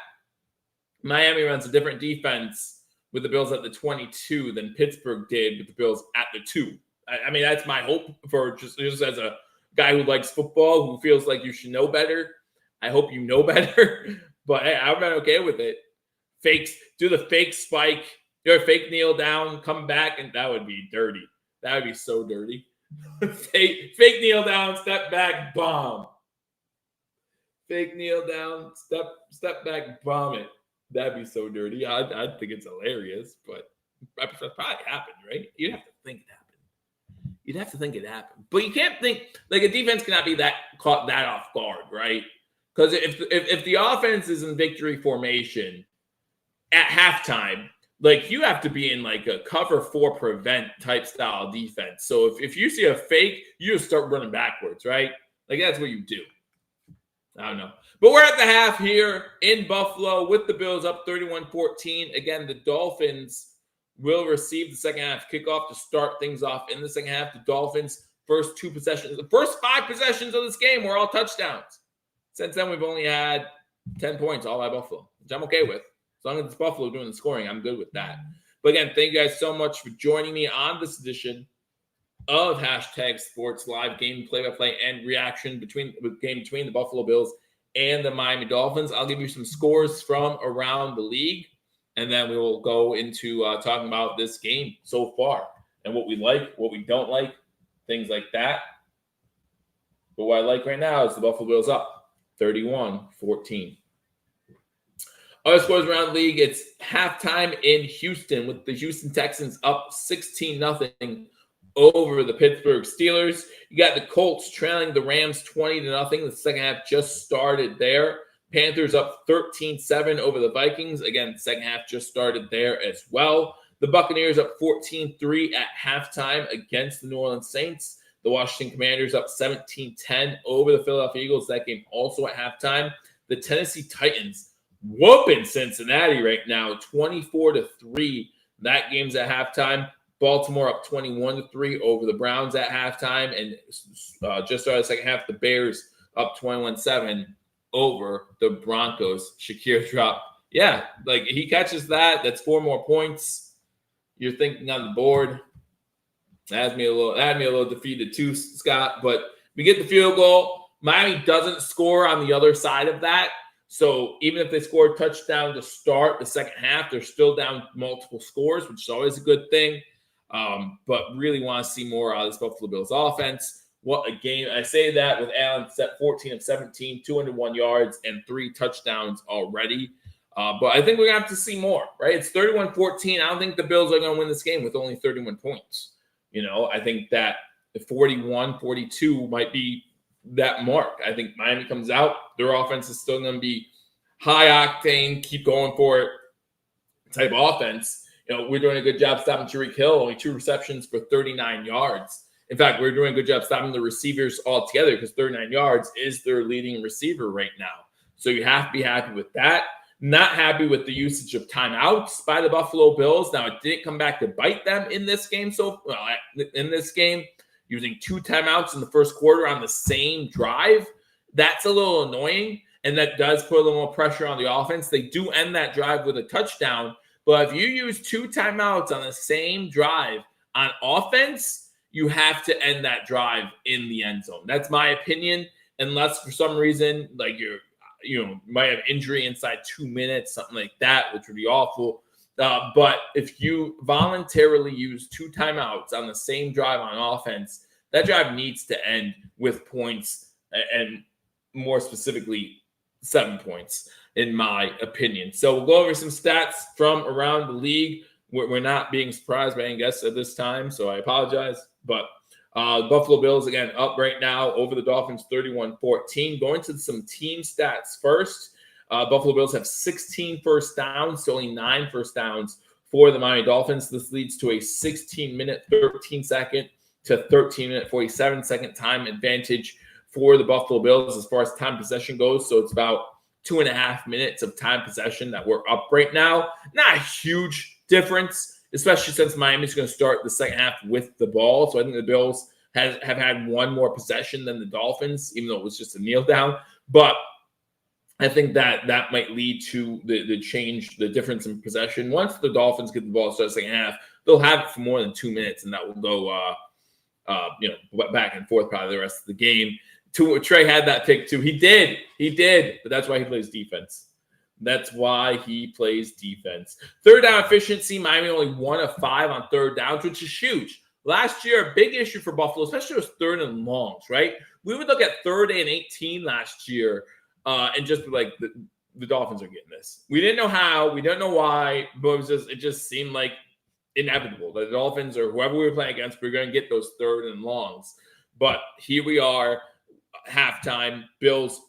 Speaker 1: Miami runs a different defense with the Bills at the 22 than Pittsburgh did with the Bills at the 2. I mean, that's my hope for just as a guy who likes football, who feels like you should know better. I hope you know better. But hey, I've been okay with it. Do the fake spike, fake kneel down, come back, and that would be dirty. That would be so dirty. fake kneel down, step back, bomb. Fake kneel down, step back, bomb it. That'd be so dirty. I think it's hilarious, but that probably happened, right? You'd have to think it happened. But you can't think, a defense cannot be caught that off guard, right? Because if the offense is in victory formation at halftime, you have to be in a cover 4 prevent type style defense. So if you see a fake, you just start running backwards, right? That's what you do. I don't know. But we're at the half here in Buffalo with the Bills up 31-14. Again, the Dolphins will receive the second half kickoff to start things off in the second half. The Dolphins' first 2 possessions, the first 5 possessions of this game were all touchdowns. Since then, we've only had 10 points all by Buffalo, which I'm okay with. As long as it's Buffalo doing the scoring, I'm good with that. But again, thank you guys so much for joining me on this edition of #SportsLive game play-by-play and reaction between the Buffalo Bills and the Miami Dolphins. I'll give you some scores from around the league, and then we will go into talking about this game so far and what we like, what we don't like, things like that. But what I like right now is the Buffalo Bills up 31-14. Other scores around the league, it's halftime in Houston with the Houston Texans up 16-0 over the Pittsburgh Steelers. You got the Colts trailing the Rams 20-0. The second half just started there. Panthers up 13-7 over the Vikings. Again, the second half just started there as well. The Buccaneers up 14-3 at halftime against the New Orleans Saints. The Washington Commanders up 17-10 over the Philadelphia Eagles. That game also at halftime. The Tennessee Titans whooping Cincinnati right now, 24-3. That game's at halftime. Baltimore up 21-3 over the Browns at halftime. And just started the second half, the Bears up 21-7 over the Broncos. Shakir drop. Yeah, he catches that. That's 4 more points. You're thinking on the board. That had me a little defeated too, Scott. But we get the field goal. Miami doesn't score on the other side of that. So even if they score a touchdown to start the second half, they're still down multiple scores, which is always a good thing. But really want to see more out of this Buffalo Bills offense. What a game. I say that with Allen set 14 of 17, 201 yards, and 3 touchdowns already. But I think we're going to have to see more, right? It's 31-14. I don't think the Bills are going to win this game with only 31 points. I think that 41-42 might be that mark. I think Miami comes out. Their offense is still going to be high octane, keep going for it type offense. We're doing a good job stopping Tyreek Hill, only 2 receptions for 39 yards. In fact, we're doing a good job stopping the receivers altogether because 39 yards is their leading receiver right now. So you have to be happy with that. Not happy with the usage of timeouts by the Buffalo Bills. Now, it didn't come back to bite them in this game. Using 2 timeouts in the first quarter on the same drive, that's a little annoying, and that does put a little more pressure on the offense. They do end that drive with a touchdown, but if you use 2 timeouts on the same drive on offense, you have to end that drive in the end zone. That's my opinion, unless for some reason, you might have injury inside 2 minutes, something like that, which would be awful. But if you voluntarily use 2 timeouts on the same drive on offense, that drive needs to end with points, and more specifically, 7 points, in my opinion. So we'll go over some stats from around the league. We're not being surprised by any guests at this time, so I apologize. But Buffalo Bills, again, up right now over the Dolphins 31-14. Going to some team stats first. Buffalo Bills have 16 first downs, so only 9 first downs for the Miami Dolphins. This leads to a 16-minute, 13-second to 13-minute, 47-second time advantage for the Buffalo Bills as far as time possession goes. So it's about 2.5 minutes of time possession that we're up right now. Not a huge difference, especially since Miami's going to start the second half with the ball. So I think the Bills have had 1 more possession than the Dolphins, even though it was just a kneel down. But I think that might lead to the change, the difference in possession. Once the Dolphins get the ball to start the second half, they'll have it for more than 2 minutes, and that will go back and forth probably the rest of the game. Trey had that pick too. He did, but that's why he plays defense. That's why he plays defense. Third down efficiency, Miami only 1 of 5 on third downs, which is huge. Last year, a big issue for Buffalo, especially those third and longs, right? We would look at 3rd and 18 last year and just be like, the Dolphins are getting this. We didn't know how, we don't know why, but it just seemed like inevitable. The Dolphins or whoever we were playing against, we're going to get those third and longs. But here we are, halftime. Dolphins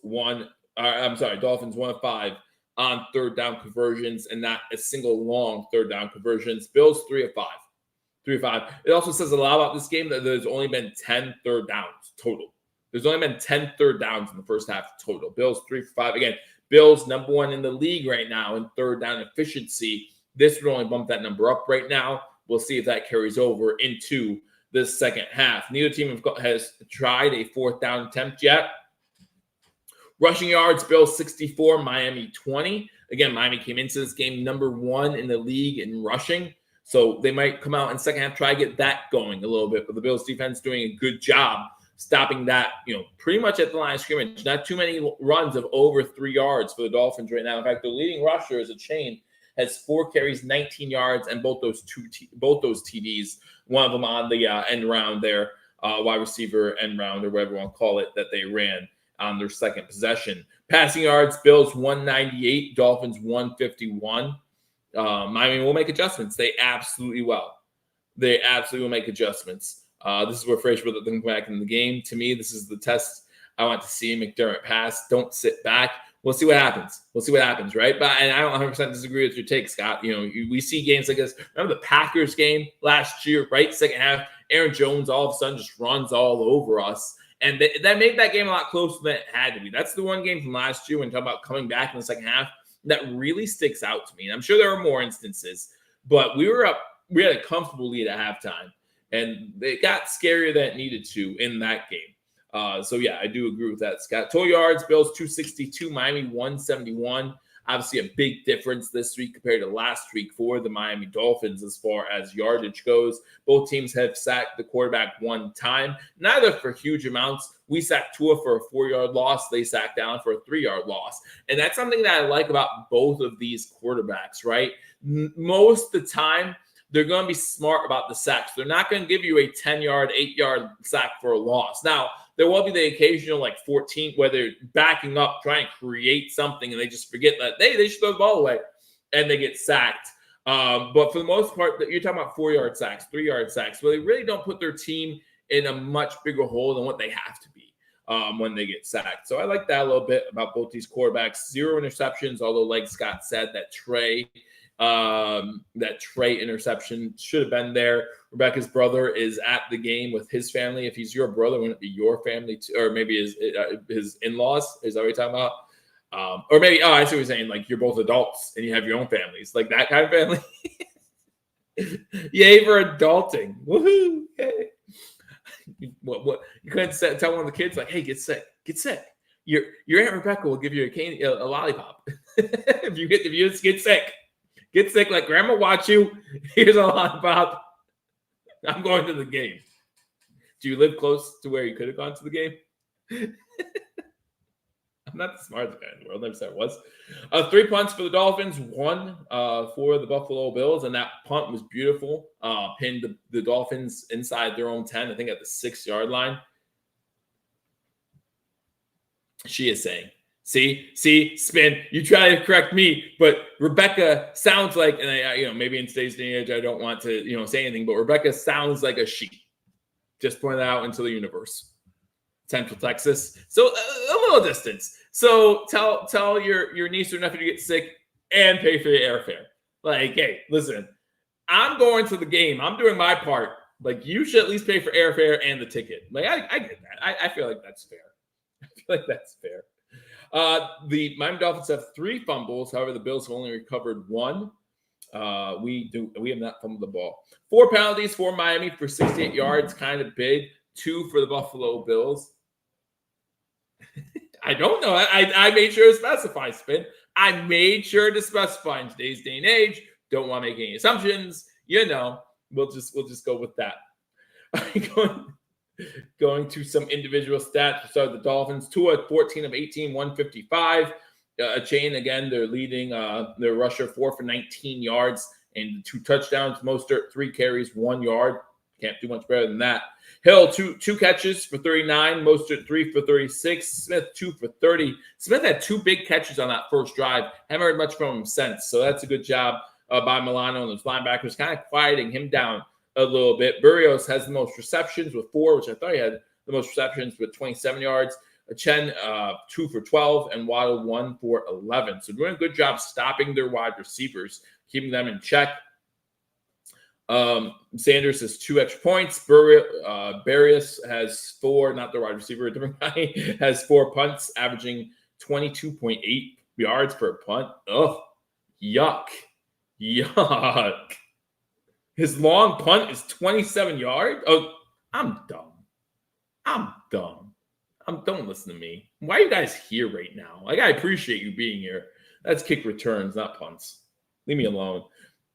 Speaker 1: 1 of 5 on third down conversions and not a single long third down conversions. Bills 3 of 5. 3 of 5. It also says a lot about this game that there's only been 10 third downs total. There's only been 10 third downs in the first half total. Bills 3 for 5. Again, Bills number 1 in the league right now in third down efficiency. This would only bump that number up right now. We'll see if that carries over into this second half. Neither team has tried a 4th down attempt yet. Rushing yards, Bills 64, Miami 20. Again, Miami came into this game number 1 in the league in rushing. So they might come out in second half, try to get that going a little bit. But the Bills defense doing a good job stopping that, pretty much at the line of scrimmage. Not too many runs of over 3 yards for the Dolphins right now. In fact, the leading rusher as a chain has 4 carries, 19 yards, and both those TDs, one of them on the end round there, wide receiver end round or whatever you want to call it, that they ran on their second possession. Passing yards, Bills 198, Dolphins 151. Miami will make adjustments. They absolutely will. They absolutely will make adjustments. This is where Frazier will come back in the game. To me, this is the test I want to see McDermott pass. Don't sit back. We'll see what happens. Right? And I don't 100% disagree with your take, Scott. We see games like this. Remember the Packers game last year, right? Second half, Aaron Jones all of a sudden just runs all over us. And that made that game a lot closer than it had to be. That's the one game from last year when talking about coming back in the second half that really sticks out to me. And I'm sure there are more instances, but we were up. We had a comfortable lead at halftime, and it got scarier than it needed to in that game. So, yeah, I do agree with that, Scott. Total yards, Bills 262, Miami 171. Obviously, a big difference this week compared to last week for the Miami Dolphins as far as yardage goes. Both teams have sacked the quarterback 1 time, neither for huge amounts. We sacked Tua for a 4-yard loss. They sacked Allen for a 3-yard loss. And that's something that I like about both of these quarterbacks, right? Most of the time, they're going to be smart about the sacks. They're not going to give you a 10-yard, 8-yard sack for a loss. Now, there will be the occasional 14 where they're backing up, trying to create something, and they just forget that they should throw the ball away, and they get sacked. But for the most part, you're talking about 4-yard sacks, 3-yard sacks, where they really don't put their team in a much bigger hole than what they have to be when they get sacked. So I like that a little bit about both these quarterbacks. 0 interceptions, although like Scott said, that Trey interception should have been there. Rebecca's brother is at the game with his family. If he's your brother, wouldn't it be your family too? Or maybe his in-laws? Is that what you're talking about? Or maybe, I see what you're saying. Like you're both adults and you have your own families, like that kind of family. Yay for adulting! Woohoo! Yay. What you couldn't tell one of the kids like, "Hey, get sick. Your Aunt Rebecca will give you a lollipop if you get sick." Get sick, let grandma watch you. Here's a lollipop. I'm going to the game. Do you live close to where you could have gone to the game? not the smartest guy in the world. Never said it was. 3 punts for the Dolphins, 1 for the Buffalo Bills, and that punt was beautiful. Pinned the Dolphins inside their own 10, I think at the 6-yard line. She is saying, see, Spin, you try to correct me, but Rebecca sounds like, and I maybe in today's day and age, I don't want to, say anything, but Rebecca sounds like a she. Just point that out into the universe. Central Texas. So a little distance. So tell your niece or nephew to get sick and pay for the airfare. Like, hey, listen, I'm going to the game. I'm doing my part. Like, you should at least pay for airfare and the ticket. Like, I get that. I feel like that's fair. The Miami Dolphins have 3 fumbles. However, the Bills have only recovered 1. We have not fumbled the ball. 4 penalties for Miami for 68 yards, kind of big. 2 for the Buffalo Bills. I don't know. I made sure to specify, Spin. I made sure to specify in today's day and age. Don't want to make any assumptions. We'll just go with that. Going to some individual stats. We'll start with the Dolphins. Tua, 14 of 18, 155. A chain, again, they're leading their rusher 4 for 19 yards and 2 touchdowns. Mostert, 3 carries, 1 yard. Can't do much better than that. Hill, two catches for 39. Mostert, 3 for 36. Smith, 2 for 30. Smith had 2 big catches on that first drive. Haven't heard much from him since, so that's a good job by Milano and those linebackers, kind of quieting him down a little bit. Burrios has the most receptions with 4, which I thought he had the most receptions with 27 yards. Chen, 2 for 12, and Waddle, 1 for 11. So doing a good job stopping their wide receivers, keeping them in check. Sanders has 2 extra points. Barrios has 4, not the wide receiver, a different guy, has 4 punts, averaging 22.8 yards per punt. Ugh, yuck. His long punt is 27 yards. Oh, I'm dumb. Don't listen to me. Why are you guys here right now? Like, I appreciate you being here. That's kick returns, not punts. Leave me alone.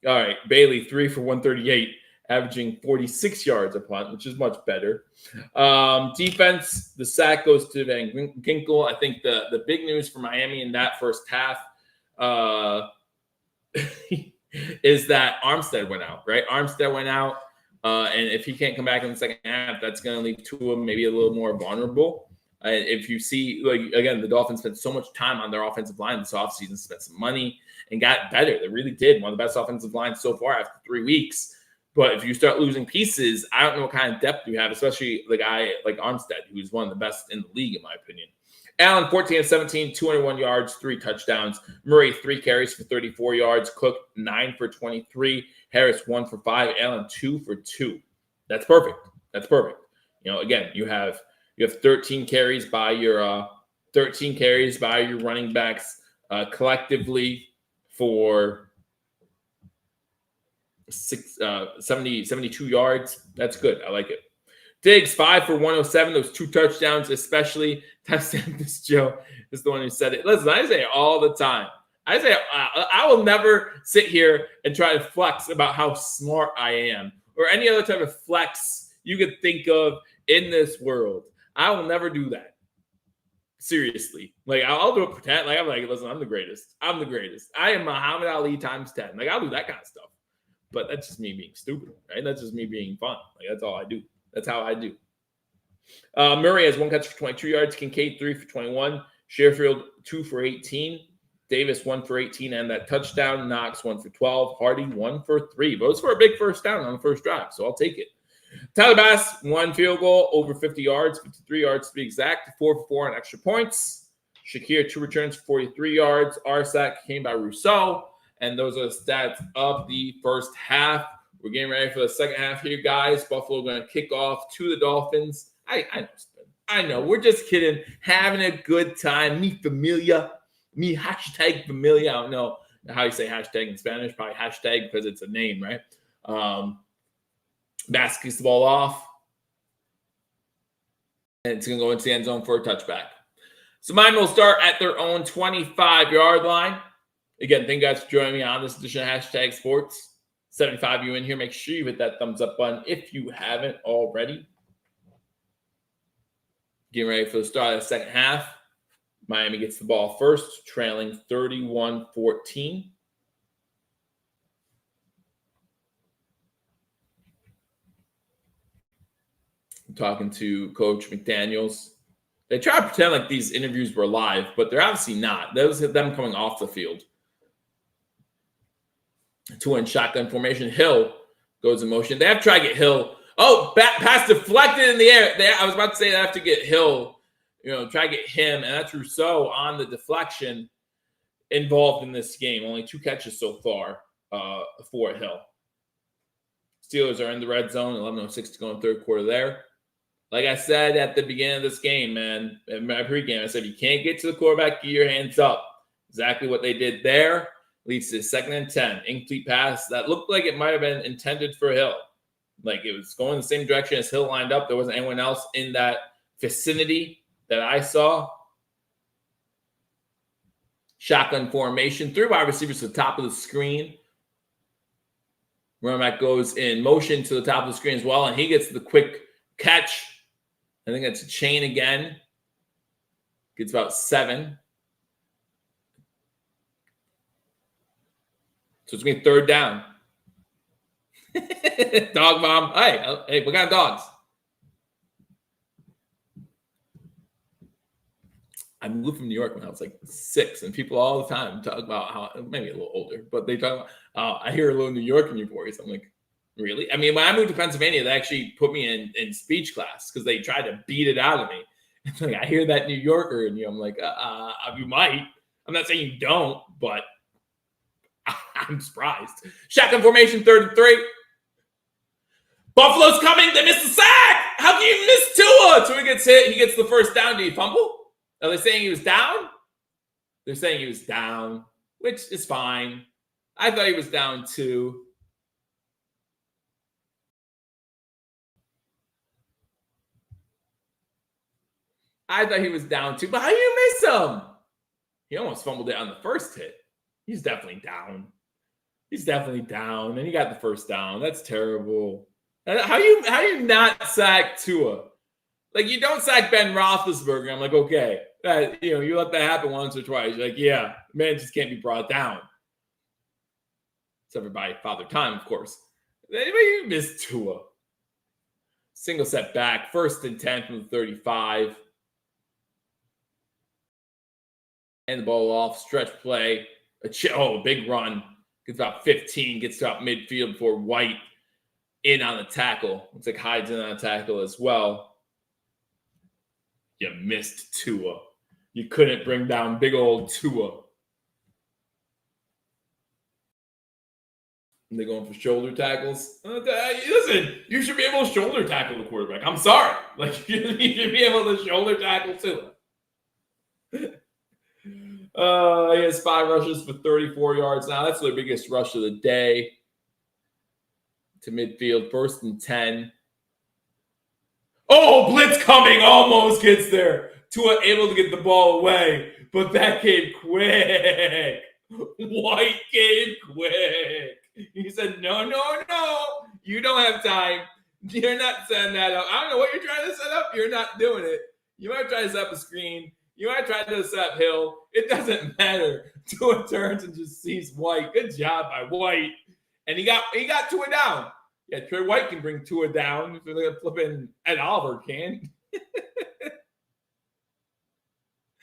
Speaker 1: All right, Bailey, 3 for 138, averaging 46 yards a punt, which is much better. Defense, the sack goes to Van Ginkel. I think the big news for Miami in that first half is that Armstead went out, right? Armstead went out, and if he can't come back in the second half, that's going to leave Tua maybe a little more vulnerable. If you see, again, the Dolphins spent so much time on their offensive line this offseason, spent some money, and got better. They really did. One of the best offensive lines so far after 3 weeks. But if you start losing pieces, I don't know what kind of depth you have, especially the guy like Armstead, who's one of the best in the league, in my opinion. Allen, 14 of 17, 201 yards, 3 touchdowns. Murray, 3 carries for 34 yards. Cook, 9 for 23. Harris, 1 for 5. Allen, 2 for 2. That's perfect. Again, you have 13 carries by your running backs collectively for 72 yards. That's good. I like it. Diggs, 5 for 107. Those 2 touchdowns, especially. This Joe is the one who said it. Listen, I say it all the time. I will never sit here and try to flex about how smart I am or any other type of flex you could think of in this world. I will never do that. Seriously. Like, I'll do it pretend. Like, I'm like, listen, I'm the greatest. I am Muhammad Ali times 10. Like, I'll do that kind of stuff. But that's just me being stupid, right? That's just me being fun. Like, that's all I do. That's how I do. Murray has 1 catch for 22 yards. Kincaid, 3 for 21. Sherfield, 2 for 18. Davis, 1 for 18 and that touchdown. Knox, 1 for 12. Hardy, 1 for 3. But it was for a big first down on the first drive, so I'll take it. Tyler Bass, 1 field goal, over 50 yards, 53 yards to be exact, 4 for 4 on extra points. Shakir, 2 returns, 43 yards. Arsack came by Rousseau. And those are the stats of the first half. We're getting ready for the second half here, guys. Buffalo going to kick off to the Dolphins. I know. We're just kidding. Having a good time. Mi familia. Mi hashtag familia. I don't know how you say hashtag in Spanish. Probably hashtag because it's a name, right? Bass kicks the ball off. And it's going to go into the end zone for a touchback. So mine will start at their own 25-yard line. Again, thank you guys for joining me on this edition of Hashtag Sports. 75 you in here. Make sure you hit that thumbs up button if you haven't already. Getting ready for the start of the second half. Miami gets the ball first, trailing 31-14. I'm talking to Coach McDaniels. They try to pretend like these interviews were live, but they're obviously not. That was them coming off the field. Two-in shotgun formation. Hill goes in motion. They have to try to get Hill. Oh, pass deflected in the air. I was about to say they have to get Hill, try to get him. And that's Rousseau on the deflection involved in this game. Only 2 catches so far for Hill. Steelers are in the red zone. 11:06 to go in the third quarter there. Like I said at the beginning of this game, man, in my pregame, I said, if you can't get to the quarterback, get your hands up. Exactly what they did there. Leads to 2nd and 10. Incomplete pass that looked like it might have been intended for Hill. Like it was going the same direction as Hill lined up. There wasn't anyone else in that vicinity that I saw. Shotgun formation. 3 wide receivers to the top of the screen. Running back goes in motion to the top of the screen as well, and he gets the quick catch. I think that's a chain again. Gets about 7. So it's going to be 3rd down. Dog mom. Hey, we got dogs. I moved from New York when I was like 6, and people all the time talk about how, maybe a little older, but they talk about, I hear a little New York in your voice. I'm like, really? I mean, when I moved to Pennsylvania, they actually put me in speech class because they tried to beat it out of me. It's like, I hear that New Yorker in you. I'm like, you might. I'm not saying you don't, but I'm surprised. Shotgun formation, 3rd and 3. Buffalo's coming. They missed the sack. How can you miss Tua? Tua gets hit. He gets the first down. Do you fumble? Are they saying he was down? They're saying he was down, which is fine. I thought he was down 2. I thought he was down 2, but how do you miss him? He almost fumbled it on the first hit. He's definitely down. He's definitely down, and he got the first down. That's terrible. How you not sack Tua? Like, you don't sack Ben Roethlisberger. I'm like, okay, you let that happen once or twice. You're like, yeah, man just can't be brought down. Except for by Father Time, of course. You missed Tua. Single set back, 1st and 10 from the 35. And the ball off, stretch play. A big run. Gets about 15, gets to about midfield before White in on the tackle. Looks like Hyde's in on the tackle as well. You missed Tua. You couldn't bring down big old Tua. And they're going for shoulder tackles. Listen, you should be able to shoulder tackle the quarterback. I'm sorry. Like, you should be able to shoulder tackle Tua. He has 5 rushes for 34 yards now. That's their biggest rush of the day. To midfield, 1st and 10. Oh, blitz coming. Almost gets there. Tua able to get the ball away, but that came quick. White came quick. He said, no. You don't have time. You're not setting that up. I don't know what you're trying to set up. You're not doing it. You might try to set up a screen. You might try to set up Hill. It doesn't matter. Tua turns and just sees White. Good job by White. And he got Tua down. Yeah, Trey White can bring Tua down. If they're flipping Ed Oliver can.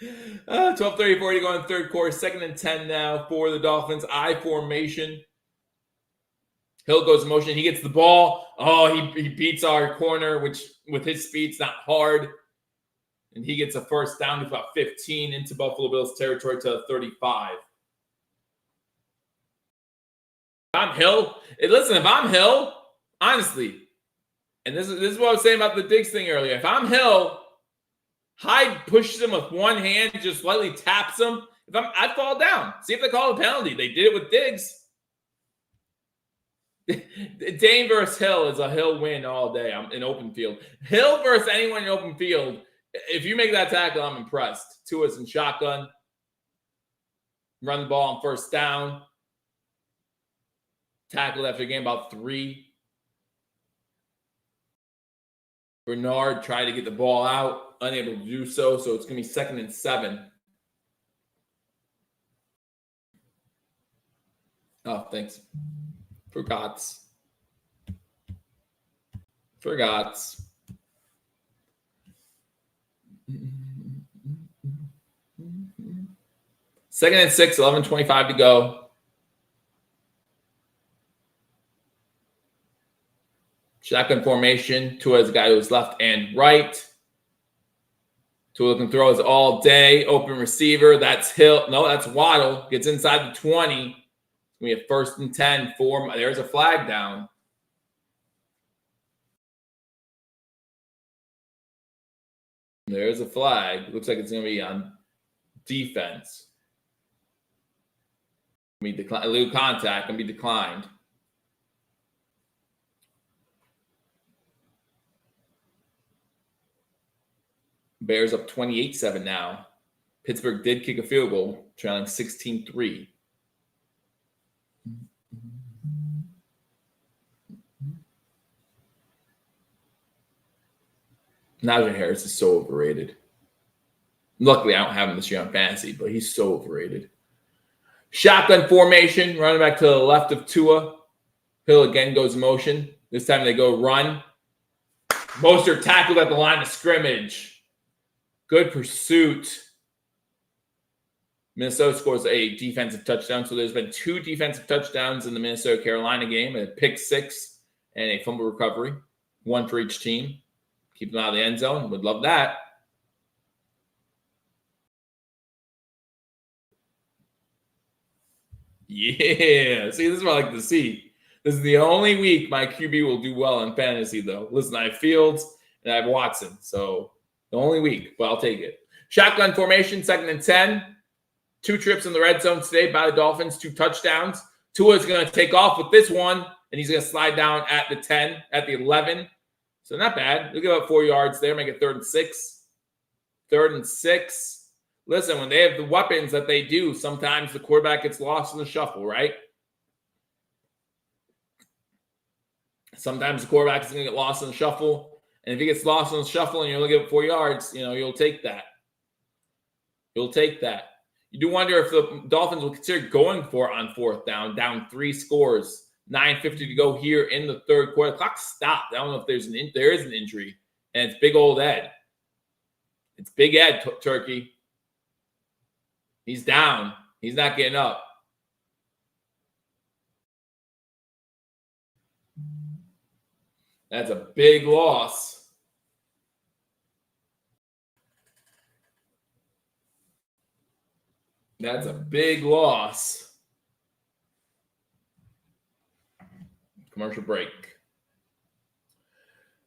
Speaker 1: 12:34 to go in the third quarter. 2nd and 10 now for the Dolphins. I formation. Hill goes in motion. He gets the ball. Oh, he beats our corner, which with his speed, it's not hard. And he gets a first down to about 15 into Buffalo Bills territory to 35. If I'm Hill, honestly, and this is what I was saying about the Diggs thing earlier. If I'm Hill, Hyde pushes him with one hand, just slightly taps him. I'd fall down. See if they call a penalty. They did it with Diggs. Dane versus Hill is a Hill win all day. I'm in open field. Hill versus anyone in open field. If you make that tackle, I'm impressed. Tua's in shotgun. Run the ball on 1st down. Tackled after a game about 3. Bernard tried to get the ball out, unable to do so. So it's going to be 2nd and 7 Oh, thanks. Forgots. Second and 6, 11:25 to go. Shotgun formation. Tua is the guy who's left and right. Tua can throw us all day. Open receiver. That's Hill. No, that's Waddle. Gets inside the 20. We have 1st and 10. There's a flag down. There's a flag. Looks like it's going to be on defense. Illegal contact. Going to be declined. Bears up 28-7 now. Pittsburgh did kick a field goal, trailing 16-3. Najee Harris is so overrated. Luckily, I don't have him this year on fantasy, but he's so overrated. Shotgun formation, running back to the left of Tua. Hill again goes in motion. This time they go run. Mostert tackled at the line of scrimmage. Good pursuit. Minnesota scores a defensive touchdown. So there's been 2 defensive touchdowns in the Minnesota-Carolina game. A pick 6 and a fumble recovery. 1 for each team. Keep them out of the end zone. Would love that. Yeah. See, this is what I like to see. This is the only week my QB will do well in fantasy, though. Listen, I have Fields and I have Watson. So the only week, but I'll take it. Shotgun formation, 2nd and 10. 2 trips in the red zone today by the Dolphins, 2 touchdowns. Tua is going to take off with this one, and he's going to slide down at the 10, at the 11. So not bad. Look at about 4 yards there. Make it 3rd and 6. 3rd and 6. Listen, when they have the weapons that they do, sometimes the quarterback gets lost in the shuffle, right? Sometimes the quarterback is going to get lost in the shuffle. And if he gets lost in the shuffle and you're looking at 4 yards, you'll take that. You'll take that. You do wonder if the Dolphins will consider going for it on 4th down 3 scores. 9:50 to go here in the 3rd quarter. The clock stopped. I don't know if there is an injury. And it's big old Ed. It's Big Ed, Turkey. He's down. He's not getting up. That's a big loss. That's a big loss. Commercial break.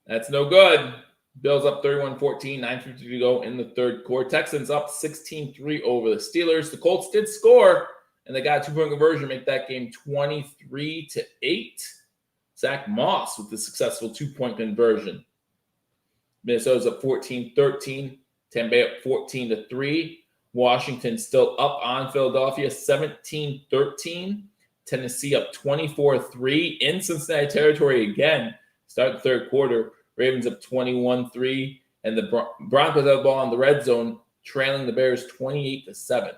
Speaker 1: That's no good. Bills up 31-14, 9:50 to go in the 3rd quarter. Texans up 16-3 over the Steelers. The Colts did score, and they got a 2-point conversion, make that game 23-8. Zach Moss with the successful 2-point conversion. Minnesota's up 14-13. Tampa Bay up 14-3. Washington still up on Philadelphia, 17-13. Tennessee up 24-3 in Cincinnati territory again. Start the 3rd quarter. Ravens up 21-3. And the Broncos have the ball in the red zone, trailing the Bears 28-7.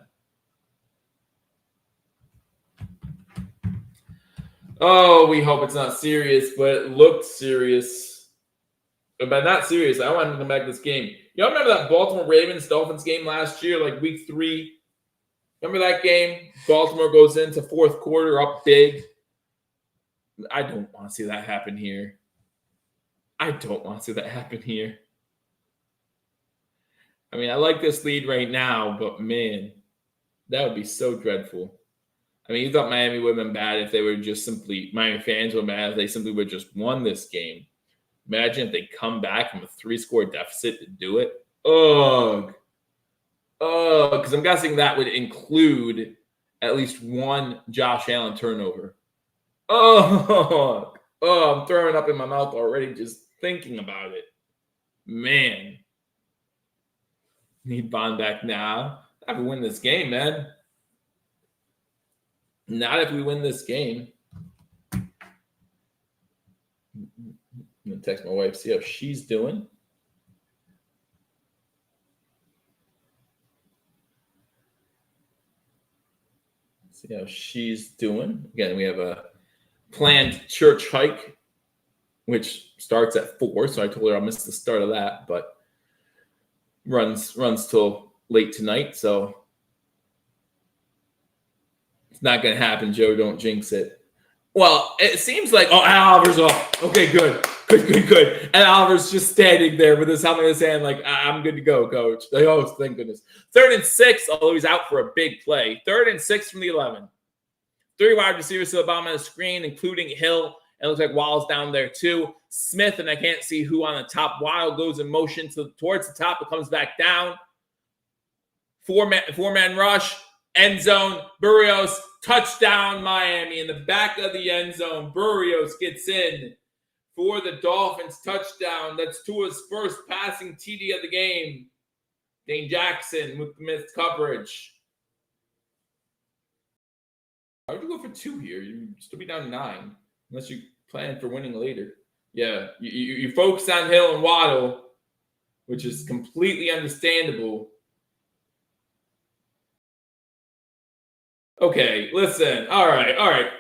Speaker 1: Oh, we hope it's not serious, but it looked serious. But by not serious, I want him to come back to this game. Y'all remember that Baltimore Ravens-Dolphins game last year, like week 3? Remember that game? Baltimore goes into 4th quarter up big. I don't want to see that happen here. I mean, I like this lead right now, but man, that would be so dreadful. I mean, you thought Miami would have been bad if they were just simply, Miami fans would have been bad if they simply would have just won this game. Imagine if they come back from a 3-score deficit to do it. Ugh. Because I'm guessing that would include at least 1 Josh Allen turnover. I'm throwing up in my mouth already just thinking about it. Man. Need Bond back now. Not if we win this game, man. Not if we win this game. I'm going to text my wife, see how she's doing. See how she's doing. Again, we have a planned church hike, which starts at 4. So I told her I'll miss the start of that, but runs till late tonight. So it's not going to happen, Joe. Don't jinx it. Well, it seems like, Oliver's off. Okay, good. And Oliver's just standing there with his helmet in his hand like, I'm good to go, coach. Like, oh, thank goodness. 3rd and 6, although he's out for a big play. 3rd and 6 from the 11. 3 wide receivers to the bottom of the screen, including Hill. It looks like Wall's down there too. Smith, and I can't see who on the top. Waddle goes in motion towards the top. It comes back down. Four-man rush. End zone. Burrios. Touchdown, Miami. In the back of the end zone. Burrios gets in for the Dolphins. Touchdown. That's Tua's first passing TD of the game. Dane Jackson with the missed coverage. Why would you go for 2 here? You'd still be down 9. Unless you plan for winning later. Yeah, you focus on Hill and Waddle, which is completely understandable. Okay, listen. All right.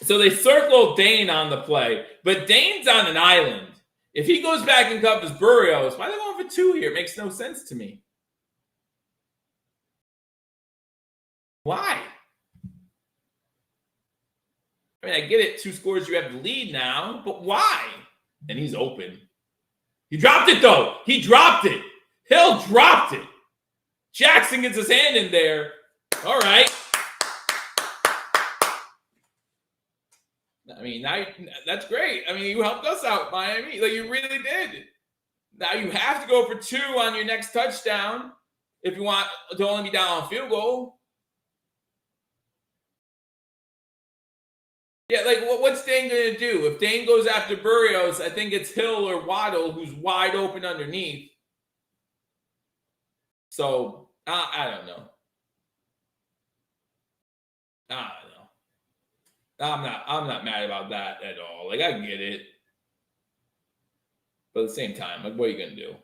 Speaker 1: So they circle Dane on the play, but Dane's on an island. If he goes back and covers Burrios, why are they going for 2 here? It makes no sense to me. Why? I mean, I get it. 2 scores, you have the lead now, but why? And he's open. He dropped it, though. He dropped it. Hill dropped it. Jackson gets his hand in there. All right. I mean, that's great. I mean, you helped us out, Miami. Like, you really did. Now you have to go for 2 on your next touchdown if you want to only be down on field goal. Yeah, like, what's Dane going to do? If Dane goes after Burrios, I think it's Hill or Waddle who's wide open underneath. So, I don't know. I'm not mad about that at all. Like, I get it. But at the same time, like, what are you going to do?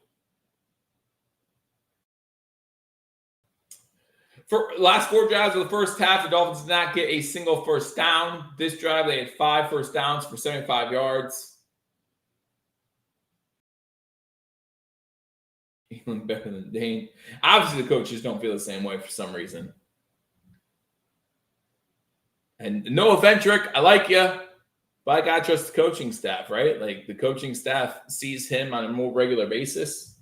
Speaker 1: For last 4 drives of the first half, the Dolphins did not get a single first down. This drive, they had 5 first downs for 75 yards. Even better than Dane. Obviously, the coaches don't feel the same way for some reason. And no offense, Rick, I like you, but I got to trust the coaching staff, right? Like, the coaching staff sees him on a more regular basis.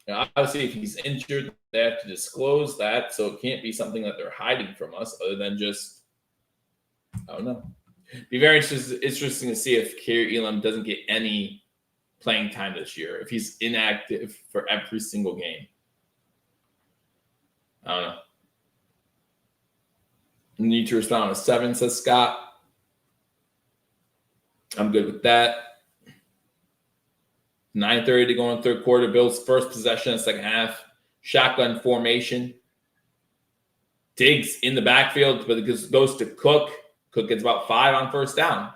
Speaker 1: Now, obviously, if he's injured, they have to disclose that, so it can't be something that they're hiding from us other than just, I don't know. Be very interesting to see if Kerry Elam doesn't get any playing time this year, if he's inactive for every single game. I don't know. Need to respond on a 7, says Scott. I'm good with that. 9:30 to go in the 3rd quarter. Bills' first possession in the second half. Shotgun formation. Diggs in the backfield, but it goes to Cook. Cook gets about 5 on first down.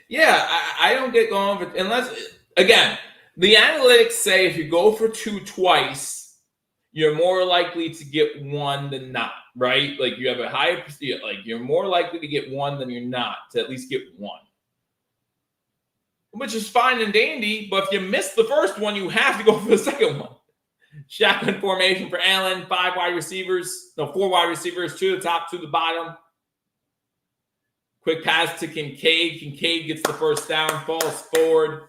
Speaker 1: Yeah, I don't get going for, unless, again, the analytics say if you go for 2 twice, you're more likely to get 1 than not, right? Like, you have a higher, like, you're more likely to get 1 than you're not, to at least get 1. Which is fine and dandy, but if you miss the first one, you have to go for the second one. Shotgun formation for Allen, 4 wide receivers, 2 to the top, 2 to the bottom. Quick pass to Kincaid. Kincaid gets the first down, falls forward.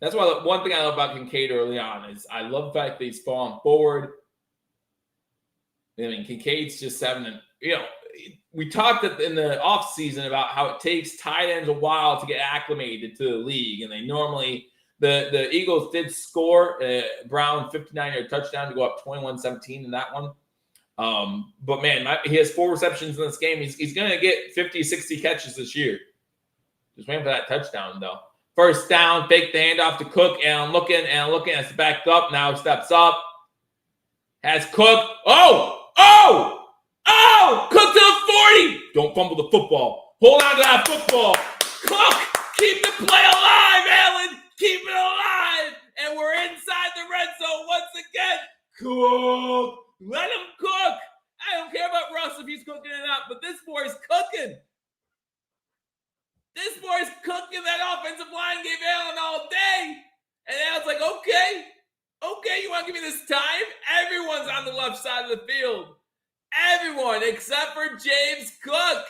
Speaker 1: That's why one thing I love about Kincaid early on is I love the fact that he's falling forward. I mean, Kincaid's just having we talked in the offseason about how it takes tight ends a while to get acclimated to the league. And they normally, the Eagles did score Brown 59-yard touchdown to go up 21-17 in that one. But, man, he has 4 receptions in this game. He's going to get 50, 60 catches this year. Just waiting for that touchdown, though. First down, fake the handoff to Cook, and I'm looking, has backed up, now steps up. Has Cook. Cook to the 40. Don't fumble the football. Hold on to that football. Cook, keep the play alive, Allen. Keep it alive. and we're inside the red zone once again. Cook. Let him cook. I don't care about Russ if he's cooking or not, but this boy's cooking. This boy's cooking. That offensive line gave Allen all day. And Allen's like, okay, you want to give me this time? Everyone's on the left side of the field. Everyone except for James Cook.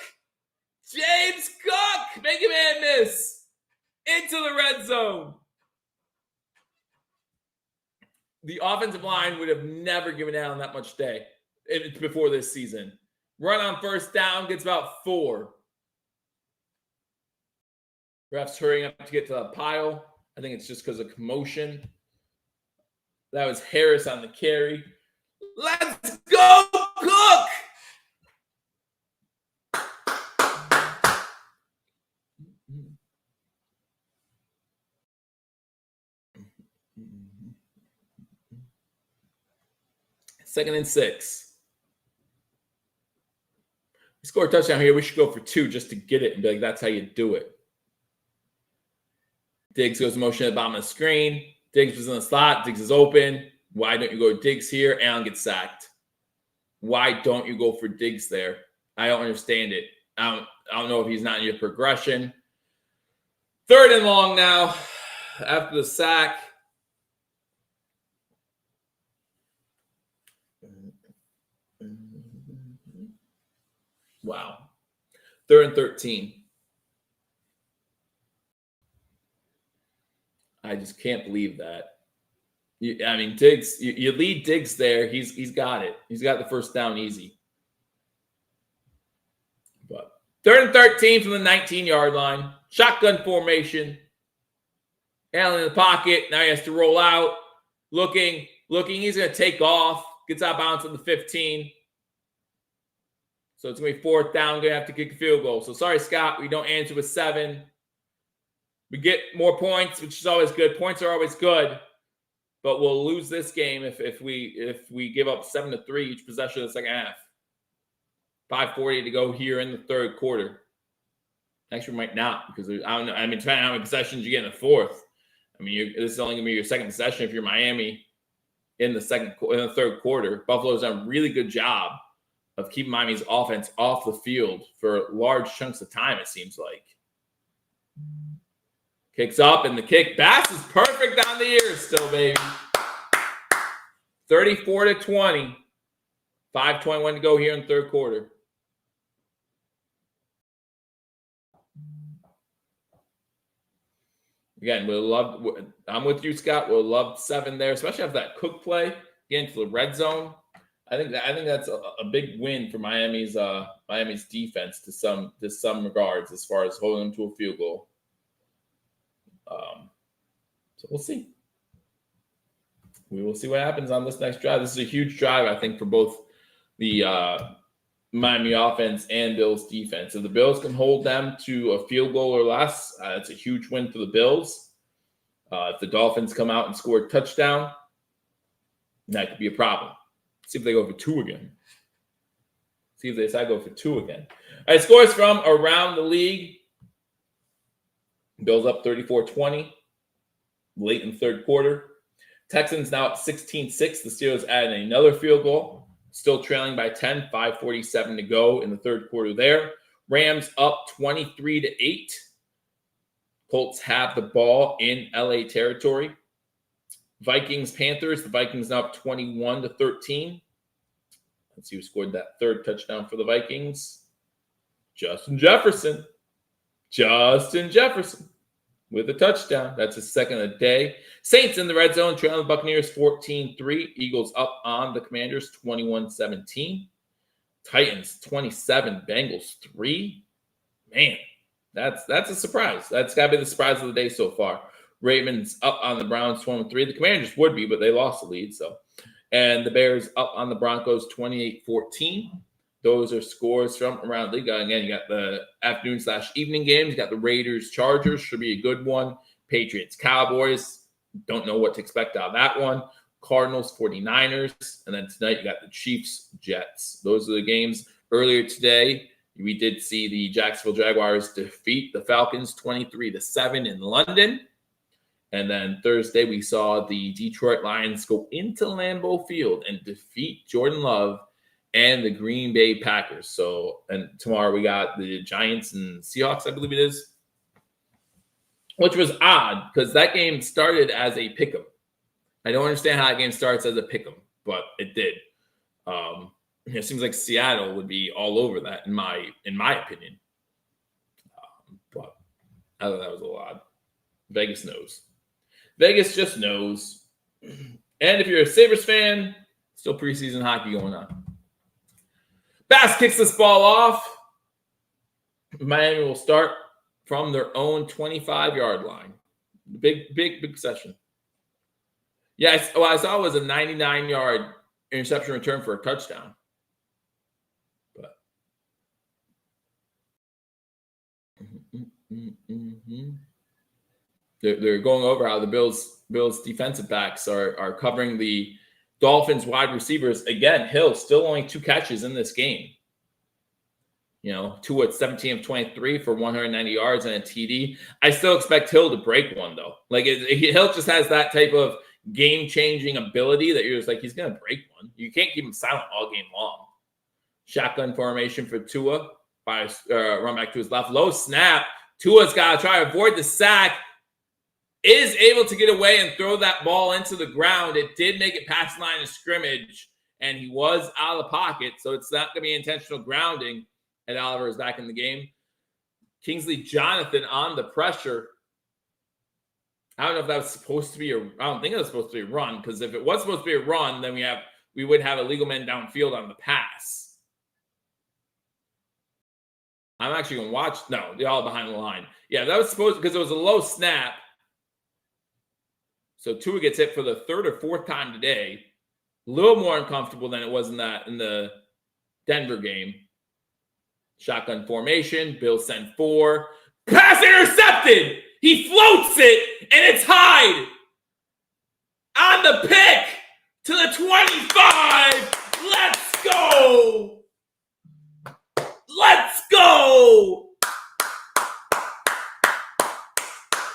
Speaker 1: James Cook, make a man miss into the red zone. The offensive line would have never given Allen that much day before this season. Run on first down, gets about 4. Refs hurrying up to get to the pile. I think it's just because of commotion. That was Harris on the carry. Let's go, Cook! Second and 6. We score a touchdown here. We should go for 2 just to get it and be like, that's how you do it. Diggs goes motion at the bottom of the screen. Diggs was in the slot. Diggs is open. Why don't you go to Diggs here? Allen gets sacked. Why don't you go for Diggs there? I don't understand it. I don't know if he's not in your progression. 3rd and long now after the sack. Wow. 3rd and 13. I just can't believe that. Diggs, you lead Diggs there. He's got it. He's got the first down easy. But 3rd and 13 from the 19-yard line. Shotgun formation. Allen in the pocket. Now he has to roll out. Looking. He's going to take off. Gets out of bounds at the 15. So it's going to be 4th down. Going to have to kick a field goal. So sorry, Scott. We don't answer with 7. We get more points, which is always good. Points are always good. But we'll lose this game if we give up 7-3 each possession of the second half. 5:40 to go here in the 3rd quarter. Actually, we might not because I don't know. Depending on how many possessions you get in the 4th. This is only going to be your second possession if you're Miami in the 3rd quarter. Buffalo's done a really good job of keeping Miami's offense off the field for large chunks of time. It seems like. Kicks up, and the kick pass is perfect on the ears still, baby. 34-20. 5:21 to go here in the 3rd quarter. Again, I'm with you, Scott. We'll love 7 there, especially after that Cook play, get into the red zone. I think that's a big win for Miami's defense to some regards as far as holding them to a field goal. So we'll see. We will see what happens on this next drive. This is a huge drive, I think, for both the Miami offense and Bills defense. If the Bills can hold them to a field goal or less, it's a huge win for the Bills. If the Dolphins come out and score a touchdown, that could be a problem. See if they go for 2 again. See if they decide to go for 2 again. All right, scores from around the league. Bills up 34-20 late in the 3rd quarter. Texans now up 16-6. The Steelers added another field goal. Still trailing by 10. 5:47 to go in the 3rd quarter there. Rams up 23-8. Colts have the ball in LA territory. Vikings, Panthers. The Vikings now up 21-13. Let's see who scored that 3rd touchdown for the Vikings. Justin Jefferson with a touchdown. That's his 2nd of the day. Saints in the red zone, trailing the Buccaneers 14-3. Eagles up on the Commanders 21-17. Titans 27, Bengals 3. Man, that's a surprise. That's got to be the surprise of the day so far. Ravens up on the Browns 21-3. The Commanders would be, but they lost the lead. And the Bears up on the Broncos 28-14. Those are scores from around the league. Again, you got the afternoon/evening games. You got the Raiders-Chargers. Should be a good one. Patriots-Cowboys. Don't know what to expect out of that one. Cardinals-49ers. And then tonight you got the Chiefs-Jets. Those are the games. Earlier today, we did see the Jacksonville Jaguars defeat the Falcons 23-7 in London. And then Thursday, we saw the Detroit Lions go into Lambeau Field and defeat Jordan Love and the Green Bay Packers. So, and tomorrow we got the Giants and Seahawks, I believe it is, which was odd because that game started as a pick'em. I don't understand how that game starts as a pick'em, but it did. It seems like Seattle would be all over that, in my opinion. But I thought that was a little odd. Vegas knows. Vegas just knows. And if you're a Sabres fan, still preseason hockey going on. Bass kicks this ball off. Miami will start from their own 25-yard line. Big session. Yeah, what I saw was a 99-yard interception return for a touchdown. But they're going over how the Bills defensive backs are covering the Dolphins wide receivers. Again, Hill still only 2 catches in this game. You know, Tua at 17 of 23 for 190 yards and a TD. I still expect Hill to break one, though. Like, Hill just has that type of game-changing ability that you're just like, he's going to break one. You can't keep him silent all game long. Shotgun formation for Tua. Run back to his left. Low snap. Tua's got to try to avoid the sack. Is able to get away and throw that ball into the ground. It did make it past the line of scrimmage, and he was out of the pocket, so it's not going to be intentional grounding. And Oliver is back in the game. Kingsley Jonathan on the pressure. I don't know if that was supposed to be I don't think it was supposed to be a run, because if it was supposed to be a run, then we would have a legal man downfield on the pass. I'm actually going to watch. No, they're all behind the line. Yeah, that was supposed, because it was a low snap. So Tua gets hit for the 3rd or 4th time today. A little more uncomfortable than it was in the Denver game. Shotgun formation. Bills send 4. Pass intercepted. He floats it, and it's Hyde on the pick to the 25. Let's go. Let's go.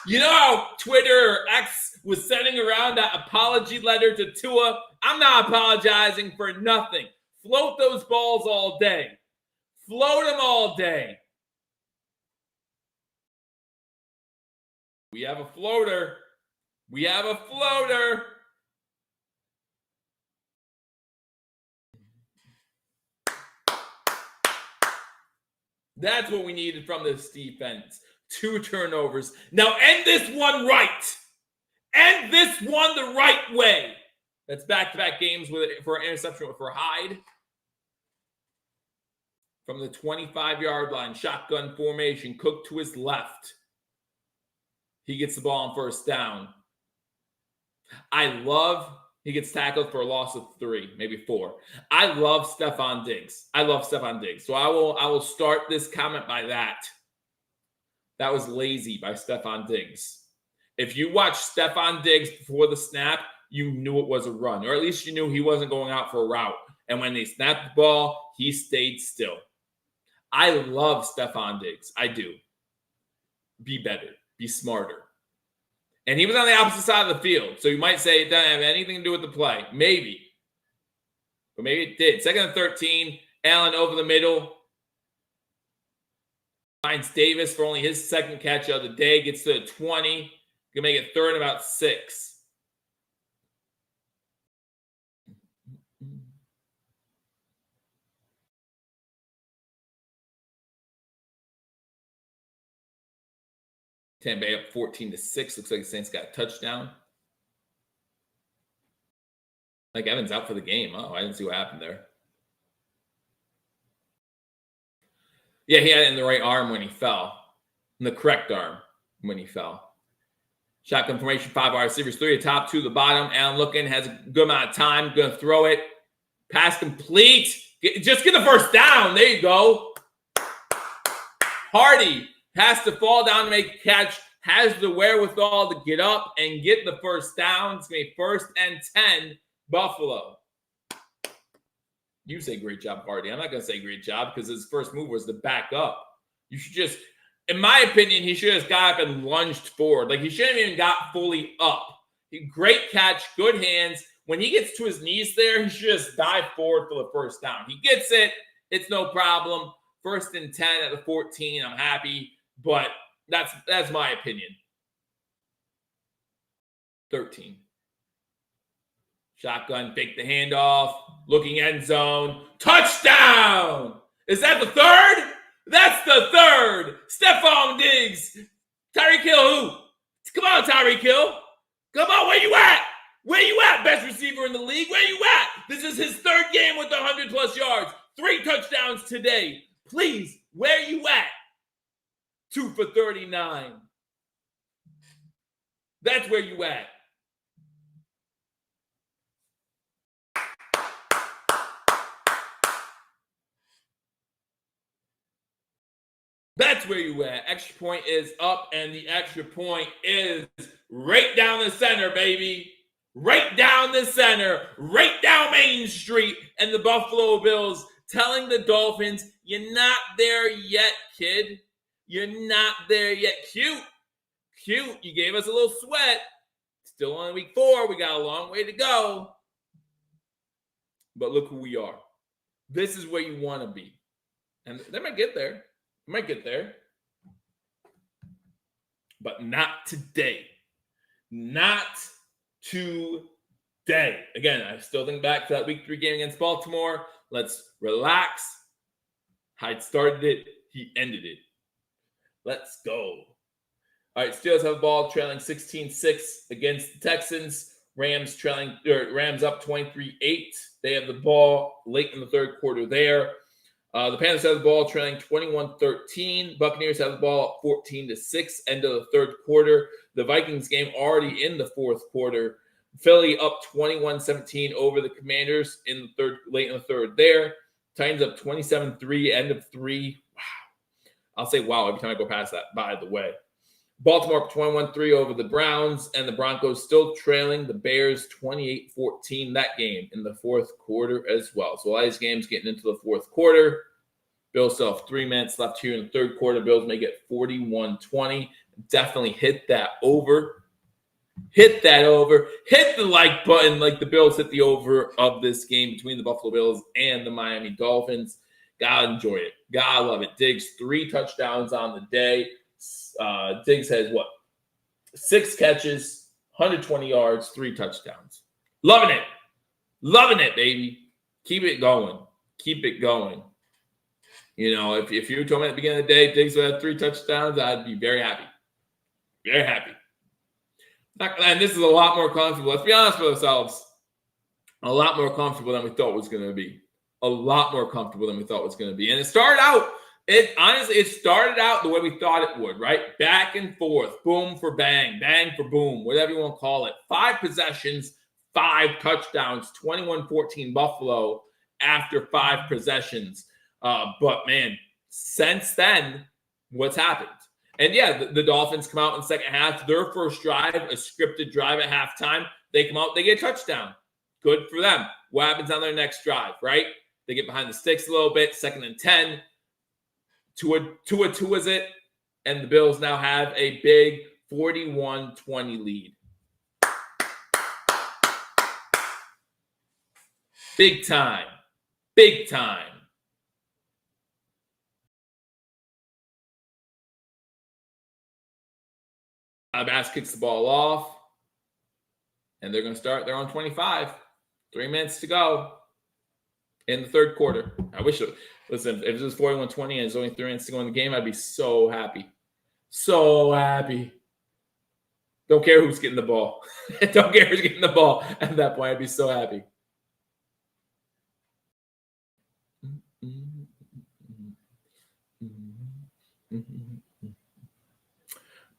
Speaker 1: You know how Twitter or X was sending around that apology letter to Tua? I'm not apologizing for nothing. Float those balls all day. Float them all day. We have a floater. We have a floater. That's what we needed from this defense. 2 turnovers. Now end this one right. End this one the right way. That's back-to-back games for an interception for Hyde. From the 25-yard line, shotgun formation, Cook to his left. He gets the ball on 1st down. He gets tackled for a loss of 3, maybe 4. I love Stefon Diggs. So I will start this comment by that. That was lazy by Stefon Diggs. If you watch Stefon Diggs before the snap, you knew it was a run, or at least you knew he wasn't going out for a route. And when they snapped the ball, he stayed still. I love Stefon Diggs. I do. Be better. Be smarter. And he was on the opposite side of the field. So you might say it doesn't have anything to do with the play. Maybe. But maybe it did. 2nd and 13. Allen over the middle. Finds Davis for only his 2nd catch of the day. Gets to the 20. Gonna make it 3rd and about 6. Tampa Bay up 14-6. Looks like the Saints got a touchdown. Like Evans out for the game. Oh, I didn't see what happened there. Yeah, he had it in the right arm when he fell. In the correct arm when he fell. Shotgun formation, 5 wide receivers, 3 atop, 2 to the bottom. Allen looking, has a good amount of time. Going to throw it. Pass complete. Just get the 1st down. There you go. Hardy has to fall down to make a catch. Has the wherewithal to get up and get the 1st down. It's going to be 1st and 10, Buffalo. You say great job, Hardy. I'm not going to say great job because his first move was to back up. You should just in my opinion, he should have got up and lunged forward. Like, he shouldn't have even got fully up. Great catch, good hands. When he gets to his knees there, he should just dive forward for the first down. He gets it. It's no problem. 1st and 10 at the 14. I'm happy, but that's my opinion. 13. Shotgun, fake the handoff, looking end zone. Touchdown! Is that the third? That's the third! Stephon Diggs. Tyreek Hill, who? Come on, Tyreek Hill. Come on, where you at? Where you at, best receiver in the league? Where you at? This is his 3rd game with 100-plus yards. 3 touchdowns today. Please, where you at? 2 for 39. That's where you at. That's where you at. Extra point is up, and the extra point is right down the center, baby. Right down the center, right down Main Street, and the Buffalo Bills telling the Dolphins, you're not there yet, kid. You're not there yet. Cute. You gave us a little sweat. Still on week 4. We got a long way to go. But look who we are. This is where you want to be. And they might get there. But not today. Not today. Again, I still think back to that week 3 game against Baltimore. Let's relax. Hyde started it. He ended it. Let's go. All right, Steelers have the ball trailing 16-6 against the Texans. Rams up 23-8. They have the ball late in the 3rd quarter there. The Panthers have the ball trailing 21-13. Buccaneers have the ball 14-6, end of the 3rd quarter. The Vikings game already in the 4th quarter. Philly up 21-17 over the Commanders late in the 3rd there. Titans up 27-3, end of 3. Wow. I'll say wow every time I go past that, by the way. Baltimore up 21-3 over the Browns, and the Broncos still trailing the Bears 28-14 that game in the 4th quarter as well. So a lot of these games getting into the 4th quarter. Bills still have 3 minutes left here in the 3rd quarter. Bills may get 41-20. Definitely hit that over. Hit that over. Hit the like button like the Bills hit the over of this game between the Buffalo Bills and the Miami Dolphins. Gotta enjoy it. Gotta love it. Diggs, 3 touchdowns on the day. Diggs has 6 catches, 120 yards, 3 touchdowns. Loving it, baby. Keep it going. You know, if you told me at the beginning of the day Diggs would have 3 touchdowns, I'd be very happy. And this is a lot more comfortable. Let's be honest with ourselves. A lot more comfortable than we thought it was going to be. And it started out. It started out the way we thought it would, right? Back and forth, boom for bang, bang for boom, whatever you want to call it. 5 possessions, 5 touchdowns, 21-14 Buffalo after 5 possessions. But, man, since then, what's happened? And, yeah, the Dolphins come out in the second half. Their first drive, a scripted drive at halftime, they come out, they get a touchdown. Good for them. What happens on their next drive, right? They get behind the sticks a little bit, 2nd and 10. Two is it, and the Bills now have a big 41-20 lead. Big time. Bass kicks the ball off, and they're going to start their own 25. 3 minutes to go in the 3rd quarter. I wish it. Listen, if it was 41-20 and there's only 3 minutes to go in the game, I'd be so happy. Don't care who's getting the ball. At that point, I'd be so happy.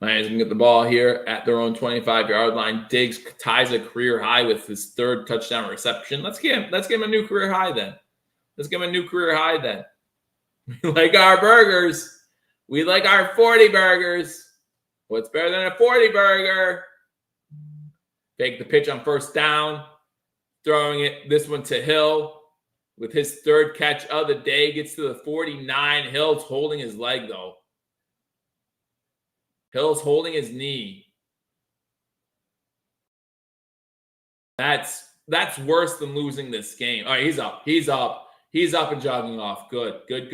Speaker 1: Miami's going to get the ball here at their own 25-yard line. Diggs ties a career high with his 3rd touchdown reception. Let's give him a new career high then. We like our burgers. We like our 40 burgers. What's better than a 40 burger? Take the pitch on 1st down. Throwing this one to Hill with his 3rd catch of the day. Gets to the 49. Hill's holding his leg, though. Hill's holding his knee. That's worse than losing this game. All right, he's up. He's up. He's up and jogging off. Good. Good.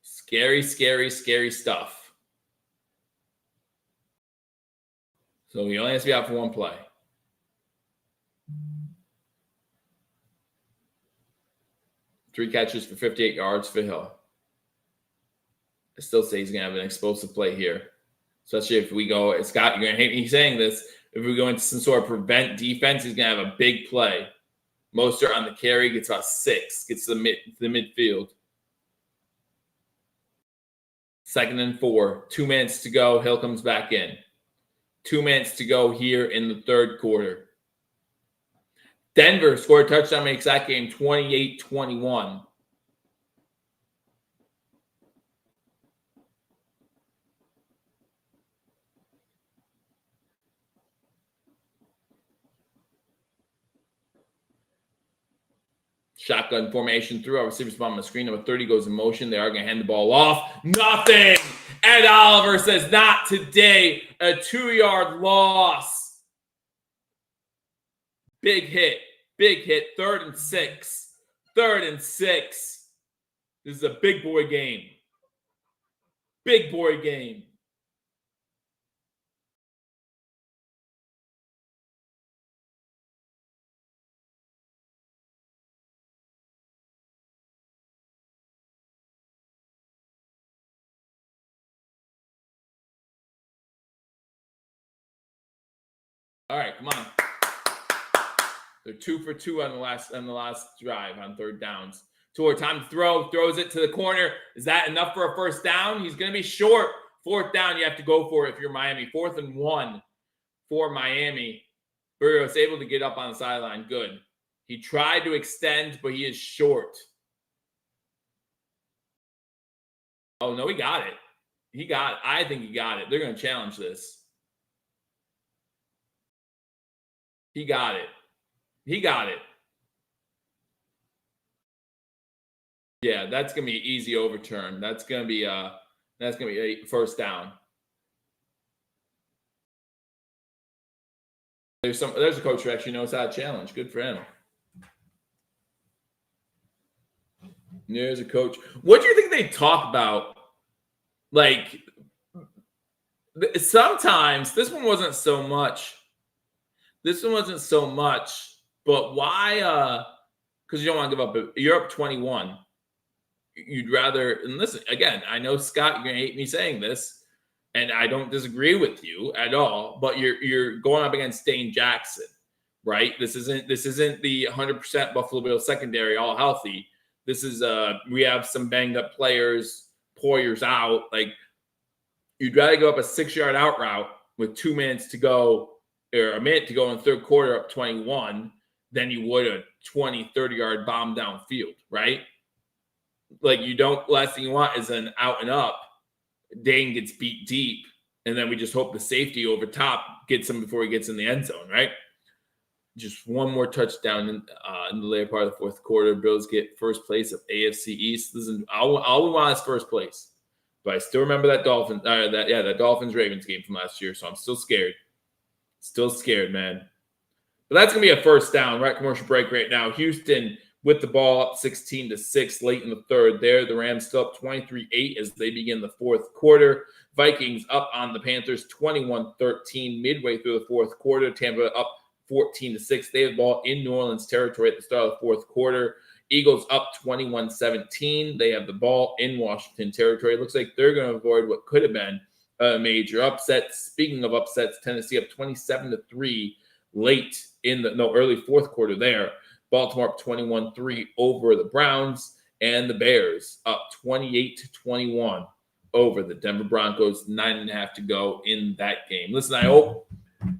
Speaker 1: Scary stuff. So he only has to be out for one play. Three catches for 58 yards for Hill. I still say he's going to have an explosive play here. Especially if we go, Scott, you're going to hate me saying this. If we go into some sort of prevent defense, he's going to have a big play. Mostert on the carry, gets about 6, gets to the midfield. 2nd and 4, 2 minutes to go. Hill comes back in. 2 minutes to go here in the third quarter. Denver scored a touchdown, makes that game 28-21. Shotgun formation through our receivers on the screen. Number 30 goes in motion. They are going to hand the ball off. Nothing. Ed Oliver says, not today. A 2-yard loss. Big hit. 3rd and 6. 3rd and 6. This is a big boy game. All right, come on. They're 2 for 2 on the last drive on 3rd downs. Toward time to throw, throws it to the corner. Is that enough for a first down? He's going to be short. 4th down, you have to go for it if you're Miami. 4th and 1 for Miami. Burrows able to get up on the sideline. Good. He tried to extend, but he is short. Oh, no, he got it. I think he got it. They're going to challenge this. He got it. Yeah, that's going to be an easy overturn. That's going to be a first down. There's a coach who actually knows how to challenge. Good for him. There's a coach. What do you think they talk about? Like, sometimes this one wasn't so much. But why? Because you don't want to give up. You're up 21. You'd rather, and listen, again, I know, Scott, you're going to hate me saying this, and I don't disagree with you at all, but you're going up against Dane Jackson, right? This isn't the 100% Buffalo Bills secondary all healthy. This is we have some banged up players, Poyer's out. Like, you'd rather go up a 6-yard out route with 2 minutes to go, or a minute to go in the third quarter up 21 than you would a 20, 30-yard bomb downfield, right? Like, last thing you want is an out and up. Dane gets beat deep, and then we just hope the safety over top gets him before he gets in the end zone, right? Just one more touchdown in the later part of the fourth quarter. Bills get first place of AFC East. Listen, all we want is first place. But I still remember that Dolphins-Ravens game from last year, so I'm still scared. Still scared, man. But that's going to be a first down. We're at commercial break right now. Houston with the ball up 16-6 late in the third there. The Rams still up 23-8 as they begin the fourth quarter. Vikings up on the Panthers 21-13 midway through the fourth quarter. Tampa up 14-6. They have the ball in New Orleans territory at the start of the fourth quarter. Eagles up 21-17. They have the ball in Washington territory. It looks like they're going to avoid what could have been a major upset. Speaking of upsets, Tennessee up 27-3 late in the early fourth quarter there. Baltimore up 21-3 over the Browns, and the Bears up 28-21 over the Denver Broncos. 9.5 to go in that game. Listen, I hope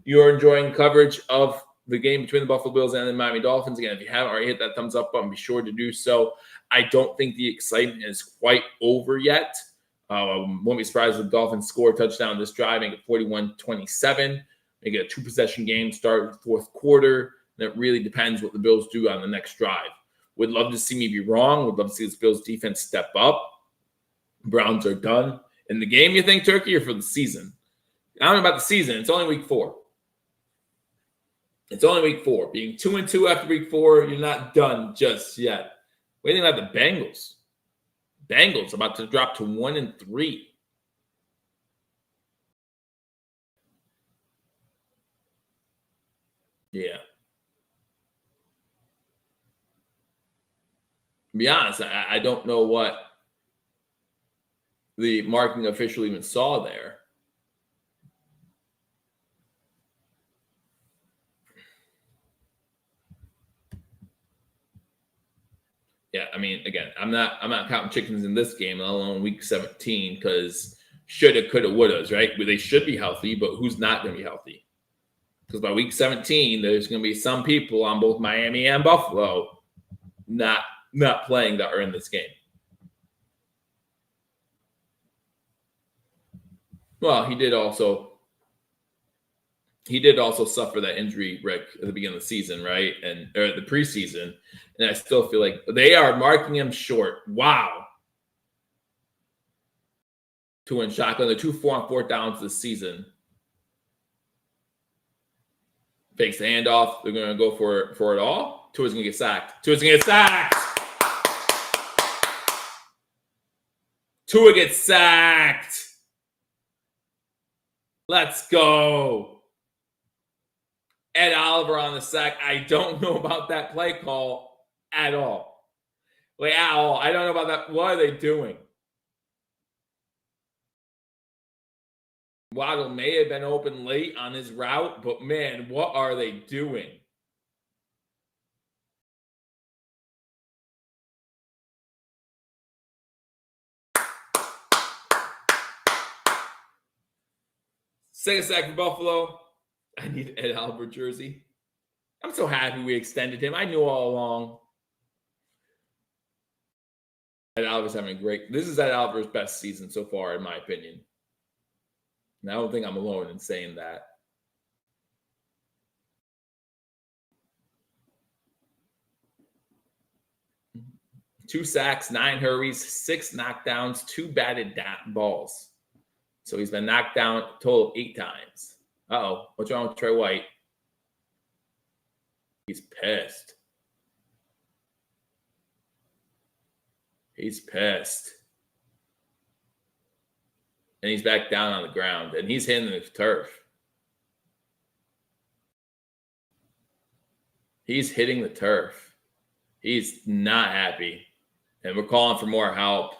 Speaker 1: you're enjoying coverage of the game between the Buffalo Bills and the Miami Dolphins. Again, if you haven't already hit that thumbs up button, be sure to do so. I don't think the excitement is quite over yet. Won't be surprised if the Dolphins score a touchdown this drive, make it 41-27. Make it a 2-possession game, start the fourth quarter. And it really depends what the Bills do on the next drive. Would love to see me be wrong. Would love to see this Bills defense step up. Browns are done. In the game, you think, Turkey, or for the season? I don't know about the season. It's only week 4. It's only week 4. Being 2-2 after week 4, you're not done just yet. What do you think about the Bengals? Bengals about to drop to 1-3. Yeah. To be honest, I don't know what the marketing official even saw there. Yeah, I mean, again, I'm not counting chickens in this game, let alone week 17, because shoulda, coulda, wouldas, right? But they should be healthy, but who's not going to be healthy? Because by week 17, there's going to be some people on both Miami and Buffalo not playing that are in this game. Well, he did also suffer that injury, Rick, at the beginning of the season, right? Or the preseason. And I still feel like they are marking him short. Wow. 2-win shotgun. The 2 4-on-4 downs this season. Fakes the handoff. They're going to go for it all. Tua's going to get sacked. Tua gets sacked. Let's go. Ed Oliver on the sack. I don't know about that play call at all. I don't know about that. What are they doing? Waddle may have been open late on his route, but man, what are they doing? Second sack for Buffalo. I need Ed Oliver jersey. I'm so happy we extended him. I knew all along. Ed Oliver's having a great. This is Ed Oliver's best season so far, in my opinion. And I don't think I'm alone in saying that. Two sacks, 9 hurries, 6 knockdowns, 2 batted balls. So he's been knocked down a total of 8 times. Uh-oh, what's wrong with Trey White? He's pissed. He's pissed. And he's back down on the ground, and he's hitting the turf. He's hitting the turf. He's not happy. And we're calling for more help.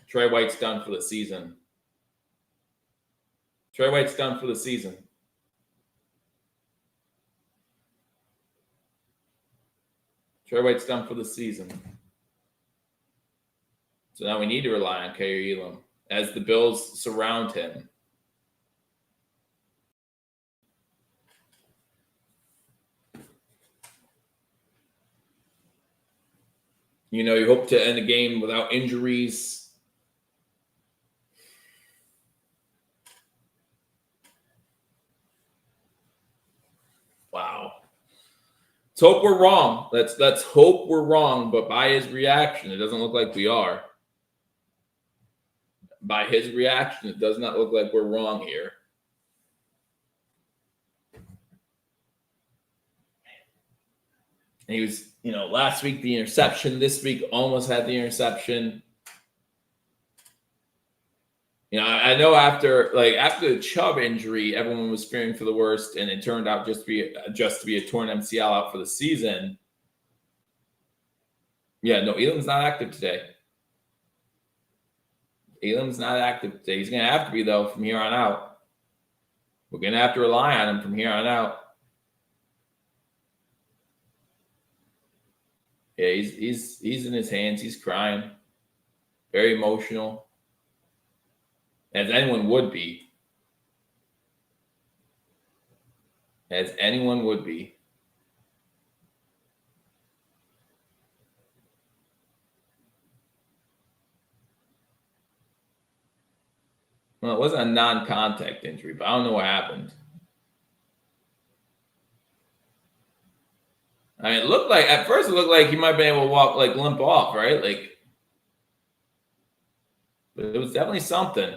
Speaker 1: Trey White's done for the season. Trey White's done for the season. Trey White's done for the season. So now we need to rely on Kaiir Elam as the Bills surround him. You know, you hope to end the game without injuries. Wow. Let's hope we're wrong. Let's hope we're wrong, but by his reaction, it doesn't look like we are. By his reaction, it does not look like we're wrong here. And he was, last week the interception. This week almost had the interception. I know after the Chubb injury, everyone was fearing for the worst, and it turned out just to be a torn MCL out for the season. Yeah, no, Elam's not active today. Elam's not active today. He's going to have to be, though, from here on out. We're going to have to rely on him from here on out. Yeah, he's in his hands. He's crying. Very emotional. As anyone would be. As anyone would be. Well, it wasn't a non-contact injury, but I don't know what happened. I mean, it looked like at first it looked like he might be able to walk, like limp off, right? Like, but it was definitely something.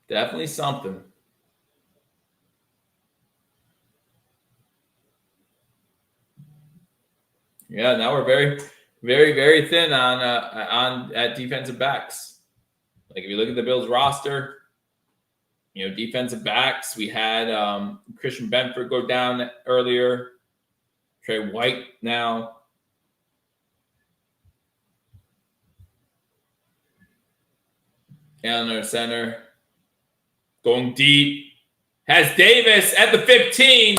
Speaker 1: Definitely something. Yeah, now we're very, very, very thin on at defensive backs. Like if you look at the Bills roster, defensive backs, we had Christian Benford go down earlier. Trey White now. And our center going deep has Davis at the 15.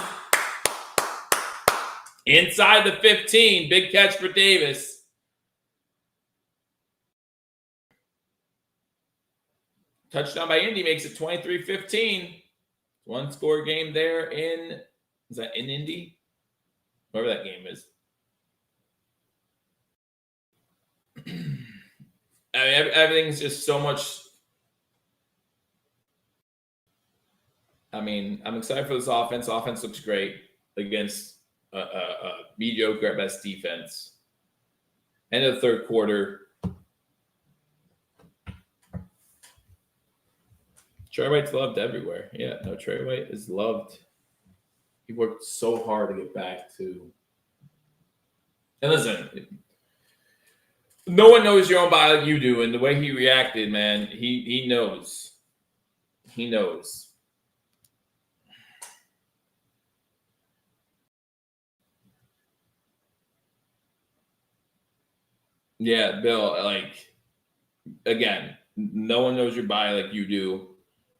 Speaker 1: Inside the 15. Big catch for Davis. Touchdown by Indy makes it 23-15. One score game there is that in Indy? Whatever that game is. I mean, everything's just so much. I mean, I'm excited for this offense. Offense looks great against a mediocre at best defense. End of the third quarter. Trey White's loved everywhere. Yeah, no, Trey White is loved. He worked so hard to get back to. And listen, no one knows your own body like you do, and the way he reacted, man, he knows. He knows. Yeah, Bill, like, again, no one knows your body like you do.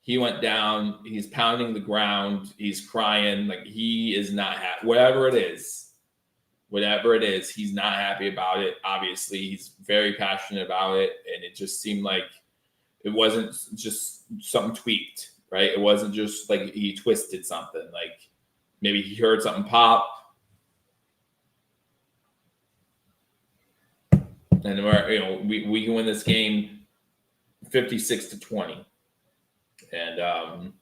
Speaker 1: He went down. He's pounding the ground. He's crying. Like, he is not happy. Whatever it is, he's not happy about it. Obviously, he's very passionate about it. And it just seemed like it wasn't just something tweaked, right? It wasn't just like he twisted something. Like, maybe he heard something pop. And we can win this game 56-20. And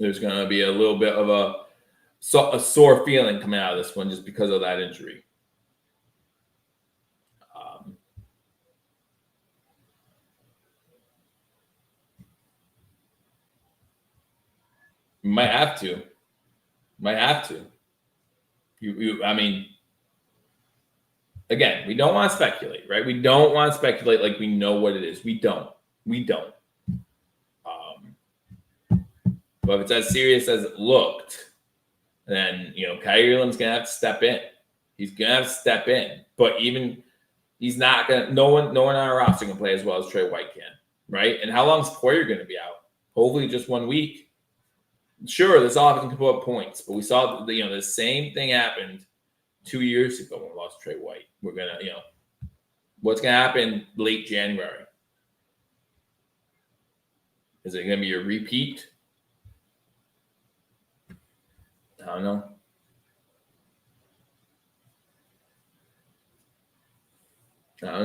Speaker 1: there's going to be a little bit of a sore feeling coming out of this one just because of that injury. Might have to. I mean, again, we don't want to speculate, right? We don't want to speculate like we know what it is. We don't. But if it's as serious as it looked, then Kyrie Irving's gonna have to step in. He's gonna have to step in. But even he's not gonna. No one on our roster can play as well as Trey White can, right? And how long is Poyer gonna be out? Hopefully, just 1 week. Sure, this offense can put up points, but we saw the same thing happened 2 years ago when we lost Trey White. We're gonna, what's gonna happen late January? Is it gonna be a repeat? I don't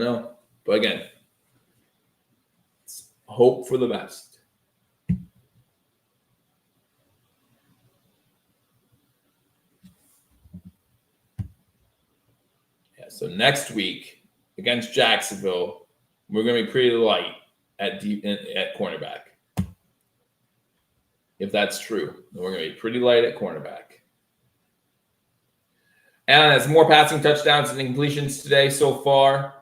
Speaker 1: know. But again, hope for the best. Yeah, so next week against Jacksonville, we're going to be pretty light at cornerback. If that's true, then we're going to be pretty light at cornerback. Allen has more passing touchdowns and completions today so far.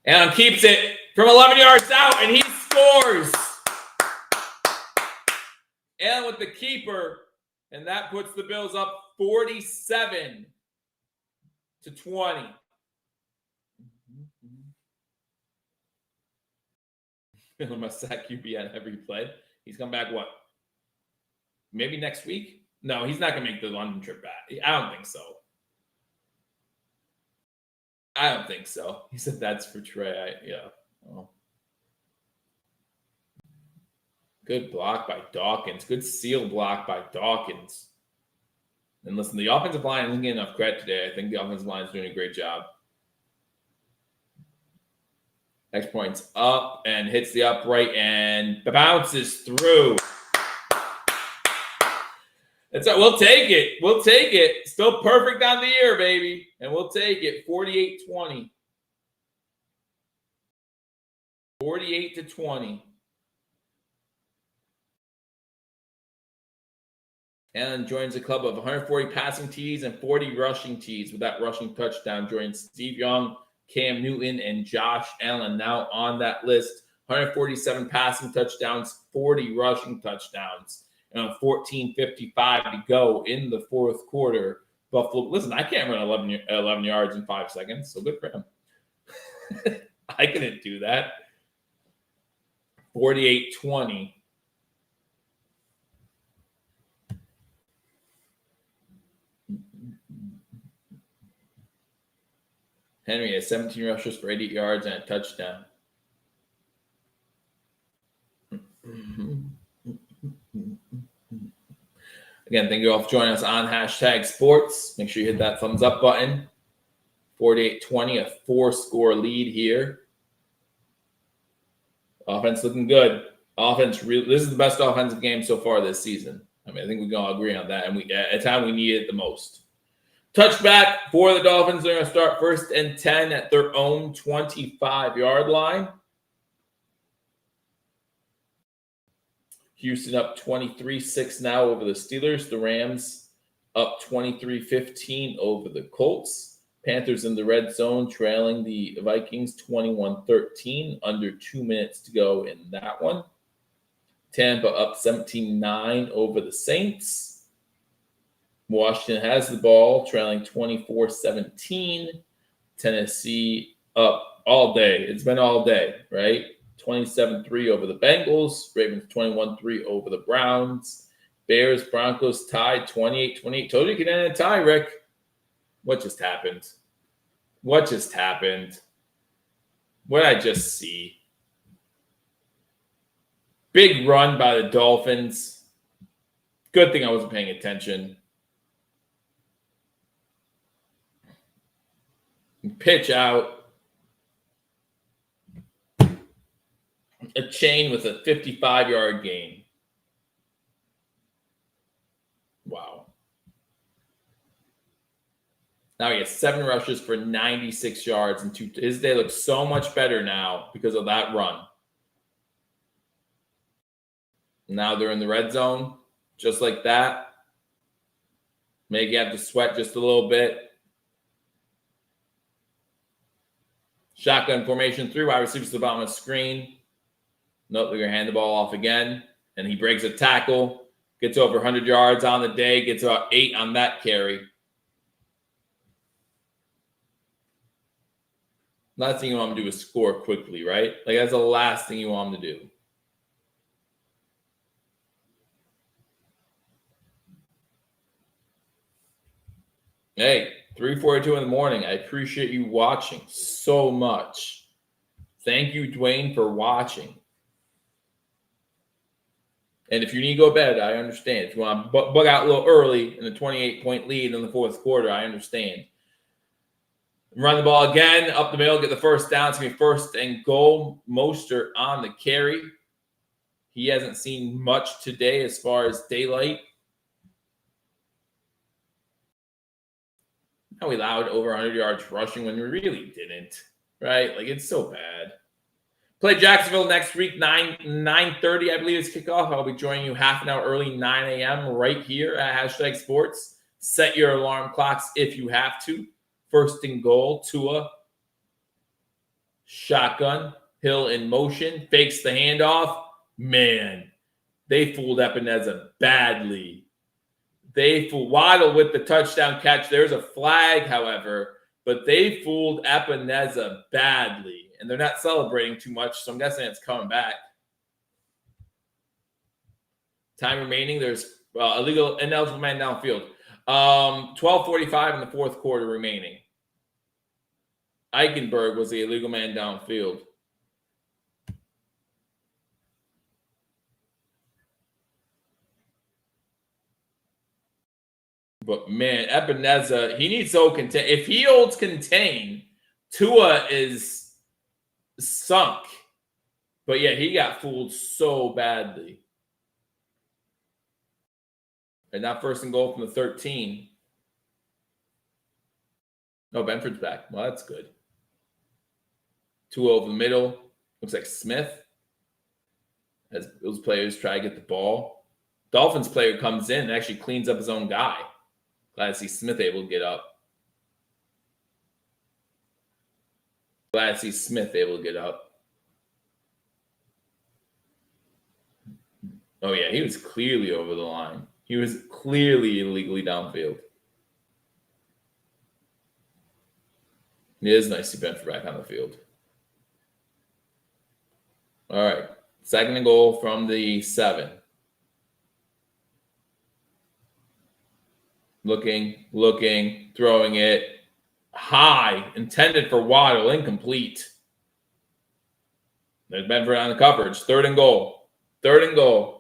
Speaker 1: Allen keeps it from 11 yards out, and he scores. Allen with the keeper, and that puts the Bills up 47-20. Bill must sack QB on every play. He's come back, what? Maybe next week? No, he's not going to make the London trip back. I don't think so. He said that's for Trey. Oh. Good block by Dawkins. Good seal block by Dawkins. And listen, the offensive line isn't getting enough credit today. I think the offensive line is doing a great job. Next point's up and hits the upright and bounces through. That's right. We'll take it. We'll take it. Still perfect on the year, baby. And we'll take it. 48-20. 48-20. Allen joins a club of 140 passing TDs and 40 rushing TDs with that rushing touchdown. Joins Steve Young, Cam Newton, and Josh Allen now on that list. 147 passing touchdowns, 40 rushing touchdowns, and 14:55 to go in the fourth quarter. Buffalo, listen, I can't run 11 yards in 5 seconds, so good for him. I couldn't do that. 48-20. Henry has 17 rushes for 88 yards and a touchdown. Again, thank you all for joining us on #sports. Make sure you hit that thumbs up button. 48-20, a 4-score lead here. Offense looking good. This is the best offensive game so far this season. I mean, I think we can all agree on that. And at a time we need it the most. Touchback for the Dolphins. They're going to start 1st and 10 at their own 25-yard line. Houston up 23-6 now over the Steelers. The Rams up 23-15 over the Colts. Panthers in the red zone trailing the Vikings 21-13. Under 2 minutes to go in that one. Tampa up 17-9 over the Saints. Washington has the ball, trailing 24-17. Tennessee up all day. It's been all day, right? 27-3 over the Bengals. Ravens 21-3 over the Browns. Bears, Broncos tied 28-28. Told you you could end a tie, Rick. What just happened? What just happened? What did I just see? Big run by the Dolphins. Good thing I wasn't paying attention. Pitch out. A chain with a 55-yard gain. Wow. Now he has 7 rushes for 96 yards and 2. His day looks so much better now because of that run. Now they're in the red zone, just like that. Maybe you have to sweat just a little bit. Shotgun formation, 3 wide receivers to the bottom of the screen. Nope, they're going to hand the ball off again. And he breaks a tackle, gets over 100 yards on the day, gets about 8 on that carry. Last thing you want him to do is score quickly, right? Like, that's the last thing you want him to do. Hey, 3:42 in the morning. I appreciate you watching so much. Thank you, Dwayne, for watching. And if you need to go to bed, I understand. If you want to bug out a little early in the 28-point lead in the fourth quarter, I understand. Run the ball again, up the middle, get the first down. It's going to be 1st and goal. Mostert on the carry. He hasn't seen much today as far as daylight. Now we allowed over 100 yards rushing when we really didn't, right? Like, it's so bad. Play Jacksonville next week, 9:30, I believe is kickoff. I'll be joining you half an hour early, 9 a.m. right here at #sports. Set your alarm clocks if you have to. 1st and goal, Tua. Shotgun, Hill in motion, fakes the handoff. Man, they fooled Epineza badly. They fooled Waddle with the touchdown catch. There's a flag, however, but they fooled Epineza badly. And they're not celebrating too much, so I'm guessing it's coming back. Time remaining. There's ineligible man downfield. 12:45 in the fourth quarter remaining. Eichenberg was the illegal man downfield. But, man, Epineza, he needs to contain. If he holds contain, Tua is sunk. But, yeah, he got fooled so badly. And now 1st and goal from the 13. No, Benford's back. Well, that's good. 2 over the middle. Looks like Smith. As those players try to get the ball. Dolphins player comes in and actually cleans up his own guy. Glad to see Smith able to get up. Glad to see Smith able to get up. Oh, yeah, he was clearly over the line. He was clearly illegally downfield. It is nice to see Benford back on the field. All right. 2nd and goal from the 7. Looking, throwing it high, intended for Waddle, incomplete. There's Benford on the coverage. 3rd and goal. 3rd and goal.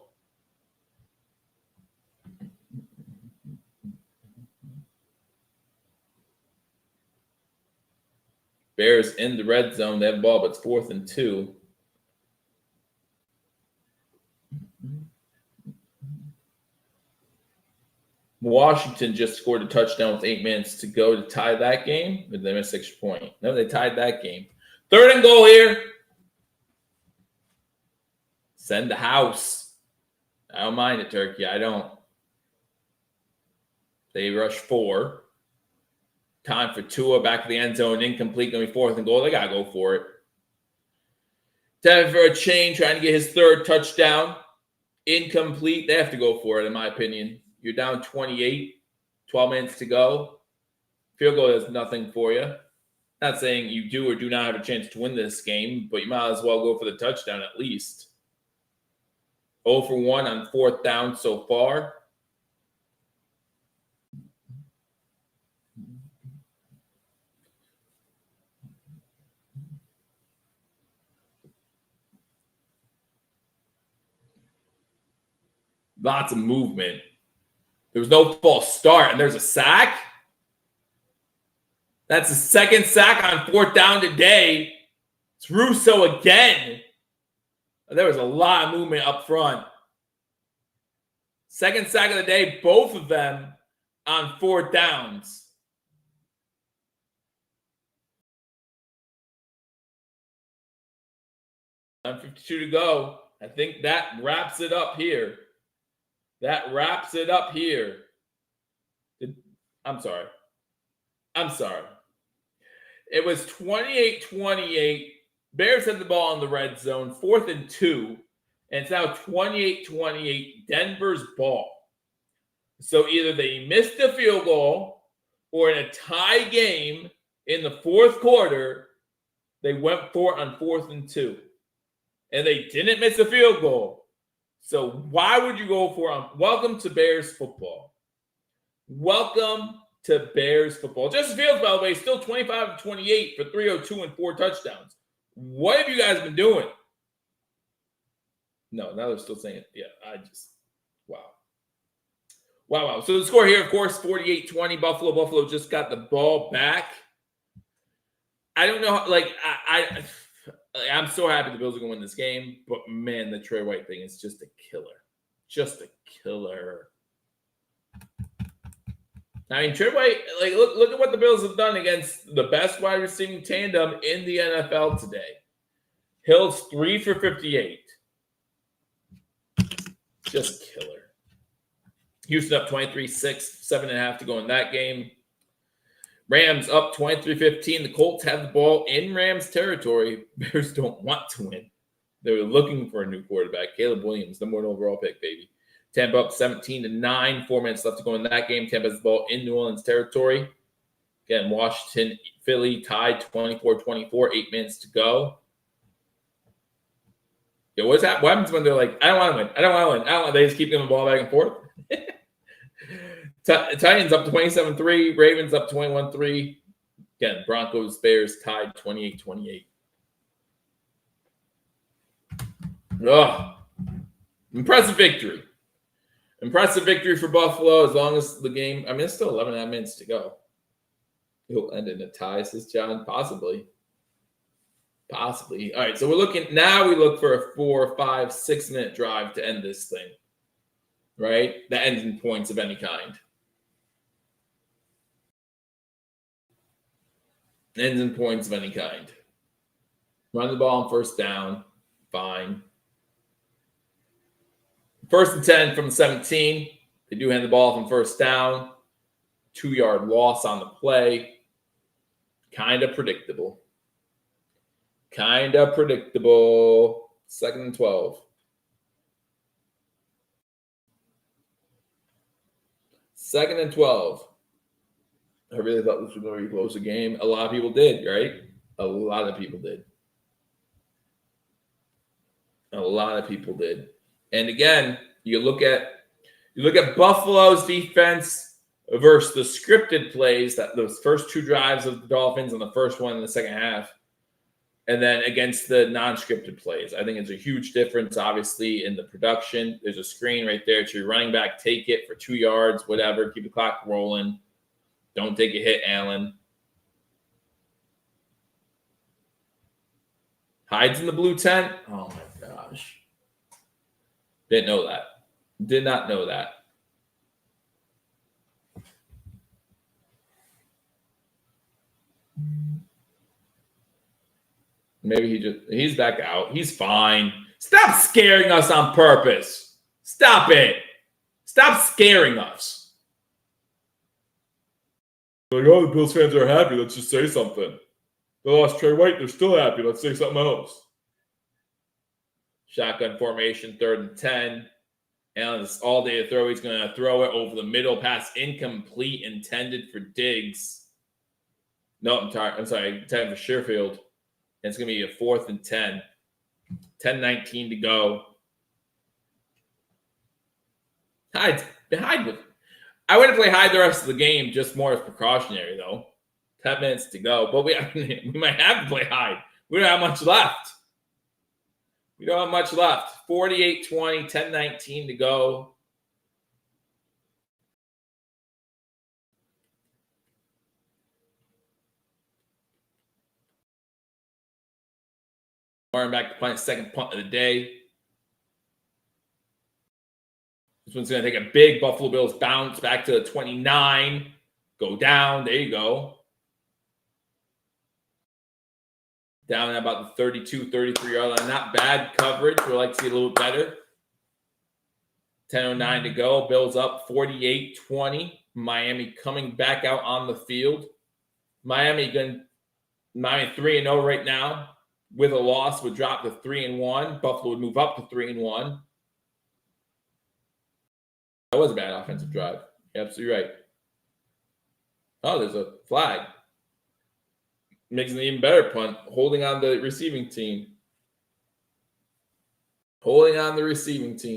Speaker 1: Bears in the red zone. They have the ball, but it's 4th and 2. Washington just scored a touchdown with 8 minutes to go to tie that game. But they missed 6 point. No, they tied that game. 3rd and goal here. Send the house. I don't mind it, Turkey. I don't. They rush 4. Time for Tua back to the end zone. Incomplete. Going to be 4th and goal. They got to go for it. Time for a chain. Trying to get his 3rd touchdown. Incomplete. They have to go for it, in my opinion. You're down 28. 12 minutes to go. Field goal is nothing for you. Not saying you do or do not have a chance to win this game, but you might as well go for the touchdown at least. 0 for 1 on 4th down so far. Lots of movement. There was no false start, and there's a sack. That's the 2nd sack on 4th down today. It's Russo again. There was a lot of movement up front. 2nd sack of the day, both of them on 4th downs. $1:52 to go. I think that wraps it up here. That wraps it up here. I'm sorry. It was 28-28. Bears had the ball in the red zone, 4th and 2. And it's now 28-28, Denver's ball. So either they missed the field goal or in a tie game in the 4th quarter, they went for it on 4th and 2. And they didn't miss a field goal. So why would you go for it? Welcome to Bears football. Welcome to Bears football. Justin Fields, by the way, still 25-28 for 302 and 4 touchdowns. What have you guys been doing? No, now they're still saying it. Yeah, wow. So the score here, of course, 48-20. Buffalo just got the ball back. I don't know. I'm so happy the Bills are going to win this game. But, man, the Trey White thing is just a killer. Just a killer. I mean, Trey White, look at what the Bills have done against the best wide receiving tandem in the NFL today. Hill's 3 for 58. Just killer. Houston up 23-6, 7.5 to go in that game. Rams up 23-15. The Colts have the ball in Rams territory. Bears don't want to win. They were looking for a new quarterback. Caleb Williams, number 1 overall pick, baby. Tampa up 17-9. 4 minutes left to go in that game. Tampa has the ball in New Orleans territory. Again, Washington, Philly tied 24-24. 8 minutes to go. Yeah, what happens when they're like, I don't want to win. They just keep giving the ball back and forth. Titans up 27-3. Ravens up 21-3. Again, Broncos, Bears tied 28-28. Impressive victory. Impressive victory for Buffalo as long as the game, it's still 11.5 minutes to go. It'll end in a tie, says John. Possibly. All right, so we look for a 4, 5, 6 minute drive to end this thing. right? That ends in points of any kind. Ends in points of any kind. Run the ball on first down, fine. First and 10 from the 17. They do hand the ball from first down. 2-yard loss on the play. Kind of predictable. Second and 12. Second and 12. I really thought this was going to be close a game. A lot of people did, right? A lot of people did. And again, you look at Buffalo's defense versus the scripted plays, that those first 2 drives of the Dolphins and the first one in the second half, and then against the non-scripted plays. I think it's a huge difference, obviously, in the production. There's a screen right there to your running back. Take it for 2 yards, whatever. Keep the clock rolling. Don't take a hit, Allen. Hides in the blue tent. Oh, my gosh. Didn't know that. Did not know that. Maybe he's back out. He's fine. Stop scaring us on purpose. Stop it. Stop scaring us. Like, oh, the Bills fans are happy. Let's just say something. They lost Trey White. They're still happy. Let's say something else. Shotgun formation, 3rd and 10. Allen's all day to throw. He's going to throw it over the middle. Pass incomplete, intended for Diggs. No, I'm sorry. Intended for Sherfield. And it's going to be a 4th and 10. 10-19 to go. Hide with. I wouldn't play hide the rest of the game, just more as precautionary, though. 10 minutes to go. But we might have to play hide. We don't have much left. 48-20, 10-19 to go. Warren back to punt, second punt of the day. This one's going to take a big Buffalo Bills bounce back to the 29. Go down. There you go. Down at about the 32, 33-yard line. Not bad coverage. We'd like to see a little bit better. 10:09 to go. Bills up 48-20. Miami coming back out on the field. Miami 3-0 right now. With a loss, would drop to 3-1. Buffalo would move up to 3-1. That was a bad offensive drive. You're absolutely right. Oh, there's a flag. Makes an even better punt. Holding on the receiving team.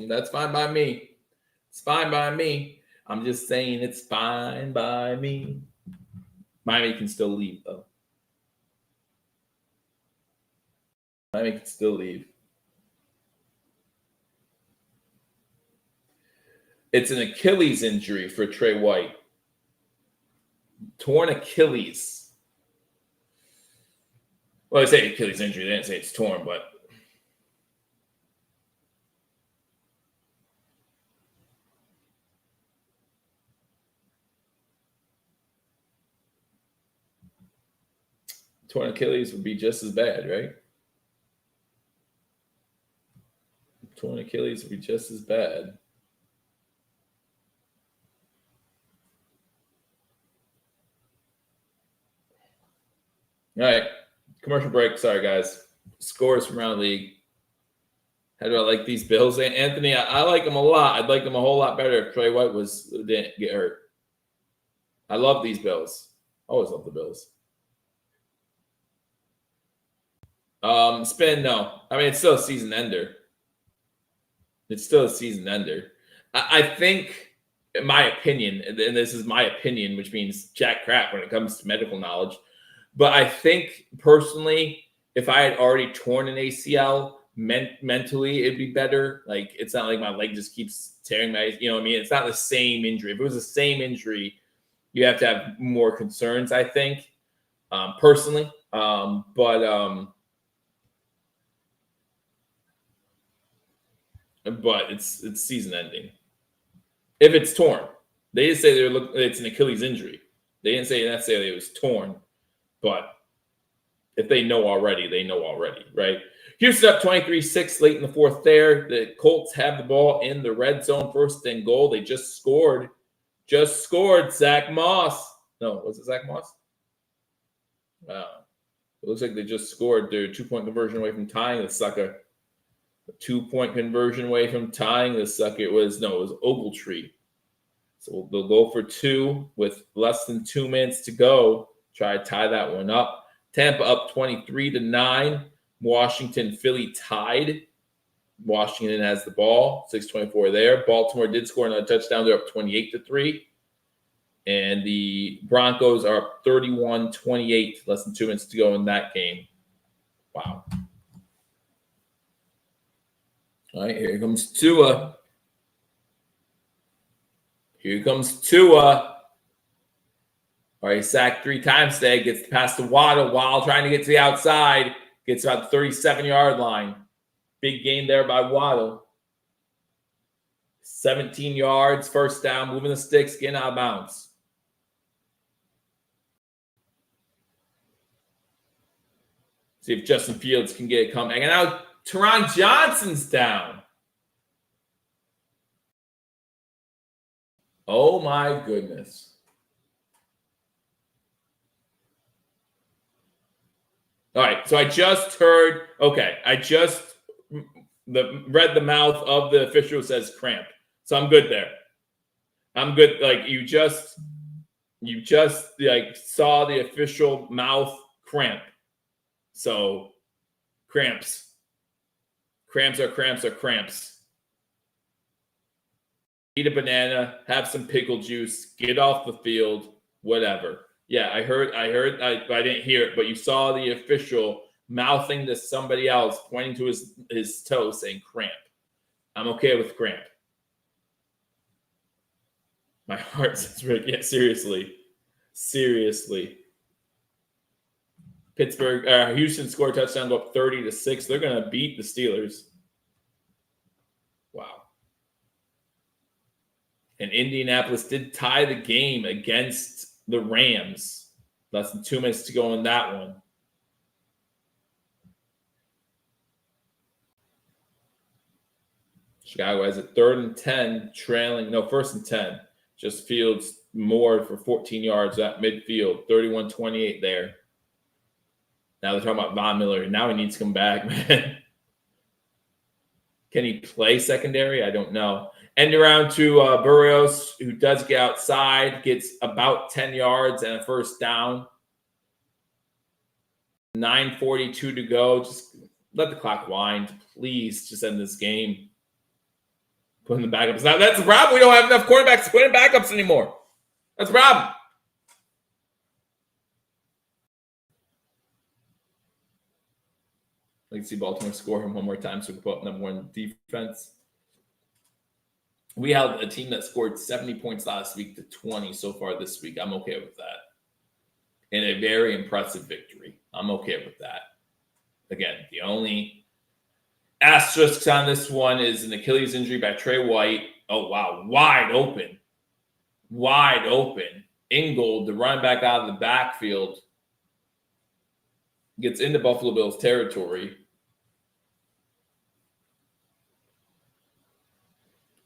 Speaker 1: That's fine by me. It's fine by me. I'm just saying it's fine by me. Miami can still leave, though. Miami can still leave. It's an Achilles injury for Trey White. Torn Achilles. Well, they say Achilles injury. They didn't say it's torn, but torn Achilles would be just as bad, right? Torn Achilles would be just as bad. All right. Commercial break. Sorry, guys. Scores from around the league. How do I like these Bills? Anthony, I like them a lot. I'd like them a whole lot better if Trey White didn't get hurt. I love these Bills. Always love the Bills. Spin, no. I mean, it's still a season ender. I think, in my opinion, and this is my opinion, which means jack crap when it comes to medical knowledge, but I think personally, if I had already torn an ACL, mentally it'd be better. Like, it's not like my leg just keeps tearing my, you know what I mean? It's not the same injury. If it was the same injury, you have to have more concerns, I think, personally. But it's season ending. If it's torn. They didn't say it's an Achilles injury. They didn't say necessarily it was torn. But if they know already, they know already, right? Houston up 23-6 late in the fourth there. The Colts have the ball in the red zone, first and goal. They just scored. Zach Moss. No, was it Zach Moss? It looks like they just scored. They're 2-point conversion away from tying the sucker. A 2-point conversion away from tying the sucker. It was Ogletree. So they'll go for 2 with less than 2 minutes to go. Try to tie that one up. Tampa up 23-9. Washington, Philly tied. Washington has the ball. 6:24 there. Baltimore did score another touchdown. They're up 28-3. And the Broncos are up 31-28. Less than 2 minutes to go in that game. Wow. All right, here comes Tua. All right, sacked 3 times today. Gets past the Waddle while trying to get to the outside. Gets about the 37-yard line. Big gain there by Waddle. 17 yards, first down, moving the sticks, getting out of bounds. See if Justin Fields can get it coming. And now Teron Johnson's down. Oh, my goodness. All right, so I just heard, read the mouth of the official who says cramp. So I'm good there. I'm good. Like you just like saw the official mouth cramp. So cramps. Cramps are cramps. Eat a banana, have some pickle juice, get off the field, whatever. Yeah, I didn't hear it, but you saw the official mouthing to somebody else, pointing to his toe, saying cramp. I'm okay with cramp. My heart says, yeah, seriously. Houston scored a touchdown, go up 30-6. They're going to beat the Steelers. Wow. And Indianapolis did tie the game against the Rams. Less than 2 minutes to go in that one. Chicago has it 3rd and 10, first and 10. Just Fields more for 14 yards at midfield, 31-28 there. Now they're talking about Von Miller. Now he needs to come back, man. Can he play secondary? I don't know. End around to Burrios, who does get outside, gets about 10 yards and a first down. 9:42 to go. Just let the clock wind. Please just end this game. Putting the backups. Now, that's the problem. We don't have enough quarterbacks to put in backups anymore. That's the problem. I'd like to see Baltimore score him one more time so we can put up number 1 defense. We held a team that scored 70 points last week to 20 so far this week. I'm okay with that. And a very impressive victory. I'm okay with that. Again, the only asterisks on this one is an Achilles injury by Trey White. Oh, wow. Wide open. Ingold, the running back out of the backfield, gets into Buffalo Bills territory.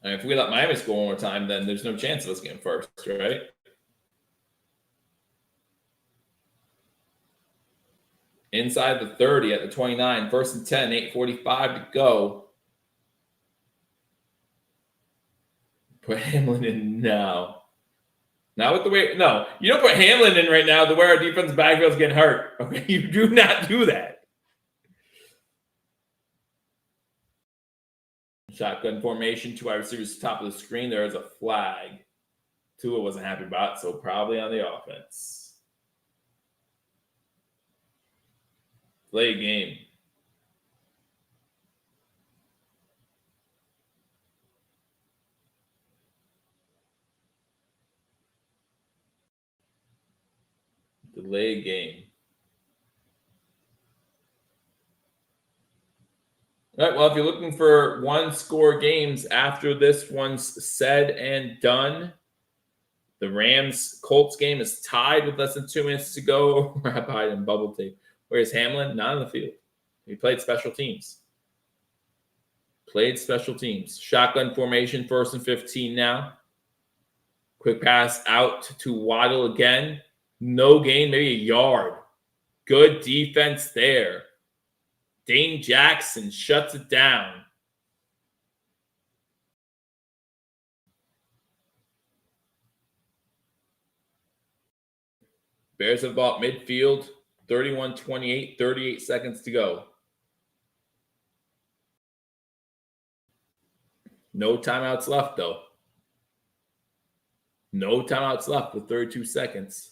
Speaker 1: And if we let Miami score one more time, then there's no chance of us getting first, right? Inside the 30 at the 29, 1st and 10, 8:45 to go. Put Hamlin in now. Not with the way, no, you don't put Hamlin in right now the way our defensive backfield's getting hurt. Okay, you do not do that. Shotgun formation, 2 wide receivers top of the screen. There is a flag. Tua wasn't happy about, so probably on the offense. Play a game. Delay game. All right, well, if you're looking for one-score games after this one's said and done, the Rams-Colts game is tied with less than 2 minutes to go. Rabbi and bubble tape. Whereas Hamlin, not on the field. He played special teams. Shotgun formation, 1st and 15 now. Quick pass out to Waddle again. No gain, maybe a yard. Good defense there. Dane Jackson shuts it down. Bears have bought midfield, 31-28, 38 seconds to go. No timeouts left, though. No timeouts left with 32 seconds.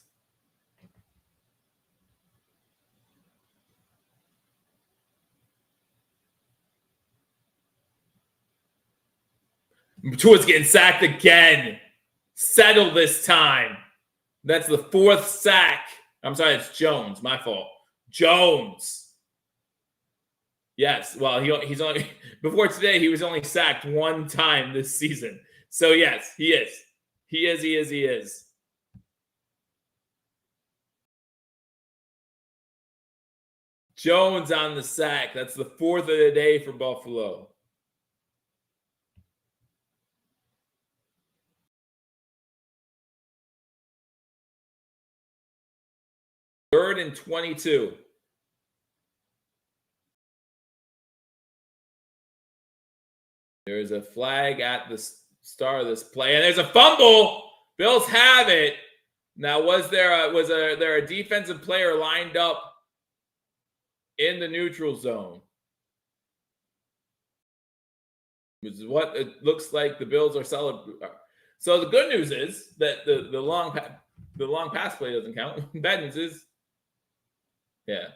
Speaker 1: Tua's getting sacked again. Settle this time. That's the 4th sack. I'm sorry, it's Jones. My fault. Jones. Yes, well, he's only before today. He was only sacked 1 time this season. So yes, he is. He is. Jones on the sack. That's the 4th of the day for Buffalo. Third and 22. There's a flag at the start of this play, and there's a fumble. Bills have it. Now, was there a defensive player lined up in the neutral zone? Which is what it looks like the Bills are celebrating. So the good news is that the long pass play doesn't count. Bad news is, yeah,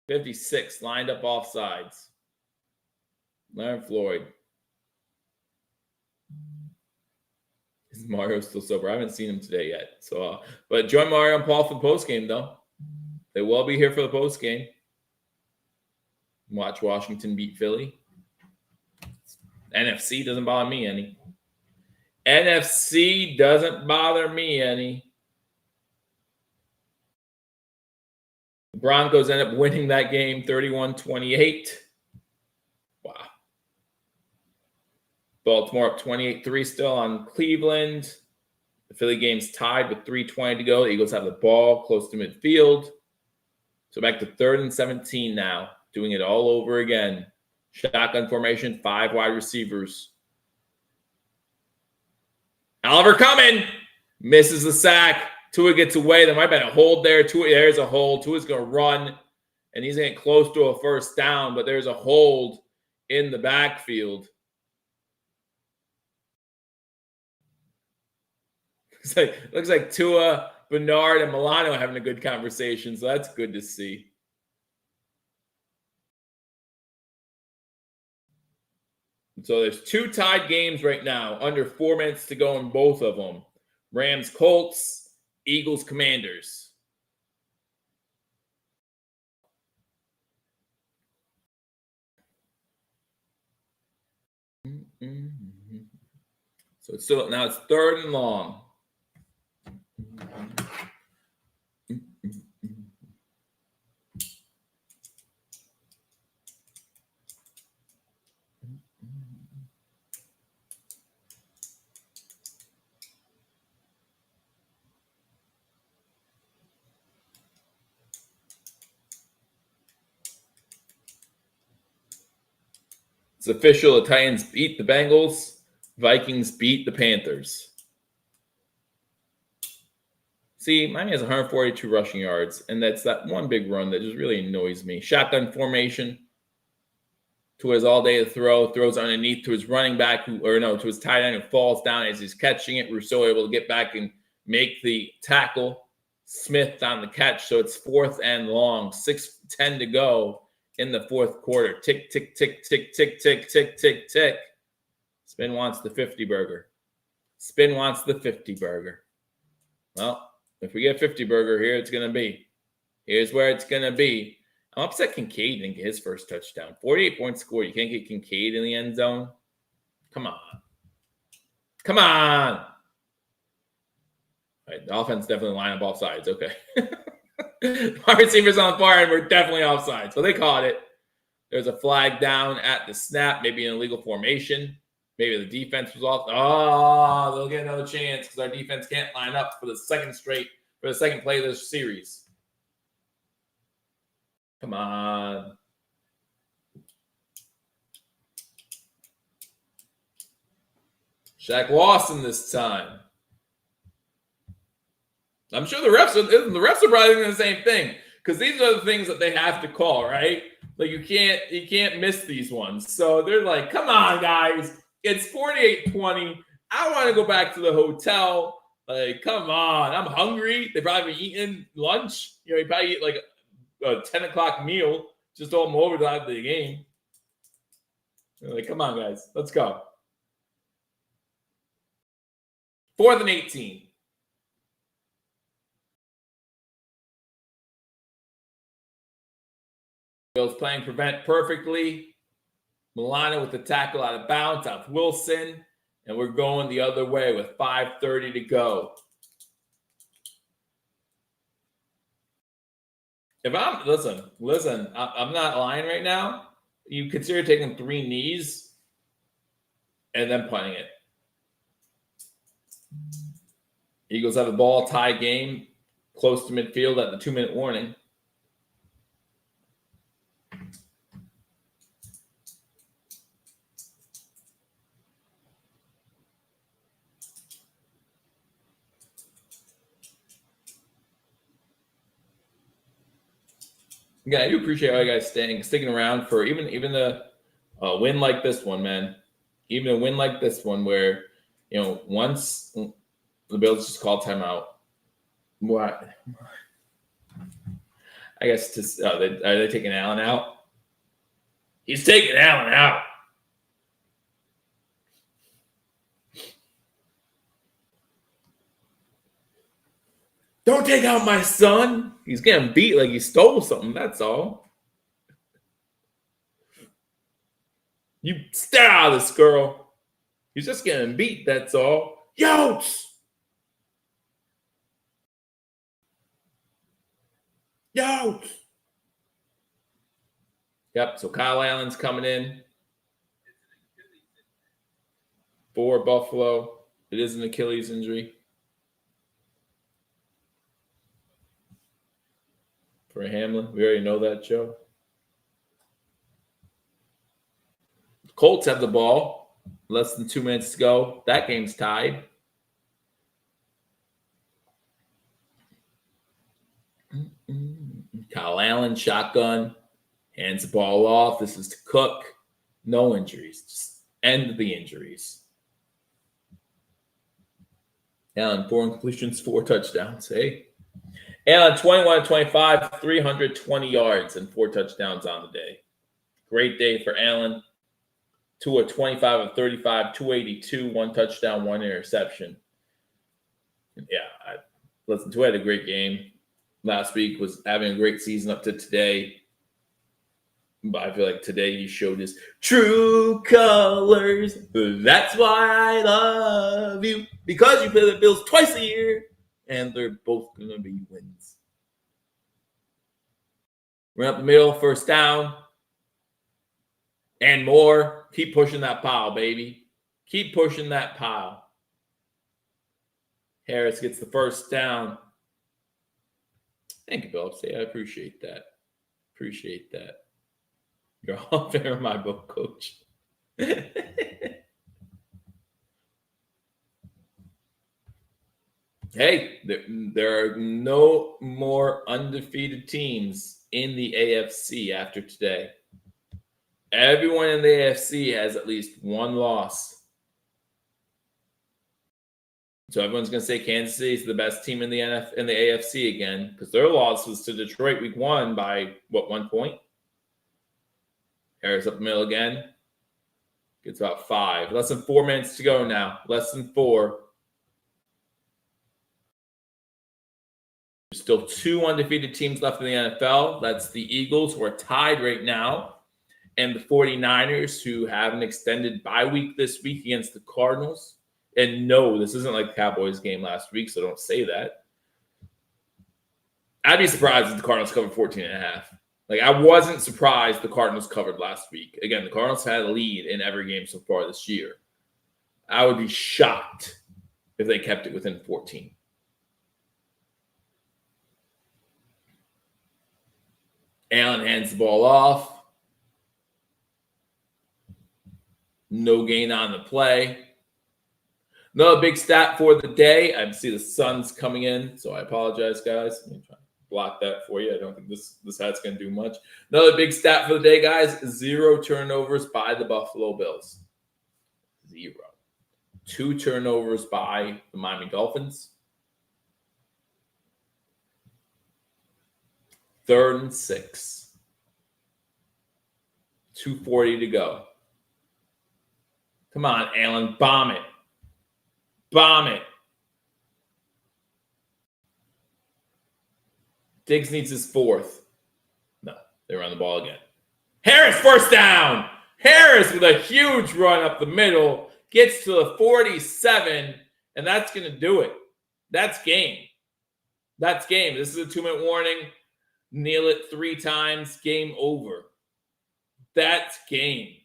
Speaker 1: 56 lined up off sides. Leonard Floyd. Is Mario still sober? I haven't seen him today yet. So, but join Mario and Paul for the post game, though. They will be here for the post game. Watch Washington beat Philly. NFC doesn't bother me any. NFC doesn't bother me any. The Broncos end up winning that game 31-28. Wow. Baltimore up 28-3 still on Cleveland. The Philly game's tied with 3:20 to go. The Eagles have the ball close to midfield. So back to 3rd and 17 now. Doing it all over again. Shotgun formation, 5 wide receivers. Oliver coming. Misses the sack. Tua gets away. There might have been a hold there. There's a hold. Tua's going to run, and he's going to get close to a 1st down, but there's a hold in the backfield. Looks like Tua, Bernard, and Milano are having a good conversation, so that's good to see. So there's 2 tied games right now, under 4 minutes to go in both of them. Rams, Colts, Eagles, Commanders. So it's still now it's 3rd and long. It's official. The Titans beat the Bengals. Vikings beat the Panthers. See, Miami has 142 rushing yards, and that's that one big run that just really annoys me. Shotgun formation. Tua's all day to throw. Throws underneath to his running back, to his tight end who falls down as he's catching it. Rousseau able to get back and make the tackle. Smith on the catch, so it's 4th and long. 6:10 to go in the 4th quarter. Tick, tick, tick, tick, tick, tick, tick, tick, tick. Spin wants the 50 burger. Well, if we get 50 burger, here it's going to be. Here's where it's going to be. I'm upset Kincaid didn't get his first touchdown. 48-point score. You can't get Kincaid in the end zone? Come on. Come on. All right, the offense definitely line up off sides. Okay. Our receivers on fire, and we're definitely offside. So they caught it. There's a flag down at the snap, maybe an illegal formation. Maybe the defense was off. Oh, they'll get another chance because our defense can't line up for the second play of this series. Come on. Shaq Lawson this time. I'm sure the refs are probably doing the same thing because these are the things that they have to call, right? Like you can't miss these ones. So they're like, come on, guys. It's 48-20. I want to go back to the hotel. Like, come on. I'm hungry. They probably been eating lunch. You probably eat like a 10 o'clock meal. Just told them over to the game. They're like, come on, guys. Let's go. 4th and 18. Bills playing prevent perfectly. Milano with the tackle out of bounds off Wilson. And we're going the other way with 5:30 to go. Listen, I'm not lying right now. You consider taking 3 knees and then punting it. Eagles have the ball, tie game, close to midfield at the 2-minute warning. Yeah, I do appreciate all you guys sticking around for even a win like this one, man. Even a win like this one, where once the Bills just call timeout. What? I guess are they taking Allen out? He's taking Allen out. Don't take out my son. He's getting beat like he stole something. That's all. You stay out of this, girl. He's just getting beat. That's all. Yotes. Yotes. Yep. So Kyle Allen's coming in for Buffalo. It is an Achilles injury. For Hamlin. We already know that, Joe. Colts have the ball. Less than 2 minutes to go. That game's tied. Kyle Allen, shotgun. Hands the ball off. This is to Cook. No injuries. Just end the injuries. Allen, 4 incompletions, 4 touchdowns. Hey. Allen, 21-25, 320 yards and 4 touchdowns on the day. Great day for Allen. Tua, 25 of 35, 282, 1 touchdown, 1 interception. Yeah, Tua had a great game. Last week was having a great season up to today. But I feel like today he showed his true colors. That's why I love you. Because you play the Bills twice a year. And they're both going to be wins. Run up the middle, first down. And more. Keep pushing that pile, baby. Keep pushing that pile. Harris gets the first down. Thank you, Bill. I appreciate that. Appreciate that. You're all fair in my book, Coach. Hey, there are no more undefeated teams in the AFC after today. Everyone in the AFC has at least 1 loss. So everyone's going to say Kansas City is the best team in the AFC again because their loss was to Detroit week 1 by, 1 point? Harris up the middle again. Gets about 5. Less than 4 minutes to go now. Less than 4. Still 2 undefeated teams left in the NFL. That's the Eagles, who are tied right now, and the 49ers, who have an extended bye week this week against the Cardinals. And no, this isn't like the Cowboys game last week, so don't say that. I'd be surprised if the Cardinals covered 14.5. Like, I wasn't surprised the Cardinals covered last week. Again, the Cardinals had a lead in every game so far this year. I would be shocked if they kept it within 14. Allen hands the ball off. No gain on the play. Another big stat for the day. I see the sun's coming in, so I apologize, guys. Let me try to block that for you. I don't think this hat's going to do much. Another big stat for the day, guys. 0 turnovers by the Buffalo Bills. 0. 2 turnovers by the Miami Dolphins. 3rd and 6. 2:40 to go. Come on, Allen. Bomb it. Bomb it. Diggs needs his 4th. No, they run the ball again. Harris, first down. Harris with a huge run up the middle. Gets to the 47, and that's going to do it. That's game. That's game. This is a 2-minute warning. Kneel it 3 times. Game over. That's game.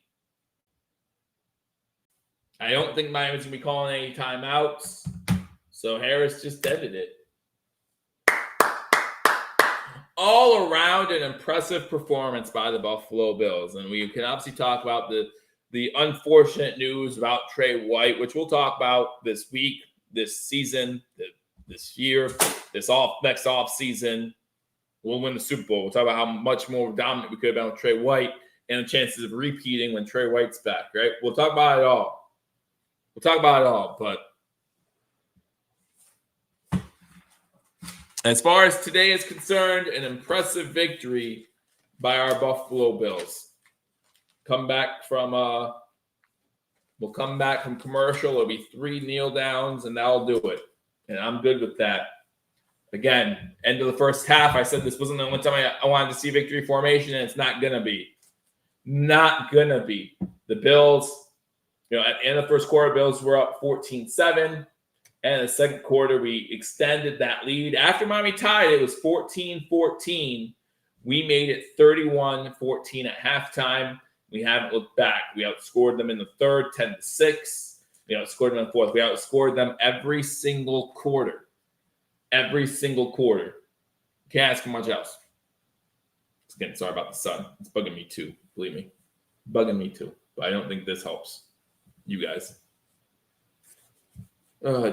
Speaker 1: I don't think Miami's going to be calling any timeouts. So Harris just ended it. All around an impressive performance by the Buffalo Bills. And we can obviously talk about the unfortunate news about Trey White, which we'll talk about this week, this season, this year, next off season. We'll win the Super Bowl. We'll talk about how much more dominant we could have been with Trey White and the chances of repeating when Trey White's back, right? We'll talk about it all. But as far as today is concerned, an impressive victory by our Buffalo Bills. We'll come back from commercial. It'll be 3 kneel downs, and that'll do it. And I'm good with that. Again, end of the first half, I said this wasn't the one time I wanted to see victory formation, and it's not going to be. Not going to be. The Bills, at the end of the first quarter, Bills were up 14-7. And in the second quarter, we extended that lead. After Miami tied, it was 14-14. We made it 31-14 at halftime. We haven't looked back. We outscored them in the third, 10-6. We outscored them in the fourth. We outscored them every single quarter. Every single quarter. Can't ask for much else. Again, sorry about the sun. It's bugging me too. Believe me. Bugging me too. But I don't think this helps you guys.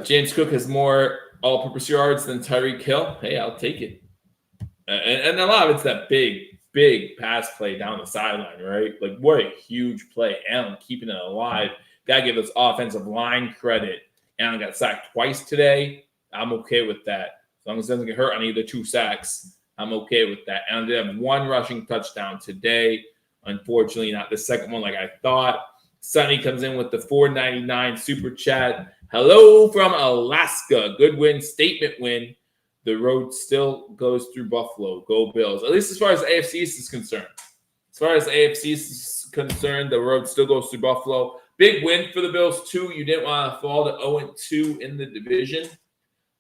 Speaker 1: James Cook has more all-purpose yards than Tyreek Hill. Hey, I'll take it. And a lot of it's that big pass play down the sideline, right? Like, what a huge play. Allen keeping it alive. Got to give us offensive line credit. Allen got sacked twice today. I'm okay with that. As long as it doesn't get hurt on either 2 sacks, I'm okay with that. Allen did have 1 rushing touchdown today. Unfortunately, not the second one like I thought. Sonny comes in with the $4.99 super chat. Hello from Alaska. Good win, statement win. The road still goes through Buffalo. Go Bills. At least as far as AFC East is concerned. As far as AFC East is concerned, the road still goes through Buffalo. Big win for the Bills, too. You didn't want to fall to 0-2 in the division.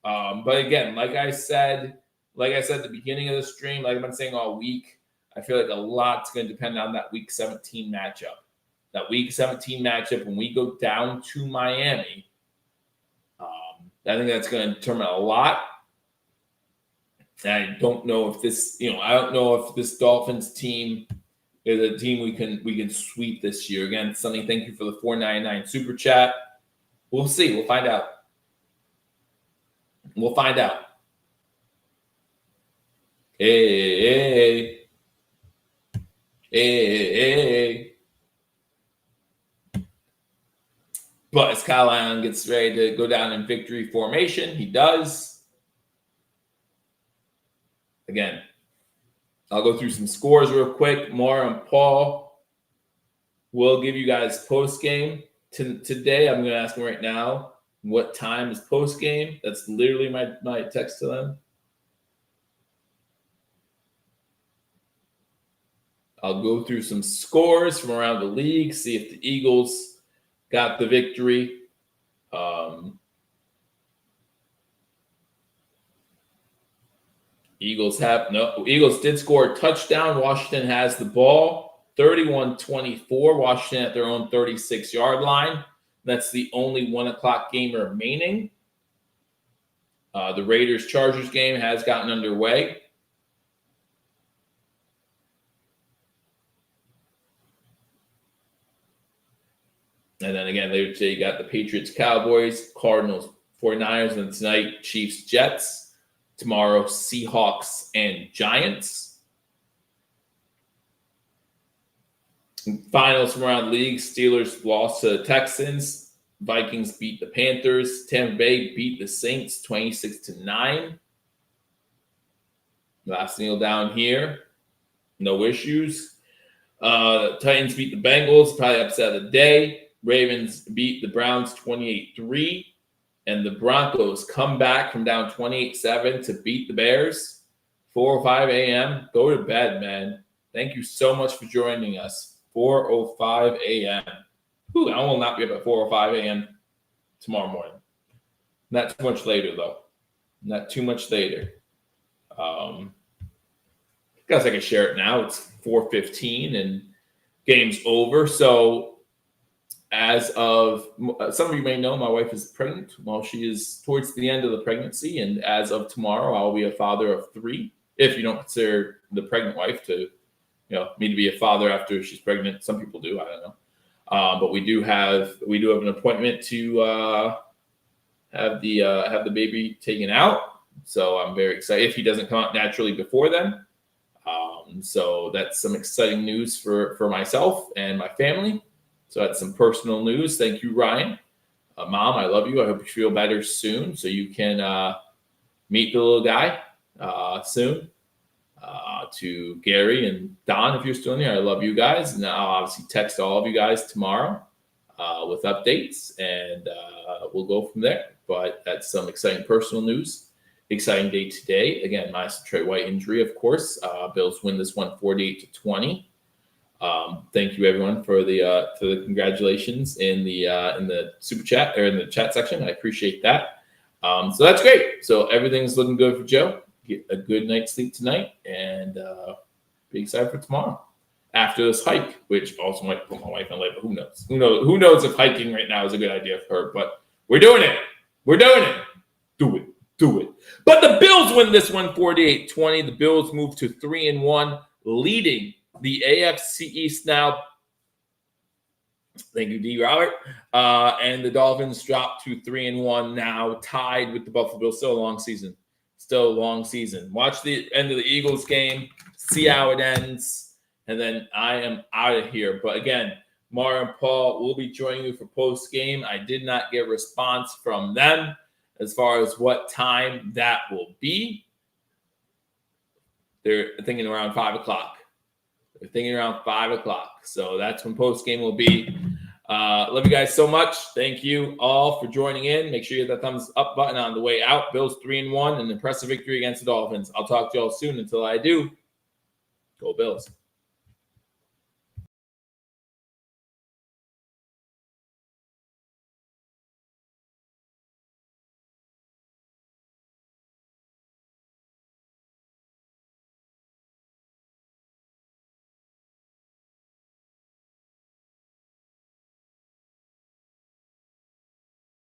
Speaker 1: But again, like I said at the beginning of the stream, like I've been saying all week, I feel like a lot's going to depend on that Week 17 matchup. That Week 17 matchup, when we go down to Miami, I think that's going to determine a lot. And I don't know if this Dolphins team is a team we can sweep this year. Again, Sonny, thank you for the $4.99 super chat. We'll see. We'll find out. Hey. But as Kyle Allen gets ready to go down in victory formation, he does. Again, I'll go through some scores real quick. More on Paul. We'll give you guys post-game. Today, I'm going to ask him right now, what time is post-game? That's literally my text to them. I'll go through some scores from around the league, see if the Eagles got the victory. Eagles did score a touchdown. Washington has the ball, 31-24. Washington at their own 36-yard line. That's the only 1 o'clock game remaining. The Raiders-Chargers game has gotten underway. And then again, later today, you got the Patriots-Cowboys, Cardinals-49ers, and tonight, Chiefs-Jets. Tomorrow, Seahawks and Giants. Finals from around the league, Steelers lost to the Texans. Vikings beat the Panthers. Tampa Bay beat the Saints 26-9. Last kneel down here. No issues. Titans beat the Bengals. Probably upset of the day. Ravens beat the Browns 28-3. And the Broncos come back from down 28-7 to beat the Bears. 4:05 a.m. Go to bed, man. Thank you so much for joining us. 4:05 a.m. I will not be up at 4:05 a.m. tomorrow morning. Not too much later, though. Not too much later. Guess I can share it now. It's 4:15 and game's over. So as of some of you may know, my wife is pregnant. Well, she is towards the end of the pregnancy, and as of tomorrow, I'll be a father of 3. If you don't consider the pregnant wife to, me to be a father after she's pregnant, some people do. I don't know, but we do have an appointment to have the baby taken out. So I'm very excited. If he doesn't come out naturally before then, so that's some exciting news for myself and my family. So that's some personal news. Thank you, Ryan. Mom, I love you. I hope you feel better soon so you can meet the little guy soon. To Gary and Don, if you're still in there, I love you guys. And I'll obviously text all of you guys tomorrow with updates, and we'll go from there. But that's some exciting personal news. Exciting day today. Again, minus the Trey White injury, of course. Bills win this one 48-20. Thank you everyone for the congratulations in the super chat or in the chat section. I appreciate that. So that's great. So everything's looking good for Joe. Get a good night's sleep tonight, and be excited for tomorrow after this hike, which also might put my wife in labor. Who knows? Who knows if hiking right now is a good idea for her? But we're doing it. We're doing it. Do it. But the Bills win this one 48-20. The Bills move to 3-1, leading the AFC East now. Thank you, D. Robert. And the Dolphins drop to 3-1 now, tied with the Buffalo Bills. Still a long season. Watch the end of the Eagles game, see how it ends, and then I am out of here. But again, Mara and Paul will be joining you for post game. I did not get a response from them as far as what time that will be. They're thinking around 5 o'clock. So that's when post game will be. Love you guys so much. Thank you all for joining in. Make sure you hit that thumbs up button on the way out. Bills 3-1, an impressive victory against the Dolphins. I'll talk to you all soon. Until I do, go Bills.